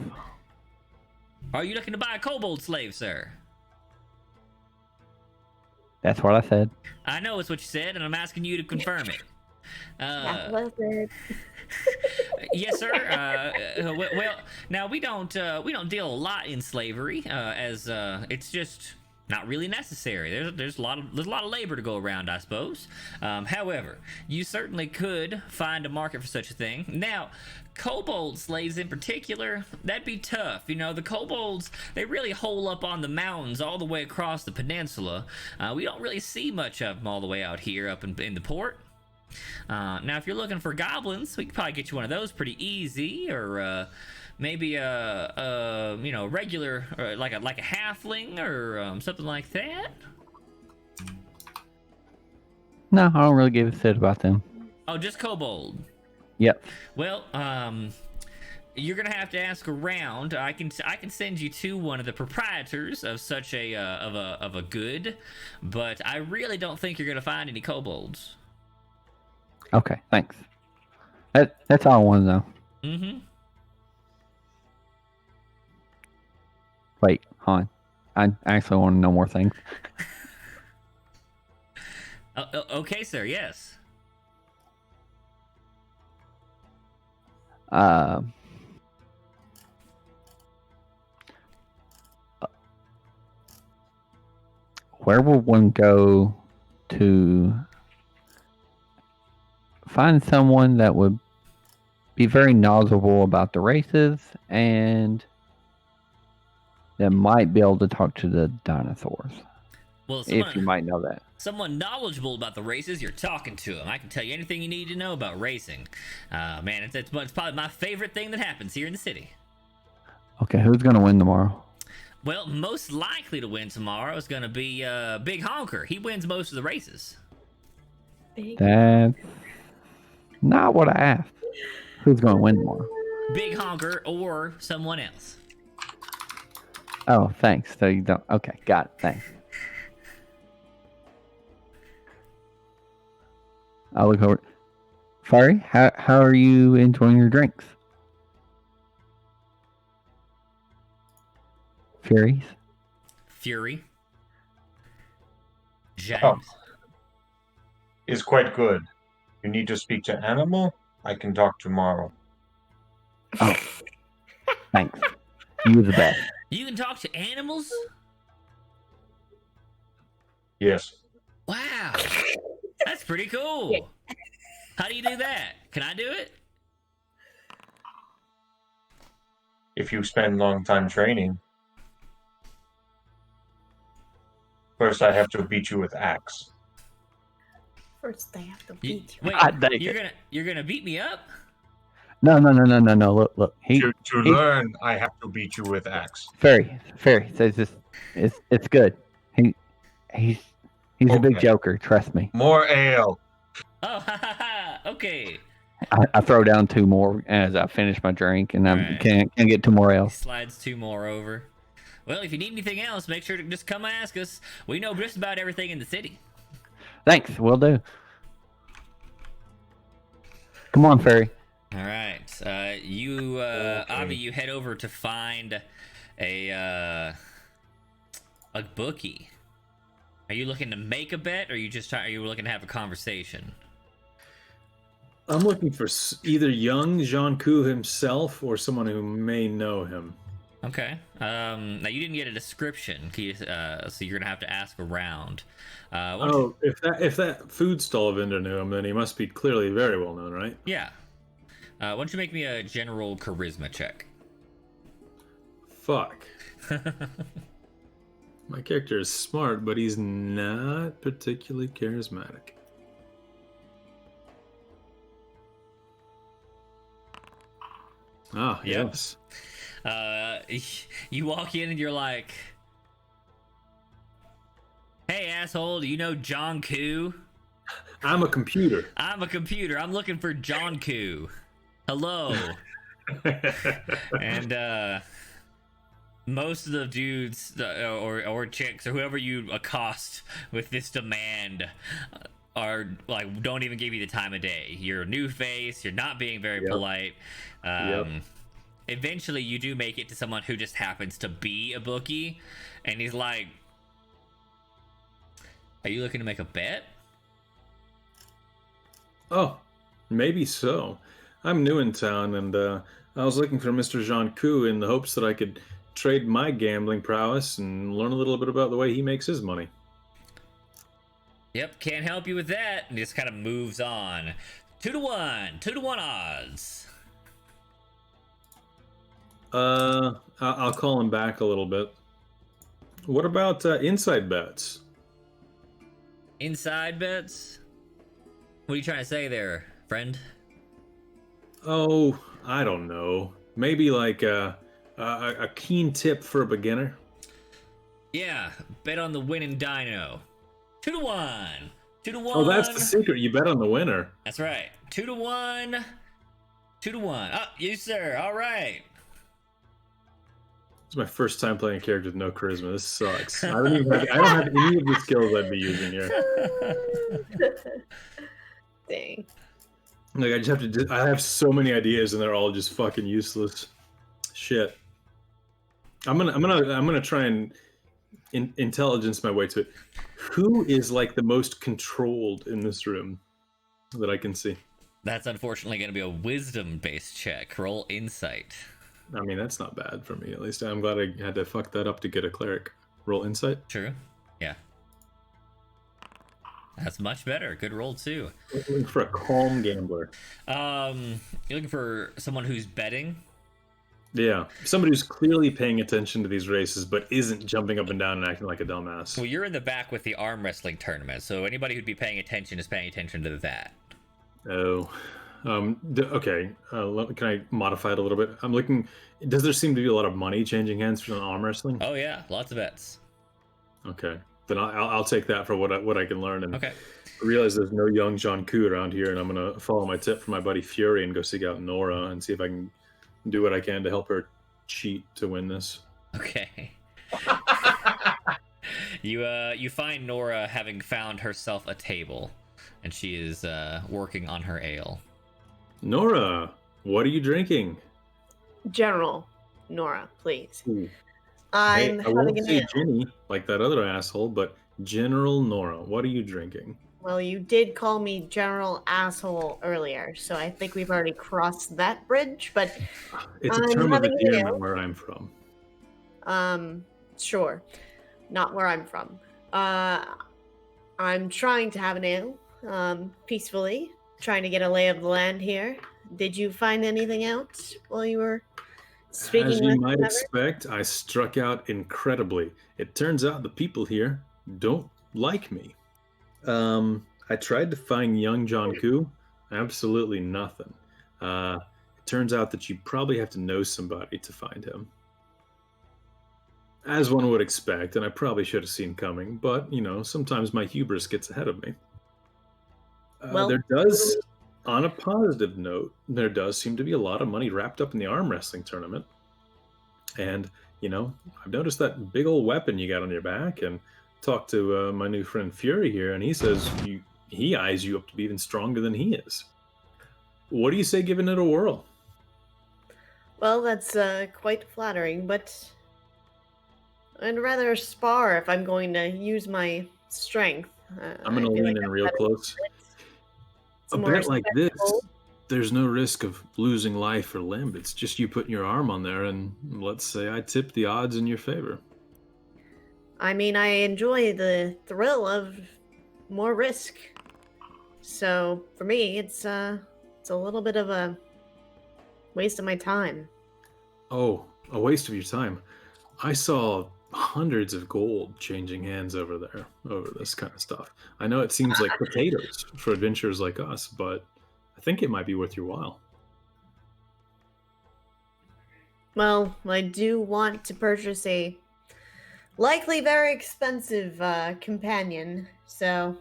Are you looking to buy a kobold slave, sir? That's what I said. I know it's what you said, and I'm asking you to confirm it. Yes, sir. Well, now we don't deal a lot in slavery, as it's just not really necessary. There's a lot of labor to go around, I suppose. However, you certainly could find a market for such a thing. Now, kobold slaves in particular, that'd be tough. You know, the kobolds, they really hole up on the mountains all the way across the peninsula. We don't really see much of them all the way out here up in the port. Now, if you're looking for goblins, we could probably get you one of those pretty easy, or maybe a regular, like a halfling or something like that. No, I don't really give a shit about them. Oh, just kobold. Yep. Well, you're gonna have to ask around. I can send you to one of the proprietors of such a good, but I really don't think you're gonna find any kobolds. Okay, thanks. That's all I want to know. Mm-hmm. Wait, hon. I actually want to know more things. Okay, sir. Yes. Where would one go to find someone that would be very knowledgeable about the races and that might be able to talk to the dinosaurs? Well, if you might know that. Someone knowledgeable about the races, you're talking to them. I can tell you anything you need to know about racing. Man, it's probably my favorite thing that happens here in the city. Okay, who's going to win tomorrow? Well, most likely to win tomorrow is going to be Big Honker. He wins most of the races. That's not what I asked. Who's going to win tomorrow? Big Honker or someone else. Oh, thanks. So you don't. Okay, got it. Thanks. I'll look over. Fiery, how are you enjoying your drinks? Furies. Fury. James. Oh. Is quite good. You need to speak to Animal? I can talk tomorrow. Oh, thanks. You were the best. You can talk to animals? Yes. Wow. That's pretty cool. How do you do that? Can I do it? If you spend long time training. First, I have to beat you with axe. First, they have to beat you. Wait, God dang it. you're gonna beat me up? No. Look. To learn, I have to beat you with axe. Fairy. Says this. It's good. He's a big Okay. joker. Trust me. More ale. Oh, okay. I throw down 2 more as I finish my drink, and I Right. can't get 2 more He else. slides 2 more over. Well, if you need anything else, make sure to just come ask us. We know just about everything in the city. Thanks. Will do. Come on, Fairy. All right. Avi, you head over to find a bookie. Are you looking to make a bet, or are you looking to have a conversation? I'm looking for either young Jean-Coup himself or someone who may know him. Okay. Now you didn't get a description, so you're gonna have to ask around. If that food stall vendor knew him, then he must be clearly very well known, right? Yeah. Why don't you make me a general charisma check? Fuck. My character is smart, but he's not particularly charismatic. Ah, Yep. yes. You walk in and you're like, "Hey, asshole, do you know John Koo? I'm a computer. I'm a computer. I'm looking for John Koo. Hello." And most of the dudes or chicks or whoever you accost with this demand are like, don't even give you the time of day. You're a new face. You're not being very polite. Eventually, you do make it to someone who just happens to be a bookie, and he's like, "Are you looking to make a bet?" Oh, maybe so. I'm new in town, and I was looking for Mr. Jean-Coup in the hopes that I could trade my gambling prowess and learn a little bit about the way he makes his money. Yep, can't help you with that. And just kind of moves on. 2-to-1 odds. I'll call him back a little bit. What about inside bets? Inside bets? What are you trying to say there, friend? Oh, I don't know. Maybe like a keen tip for a beginner. Yeah, bet on the winning dino. 2-to-1. 2-to-1. Oh, that's the secret. You bet on the winner. That's right. 2-to-1. 2-to-1. Oh, you sir. All right. It's my first time playing a character with no charisma. This sucks. I don't have any of the skills I'd be using here. Dang. Like I have so many ideas and they're all just fucking useless. Shit. I'm gonna try and intelligence my way to it. Who is like the most controlled in this room that I can see? That's unfortunately going to be a wisdom-based check. Roll insight. I mean, that's not bad for me. At least I'm glad I had to fuck that up to get a cleric. Roll insight. True. Yeah. That's much better. Good roll too. Looking for a calm gambler. You're looking for someone who's betting. Yeah, somebody who's clearly paying attention to these races, but isn't jumping up and down and acting like a dumbass. Well, you're in the back with the arm wrestling tournament, so anybody who'd be paying attention is paying attention to that. Oh, okay. Can I modify it a little bit? I'm looking. Does there seem to be a lot of money changing hands for arm wrestling? Oh yeah, lots of bets. Okay, then I'll take that for what I can learn. And okay. I realize there's no young John Koo around here, and I'm gonna follow my tip from my buddy Fury and go seek out Nora and see if I can do what I can to help her cheat to win this. Okay. You find Nora having found herself a table, and she is working on her ale. Nora, what are you drinking? General Nora, please. Ooh. Hey, I'm I won't having an say ale. Ginny like that other asshole, but General Nora, what are you drinking? Well, you did call me General Asshole earlier, so I think we've already crossed that bridge, but It's a I'm term of having an endearment ale. where I'm from. Sure. Not where I'm from. Uh, I'm trying to have an ale, peacefully, trying to get a lay of the land here. Did you find anything out while you were As speaking you with might whomever? expect, I struck out incredibly. It turns out the people here don't like me. I tried to find young John Koo. Absolutely nothing. It turns out that you probably have to know somebody to find him. As one would expect, and I probably should have seen coming, but, sometimes my hubris gets ahead of me. Well, There does, on a positive note, there does seem to be a lot of money wrapped up in the arm wrestling tournament. And, I've noticed that big old weapon you got on your back, and talked to my new friend Fury here, and he says he eyes you up to be even stronger than he is. What do you say giving it a whirl? well, that's quite flattering, but I'd rather spar if I'm going to use my strength. I'm going I to feel like lean in that's real better. close. It's A more bet like this, respectful. there's no risk of losing life or limb. It's just you putting your arm on there, and let's say I tip the odds in your favor. I mean, I enjoy the thrill of more risk. So for me, it's a little bit of a waste of my time. Oh, a waste of your time. I saw hundreds of gold changing hands over there over this kind of stuff. I know it seems like potatoes for adventurers like us, but I think it might be worth your while. Well, I do want to purchase a likely very expensive companion, so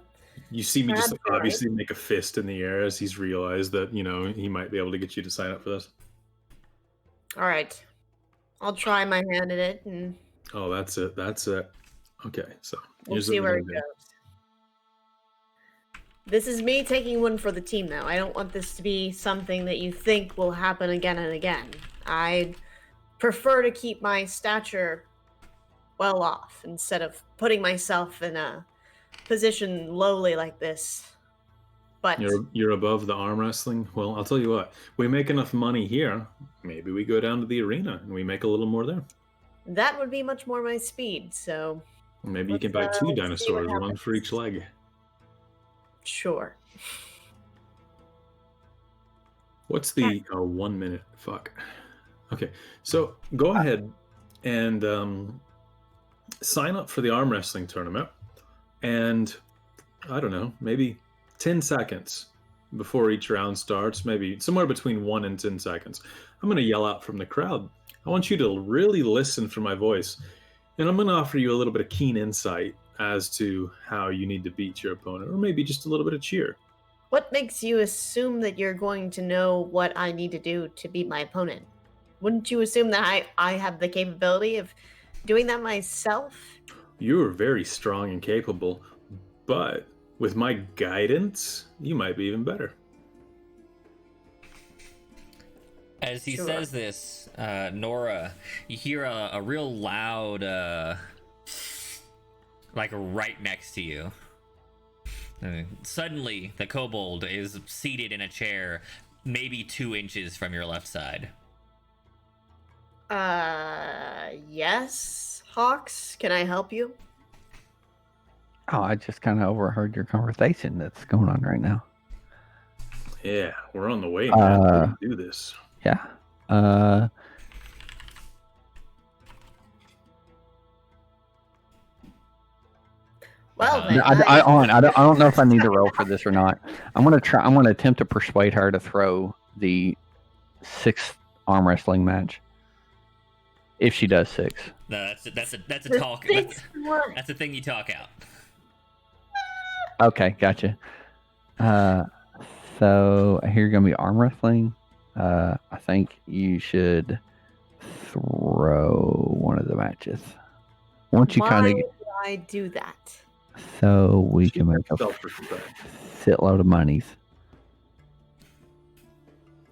You see me just perhaps you're right. obviously make a fist in the air as he's realized that, he might be able to get you to sign up for this. All right, I'll try my hand at it, and Oh, that's it. That's it. Okay, so we'll here's what see we're where gonna it do. goes. This is me taking one for the team, though. I don't want this to be something that you think will happen again and again. I prefer to keep my stature well off instead of putting myself in a position lowly like this. But You're above the arm wrestling. Well, I'll tell you what. We make enough money here. Maybe we go down to the arena and we make a little more there. that would be much more my speed, so Maybe you let's can buy two see what dinosaurs, one for happens. each leg. Sure. What's the 1 minute? Fuck. Okay, so go ahead and sign up for the arm wrestling tournament. And I don't know, maybe 10 seconds before each round starts, maybe somewhere between 1 and 10 seconds, I'm going to yell out from the crowd. I want you to really listen for my voice. And I'm going to offer you a little bit of keen insight as to how you need to beat your opponent, or maybe just a little bit of cheer. What makes you assume that you're going to know what I need to do to beat my opponent? Wouldn't you assume that I have the capability of doing that myself? You are very strong and capable, but with my guidance, you might be even better. As he Sure. says this, Nora, you hear a real loud, like right next to you. Suddenly, the kobold is seated in a chair, maybe 2 inches from your left side. Yes, Hawks, can I help you? Oh, I just kind of overheard your conversation that's going on right now. Yeah, we're on the way, man. We can do this. Yeah. Well, then, I don't know if I need to roll for this or not. I'm gonna attempt to persuade her to throw the 6th arm wrestling match. If she does 6. No, that's a the talk. sixth one. That's a thing you talk out. Okay, gotcha. So here gonna be arm wrestling. I think you should throw one of the matches. Once you kind Why of would I do that? so we can make a Self-respect. shitload of monies.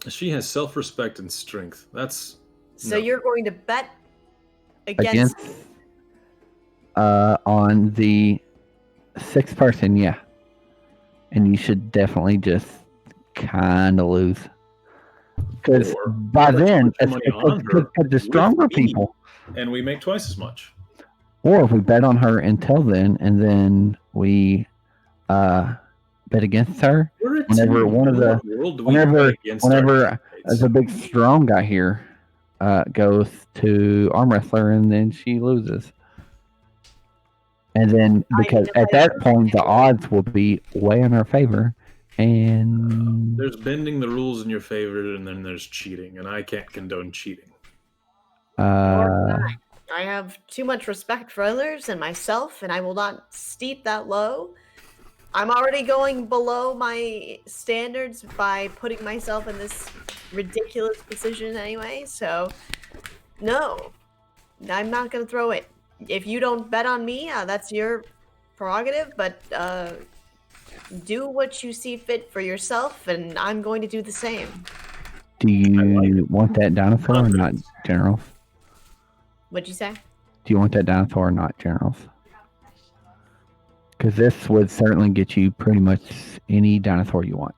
She has self-respect and strength. That's So no. you're going to bet against. On the 6th person, yeah. And you should definitely just kind of lose. Because by then, it's the stronger people. And we make twice as much. Or if we bet on her until then, and then we bet against her. Whenever the big strong guy here goes to arm wrestler, and then she loses. And then, because at that point, the odds will be way in our favor. And there's bending the rules in your favor, and then there's cheating, and I can't condone cheating. I have too much respect for others and myself, and I will not steep that low. I'm already going below my standards by putting myself in this ridiculous position anyway, so no, I'm not going to throw it. If you don't bet on me, that's your prerogative, but do what you see fit for yourself, and I'm going to do the same. Do you want that dinosaur or not, Generals? What'd you say? Do you want that dinosaur or not, Generals? Because this would certainly get you pretty much any dinosaur you want.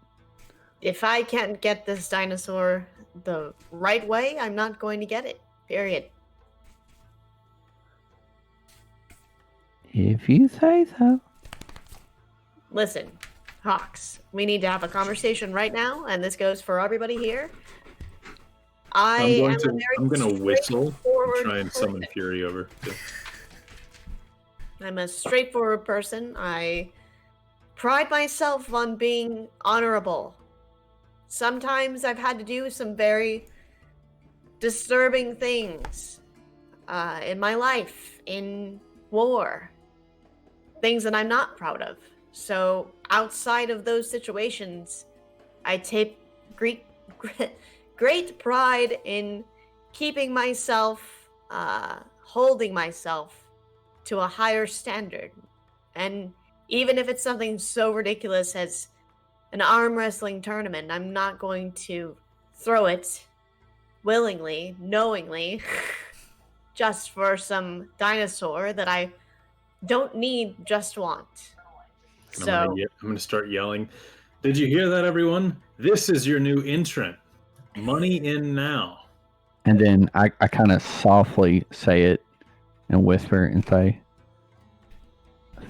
If I can't get this dinosaur the right way, I'm not going to get it. Period. If you say so. Listen, Hawks, we need to have a conversation right now, and this goes for everybody here. I'm going to whistle and try and summon Fury over. I'm a straightforward person. I pride myself on being honorable. Sometimes I've had to do some very disturbing things in my life, in war. Things that I'm not proud of. So outside of those situations, I take great pride in keeping myself, holding myself to a higher standard. And even if it's something so ridiculous as an arm wrestling tournament, I'm not going to throw it willingly, knowingly, just for some dinosaur that I don't need, just want. So I'm going to start yelling. Did you hear that, everyone? This is your new entrant. Money in now. And then I kind of softly say it and whisper and say,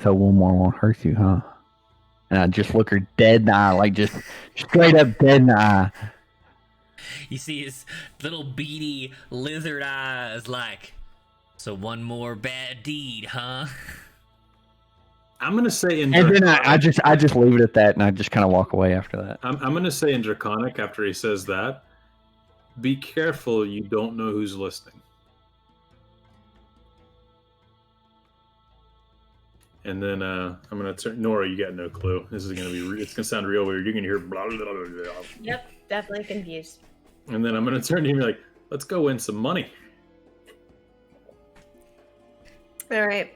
so one more won't hurt you, huh? And I just look her dead in the eye, like just straight up dead in the eye. You see his little beady lizard eyes like, so one more bad deed, huh? I'm gonna say in and then I just leave it at that, and I just kind of walk away after that. I'm gonna say in Draconic after he says that, be careful you don't know who's listening. And then I'm gonna turn Nora. You got no clue. This is gonna be. It's gonna sound real weird. You're gonna hear blah blah blah blah. Yep, definitely confused. And then I'm gonna turn to you and be like, "Let's go win some money." All right.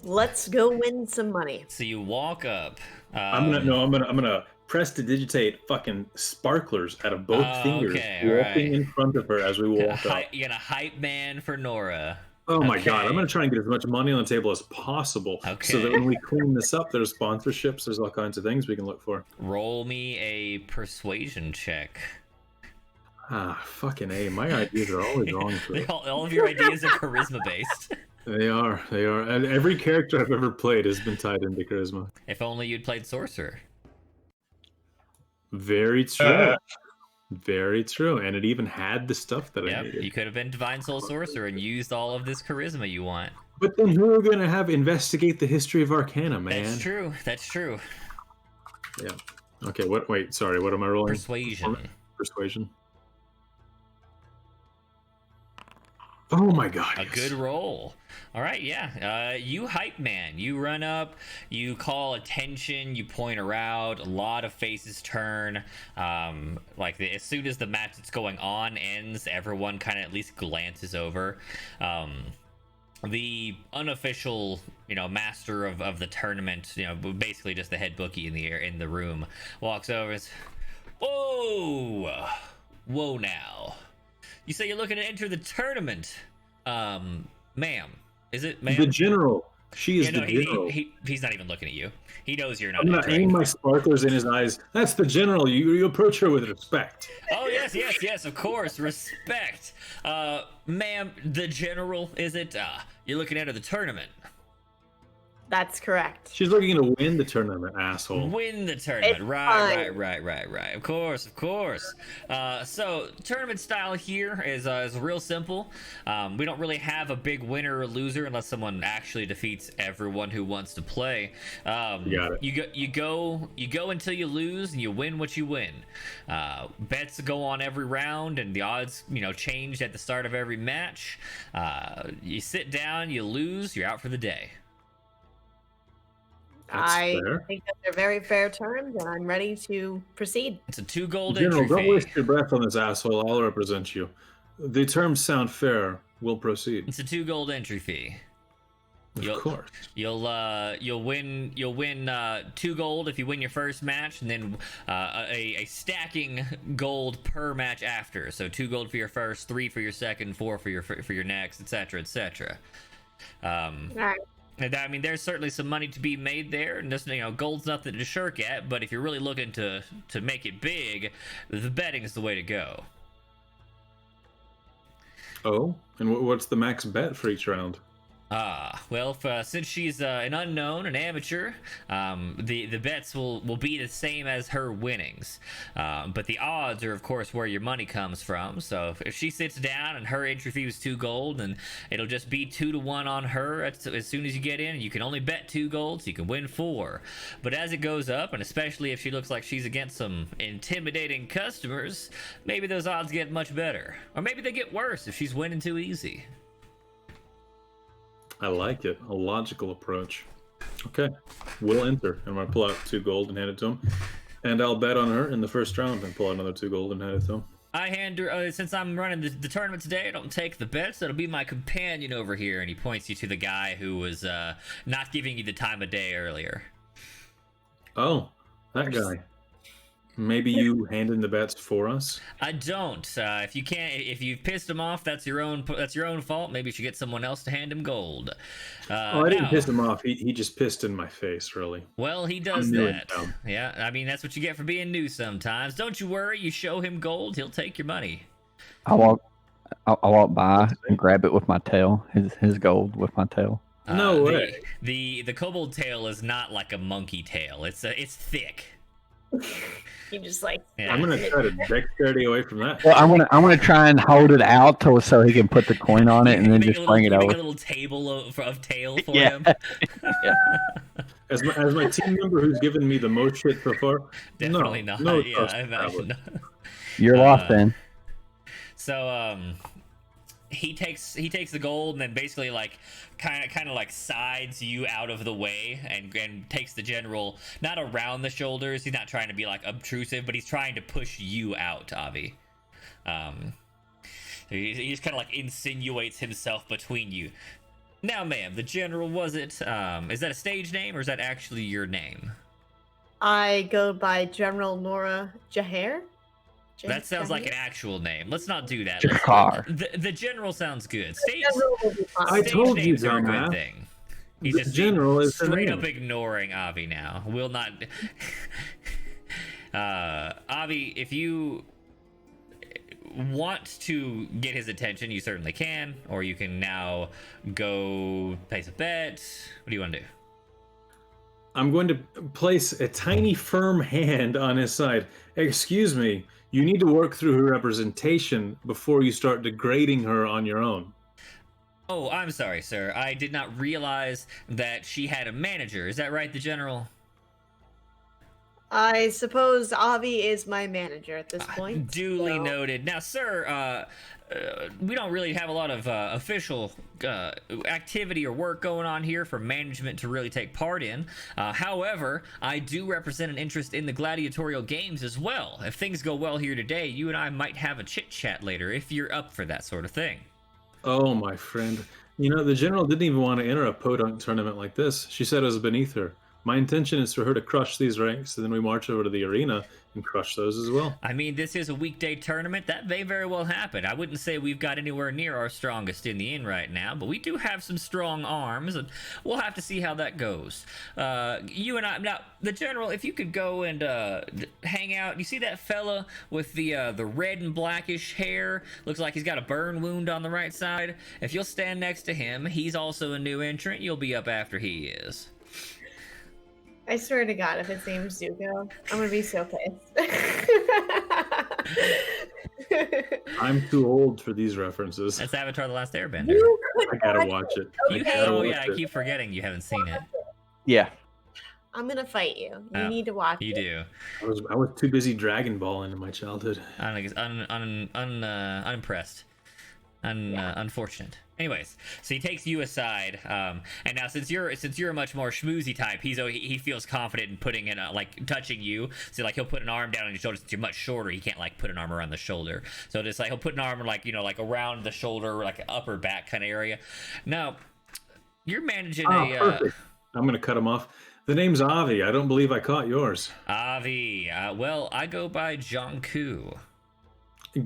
Let's go win some money. So you walk up. I'm gonna prestidigitate fucking sparklers out of both fingers, walking in front of her as we walk up. You're gonna hype man for Nora. Oh my god! I'm gonna try and get as much money on the table as possible, so that when we clean this up, there's sponsorships, there's all kinds of things we can look for. Roll me a persuasion check. Ah, fucking A. My ideas are always wrong. All of your ideas are charisma based. They are. And every character I've ever played has been tied into charisma. If only you'd played Sorcerer. Very true. Very true. And it even had the stuff that I needed. You could have been Divine Soul Sorcerer and used all of this charisma you want. But then who are we going to have investigate the history of Arcana, man? That's true. Yeah. Okay, wait, sorry, what am I rolling? Persuasion. Oh my god. A good roll. All right, yeah. You hype man. You run up, you call attention, you point her out, a lot of faces turn. As soon as the match that's going on ends, everyone kind of at least glances over. The unofficial, master of the tournament, basically just the head bookie in the room, walks over and says, Whoa now. You say you're looking to enter the tournament. Ma'am. Is it ma'am? The general. She is Yeah, no, the general. he's not even looking at you. He knows you're not I'm gonna entering. aim my sparklers in his eyes. That's the general. You approach her with respect. Oh, yes, of course. Respect. Ma'am, the general, is it? You're looking at the tournament. That's correct. She's looking to win the tournament, asshole. Win the tournament. It's Right. fine. Of course. So tournament style here is real simple. We don't really have a big winner or loser unless someone actually defeats everyone who wants to play. You got it. You go until you lose, and you win what you win. Bets go on every round, and the odds change at the start of every match. You sit down, you lose, you're out for the day. I fair. think that they're very fair terms, and I'm ready to proceed. It's a 2 gold General, entry don't fee. waste your breath on this asshole. I'll represent you. The terms sound fair. We'll proceed. It's a 2 gold entry fee. Of course. You'll win 2 gold if you win your first match, and then a stacking gold per match after. So 2 gold for your first, 3 for your second, 4 for your next, etc. All right. I mean, there's certainly some money to be made there, and just, gold's nothing to shirk at. But if you're really looking to make it big, the betting is the way to go. Oh, and what's the max bet for each round? Well, since she's an unknown, an amateur, the bets will be the same as her winnings. But the odds are, of course, where your money comes from. So if she sits down and her entry fee was 2 gold, then it'll just be 2-1 on her as soon as you get in. You can only bet 2 gold, so you can win 4. But as it goes up, and especially if she looks like she's against some intimidating customers, maybe those odds get much better. Or maybe they get worse if she's winning too easy. I like it. A logical approach. Okay. We'll enter. And I'm going to pull out 2 gold and hand it to him. And I'll bet on her in the first round and pull out another 2 gold and hand it to him. I hand her, since I'm running the tournament today, I don't take the bets. That'll be my companion over here. And he points you to the guy who was not giving you the time of day earlier. Oh, that guy. Maybe you hand in the bets for us? I don't. If you've pissed him off, that's your own fault. Maybe you should get someone else to hand him gold. I didn't piss him off. He just pissed in my face, really. Well, he does that. Yeah, I mean, that's what you get for being new sometimes. Don't you worry. You show him gold, he'll take your money. I walk by and grab it with my tail. His gold with my tail. No way. The kobold tail is not like a monkey tail. It's thick. You just like. Yeah. I'm gonna try to dexterity away from that. Well, I want to try and hold it out so he can put the coin on it and then just bring it over. Make a little table of tail for Yeah. him. Yeah. As my team member who's given me the most shit so far, Definitely not. No Yeah, trust I imagine not. You're lost then. So he takes the gold and then basically like kind of like sides you out of the way and takes the general not around the shoulders. He's not trying to be like obtrusive, but he's trying to push you out, Avi. He just kind of like insinuates himself between you. Now, ma'am, the general, was it? Is that a stage name or is that actually your name? I go by General Nora Jaher. That sounds like an actual name. Let's not do that. Jahar. The general sounds good. I told you, names are a good dumbass. thing. He's The just general is her straight name. up ignoring Avi now. Will not. Avi, if you want to get his attention, you certainly can, or you can now go place a bet. What do you want to do? I'm going to place a tiny firm hand on his side. Excuse me, you need to work through her representation before you start degrading her on your own. Oh, I'm sorry, sir. I did not realize that she had a manager. Is that right, the general? I suppose Avi is my manager at this point. Duly so- noted. Now, sir, we don't really have a lot of official activity or work going on here for management to really take part in. However, I do represent an interest in the gladiatorial games as well. If things go well here today, you and I might have a chit-chat later if you're up for that sort of thing. Oh, my friend. You know, the general didn't even want to enter a podunk tournament like this. She said it was beneath her. My intention is for her to crush these ranks, and then we march over to the arena and crush those as well. I mean, this is a weekday tournament. That may very well happen. I wouldn't say we've got anywhere near our strongest in the inn right now, but we do have some strong arms, and we'll have to see how that goes. You and I, now, the general, if you could go and hang out. You see that fella with the red and blackish hair? Looks like he's got a burn wound on the right side. If you'll stand next to him, he's also a new entrant. You'll be up after he is. I swear to God, if his name's Zuko, I'm gonna be so pissed. I'm too old for these references. That's Avatar: The Last Airbender. I gotta watch it. I keep forgetting you haven't seen it. Yeah. I'm gonna fight you. You Oh, need to watch You it. do. I was too busy Dragon Balling in my childhood. Unimpressed. Unfortunate. Anyways, so he takes you aside, and now since you're a much more schmoozy type, he feels confident in putting in like touching you. So like he'll put an arm down on your shoulder. Since you're much shorter, he can't like put an arm around the shoulder. So just like he'll put an arm like like around the shoulder, like upper back kind of area. Now you're managing Perfect. I'm gonna cut him off. The name's Avi. I don't believe I caught yours. Avi. Well, I go by Jonku.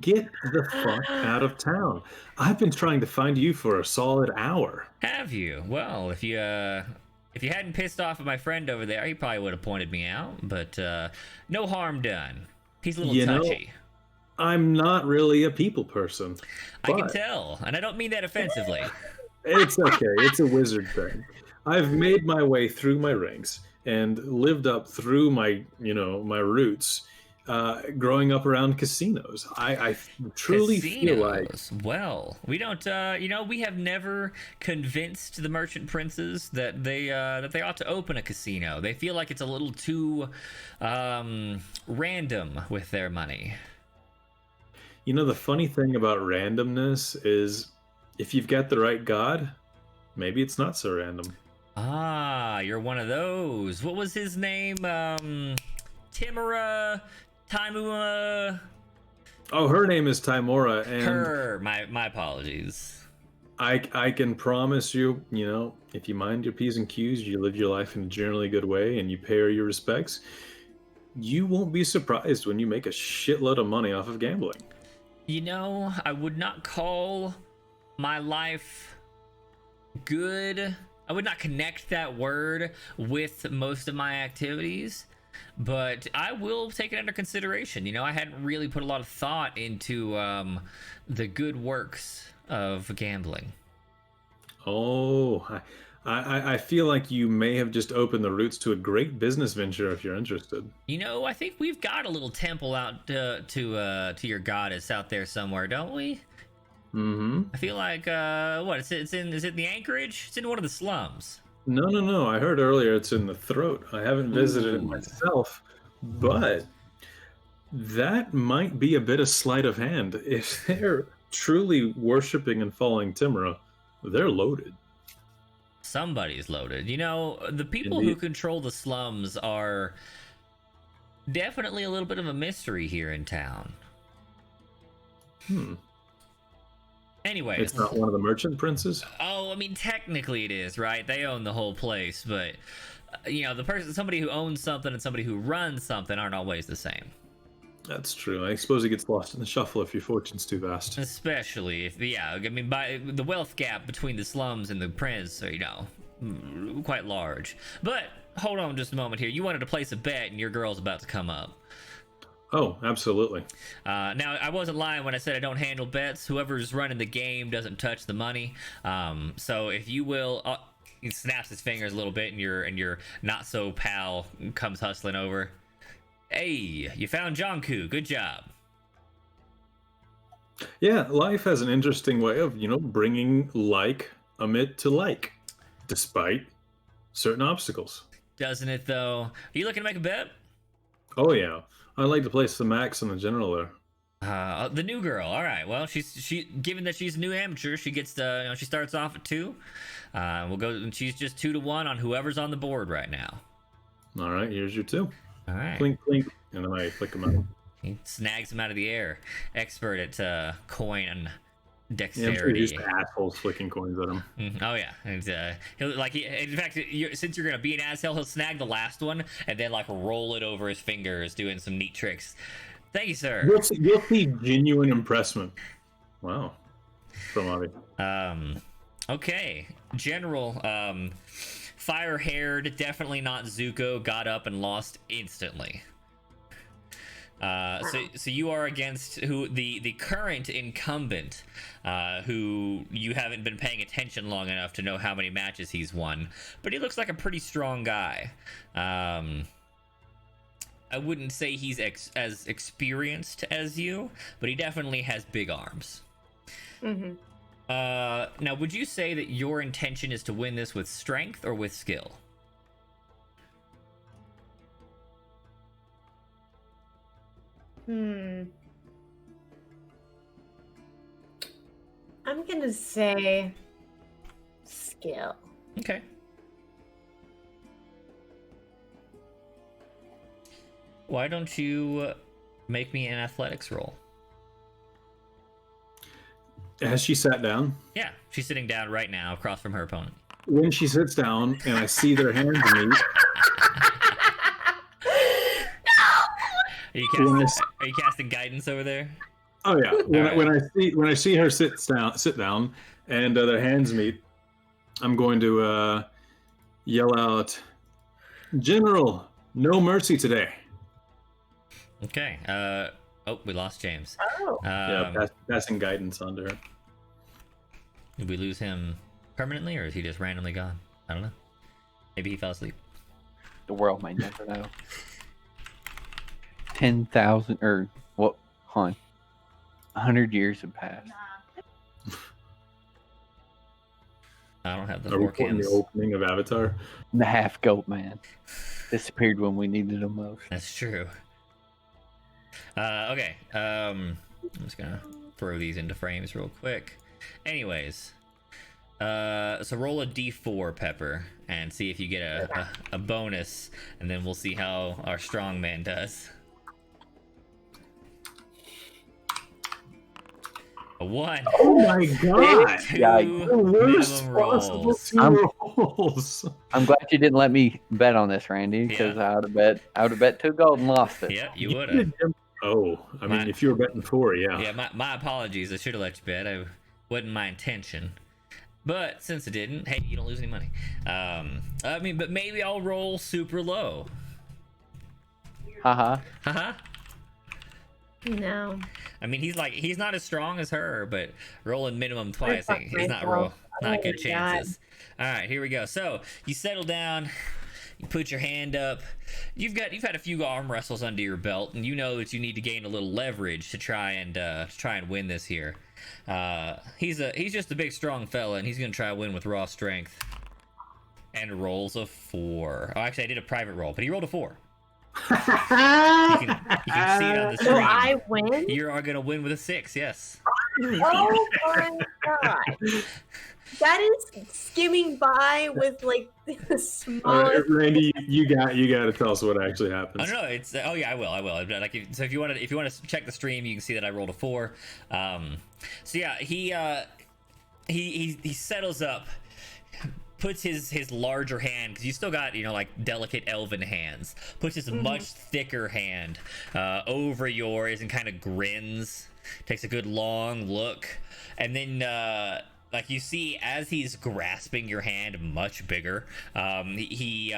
Get the fuck out of town. I've been trying to find you for a solid hour. Have you? Well, if you hadn't pissed off at my friend over there, he probably would have pointed me out. But no harm done. He's a little touchy. I'm not really a people person. I can tell, and I don't mean that offensively. It's okay. It's a wizard thing. I've made my way through my ranks and lived up through my roots. Growing up around casinos, I truly feel like. Well, we don't. We have never convinced the merchant princes that they ought to open a casino. They feel like it's a little too random with their money. You know, the funny thing about randomness is, if you've got the right god, maybe it's not so random. Ah, you're one of those. What was his name? Timura. Taimura. Oh, her name is Taimura, and my apologies. I can promise you, if you mind your P's and Q's, you live your life in a generally good way, and you pay her your respects, you won't be surprised when you make a shitload of money off of gambling. I would not call my life good. I would not connect that word with most of my activities. But I will take it under consideration. I hadn't really put a lot of thought into the good works of gambling. Oh, I feel like you may have just opened the roots to a great business venture if you're interested. I think we've got a little temple out to your goddess out there somewhere, don't we? Mm-hmm. I feel like is it the Anchorage? It's in one of the slums. No. I heard earlier it's in the throat. I haven't visited it myself, but that might be a bit of sleight of hand. If they're truly worshiping and following Timura, they're loaded. Somebody's loaded. The people Indeed. who control the slums are definitely a little bit of a mystery here in town. Anyways, it's not one of the merchant princes. Oh, I mean, technically it is, right? They own the whole place, but somebody who owns something and somebody who runs something aren't always the same. That's true. I suppose it gets lost in the shuffle if your fortune's too vast. Especially if, by the wealth gap between the slums and the prince are, quite large. But hold on just a moment here. You wanted to place a bet, and your girl's about to come up. Oh, absolutely. Now, I wasn't lying when I said I don't handle bets. Whoever's running the game doesn't touch the money. So if you will, he snaps his fingers a little bit, and your not so pal comes hustling over. Hey, you found Jonku. Good job. Yeah, life has an interesting way of, bringing like amid to like, despite certain obstacles. Doesn't it, though? Are you looking to make a bet? Oh, yeah. I'd like to place the max on the general there. The new girl. All right. Well, she given that she's a new amateur, she gets she starts off at 2. We'll go, and she's just 2 to 1 on whoever's on the board right now. All right, here's your 2. All right. Clink, clink, and then I flick them out. He snags them out of the air. Expert at coin Yeah, I'm sure dexterity. he's just assholes flicking coins at him. Oh yeah, and, in fact, since you're gonna be an asshole, he'll snag the last one and then like roll it over his fingers, doing some neat tricks. Thank you, sir. You'll see genuine impressment. Wow, from Avi. Okay, General, fire-haired, definitely not Zuko, got up and lost instantly. So you are against the current incumbent, who you haven't been paying attention long enough to know how many matches he's won, but he looks like a pretty strong guy. I wouldn't say he's as experienced as you, but he definitely has big arms. Mm-hmm. Now, would you say that your intention is to win this with strength or with skill? I'm gonna say skill. Okay. Why don't you make me an athletics roll? Has she sat down? Yeah, she's sitting down right now across from her opponent. When she sits down and I see their hands meet, Are you casting guidance over there? oh yeah. When I see her sit down, and their hands meet, I'm going to yell out, "General, no mercy today." Okay. Oh, we lost James. Oh. Yeah, passing guidance on to her. Did we lose him permanently, or is he just randomly gone? I don't know. Maybe he fell asleep. The world may never know. 10,000 or what? Hon, 100 years have passed. I don't have the Are we four quoting cams. the opening of Avatar? The half goat man disappeared when we needed him most. That's true. Okay. I'm just gonna throw these into frames real quick. Anyways, so roll a d4, Pepper, and see if you get a bonus, and then we'll see how our strongman does. A 1. Oh my god! 2 Yikes. The worst minimum possible rolls. two rolls. I'm glad you didn't let me bet on this, Randy, because I would have bet 2 gold and lost it. Yep, you would have. Oh, I mean, if you were betting 4, yeah. Yeah, my apologies. I should have let you bet. I wasn't my intention. But since it didn't, hey, you don't lose any money. I mean, but maybe I'll roll super low. Haha. Haha. No. I mean, he's not as strong as her, but rolling minimum twice, fuck he's not myself. not Oh good my chances. All right, here we go. So you settle down, you put your hand up. You've had a few arm wrestles under your belt, and you know that you need to gain a little leverage to try and win this here. He's just a big strong fella, and he's gonna try to win with raw strength. And rolls a 4. Oh, actually, I did a private roll, but he rolled a 4. You can see it on the So screen. I win? You are gonna win with a 6, yes. Oh my god. That is skimming by with like the All right, smallest. Randy, you got to tell us what actually happens. Oh no, it's yeah, I will. Like, so if you want to check the stream, you can see that I rolled a 4. So yeah, he settles up, puts his larger hand, because you still got, like delicate elven hands, puts his much thicker hand over yours and kind of grins, takes a good long look, and then like you see as he's grasping your hand much bigger, he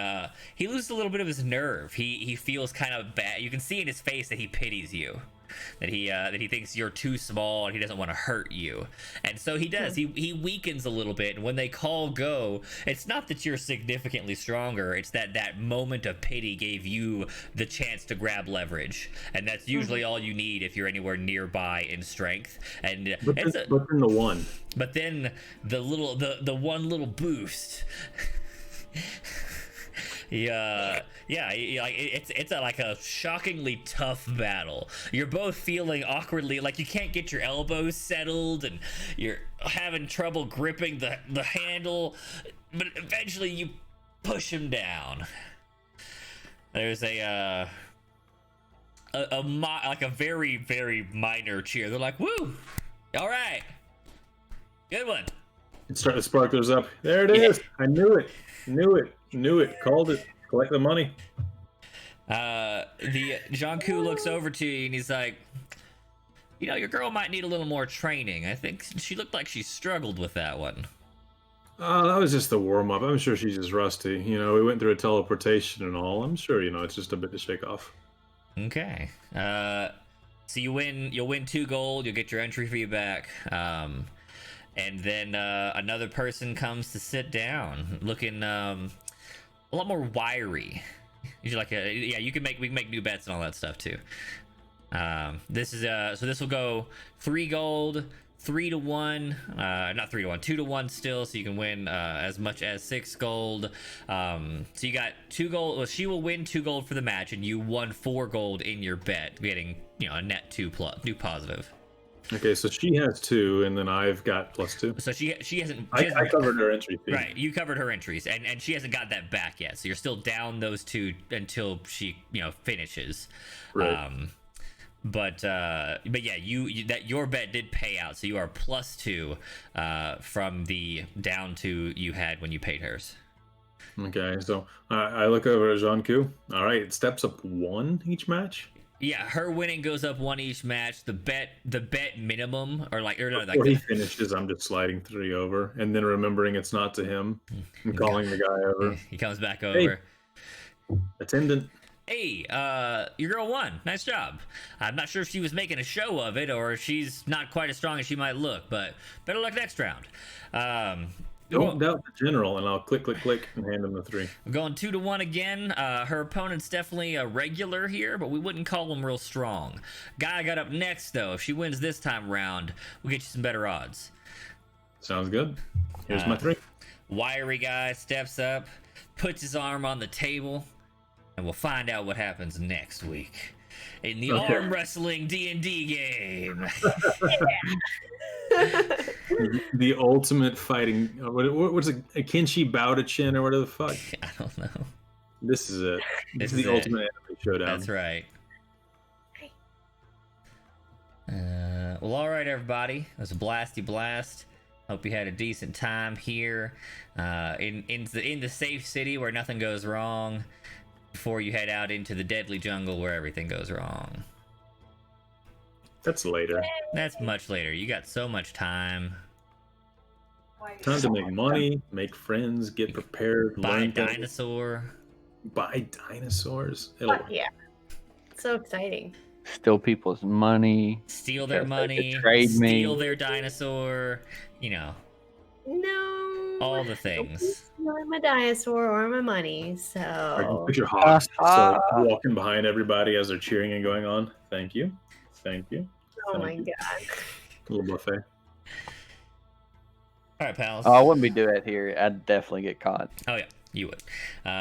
loses a little bit of his nerve. He feels kind of bad. You can see in his face that he pities you, that he thinks you're too small and he doesn't want to hurt you, and so he does. He weakens a little bit, and when they call go, it's not that you're significantly stronger, it's that moment of pity gave you the chance to grab leverage, and that's usually all you need if you're anywhere nearby in strength. And But then the 1. but then the one little boost. Yeah, like it's like a shockingly tough battle. You're both feeling awkwardly, like you can't get your elbows settled, and you're having trouble gripping the handle. But eventually, you push him down. There's like a very, very minor cheer. They're like, "Woo! All right, Good one. And start the sparklers up. There it is. I knew it. Knew it. Called it. Collect the money. The Janku looks over to you and he's like, your girl might need a little more training. I think she looked like she struggled with that one. That was just the warm up. I'm sure she's just rusty. We went through a teleportation and all. I'm sure, it's just a bit to shake off. Okay. So you'll win 2 gold. You'll get your entry fee back. And then another person comes to sit down, looking a lot more wiry. We can make new bets and all that stuff too. This is so this will go 3 gold, 3 to 1, not 3 to 1, 2 to 1 still, so you can win as much as 6 gold. So you got 2 gold. Well, she will win 2 gold for the match, and you won 4 gold in your bet, getting a net 2 positive. Okay, so she has 2, and then I've got +2. So she hasn't. I covered her entry fee. Right, you covered her entries, and she hasn't got that back yet. So you're still down those 2 until she finishes. Right. But yeah, that your bet did pay out, so you are +2 from the down 2 you had when you paid hers. Okay, so I look over at Janku. All right, it steps up 1 each match. Yeah, her winning goes up 1 each match. The bet minimum, Before he finishes, I'm just sliding 3 over, and then remembering it's not to him, and calling the guy over. He comes back over. Hey, attendant. Hey, your girl won. Nice job. I'm not sure if she was making a show of it or if she's not quite as strong as she might look, but better luck next round. Don't doubt the general, and I'll click, and hand him the 3. We're going 2 to 1 again. Her opponent's definitely a regular here, but we wouldn't call him real strong. Guy got up next, though. If she wins this time round, we'll get you some better odds. Sounds good. Here's my 3. Wiry guy steps up, puts his arm on the table, and we'll find out what happens next week in the arm wrestling D&D game. The ultimate fighting. What's it? A Kinshi Bow-to-Chin or whatever the fuck? I don't know. This is it. This is is the it. ultimate anime showdown. That's right. Well, all right, everybody. It was a blasty blast. Hope you had a decent time here in the safe city where nothing goes wrong, before you head out into the deadly jungle where everything goes wrong. That's later. That's much later. You got so much time. Time to make money, make friends, get prepared, Buy a learn things. dinosaur. Buy dinosaurs. Yeah. So exciting. Steal people's money. Steal their money. Trade steal me. their dinosaur. No. All the things. Or my dinosaur or my money. I can So picture Hawks walking behind everybody as they're cheering and going on. Thank you. oh my god. A little buffet. All right, pals. I wouldn't be doing that here. I'd definitely get caught. Oh yeah, you would.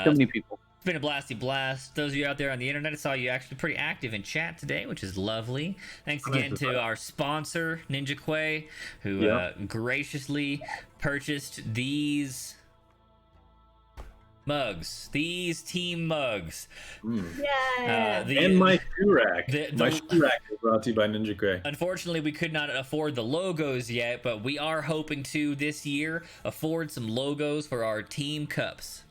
Too many people. It's been a blasty blast. Those of you out there on the internet, I saw you actually pretty active in chat today, which is lovely. Thanks again to our sponsor, Ninja Quay, who graciously purchased these mugs, these team mugs. Yeah. And my shoe rack. My shoe rack is brought to you by Ninja Quay. Unfortunately, we could not afford the logos yet, but we are hoping to this year afford some logos for our team cups.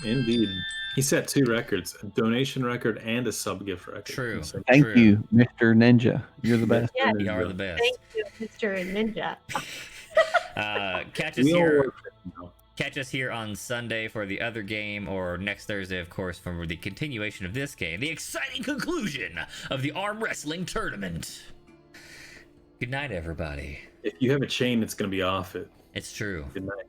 Indeed. He set 2 records, a donation record and a sub gift record. True. Thank you, Mr. Ninja. You're the best. Yeah. You are the best. Thank you, Mr. Ninja. Catch us here. Catch us here on Sunday for the other game, or next Thursday, of course, for the continuation of this game, the exciting conclusion of the arm wrestling tournament. Good night, everybody. If you have a chain, it's going to be off it. It's true. Good night.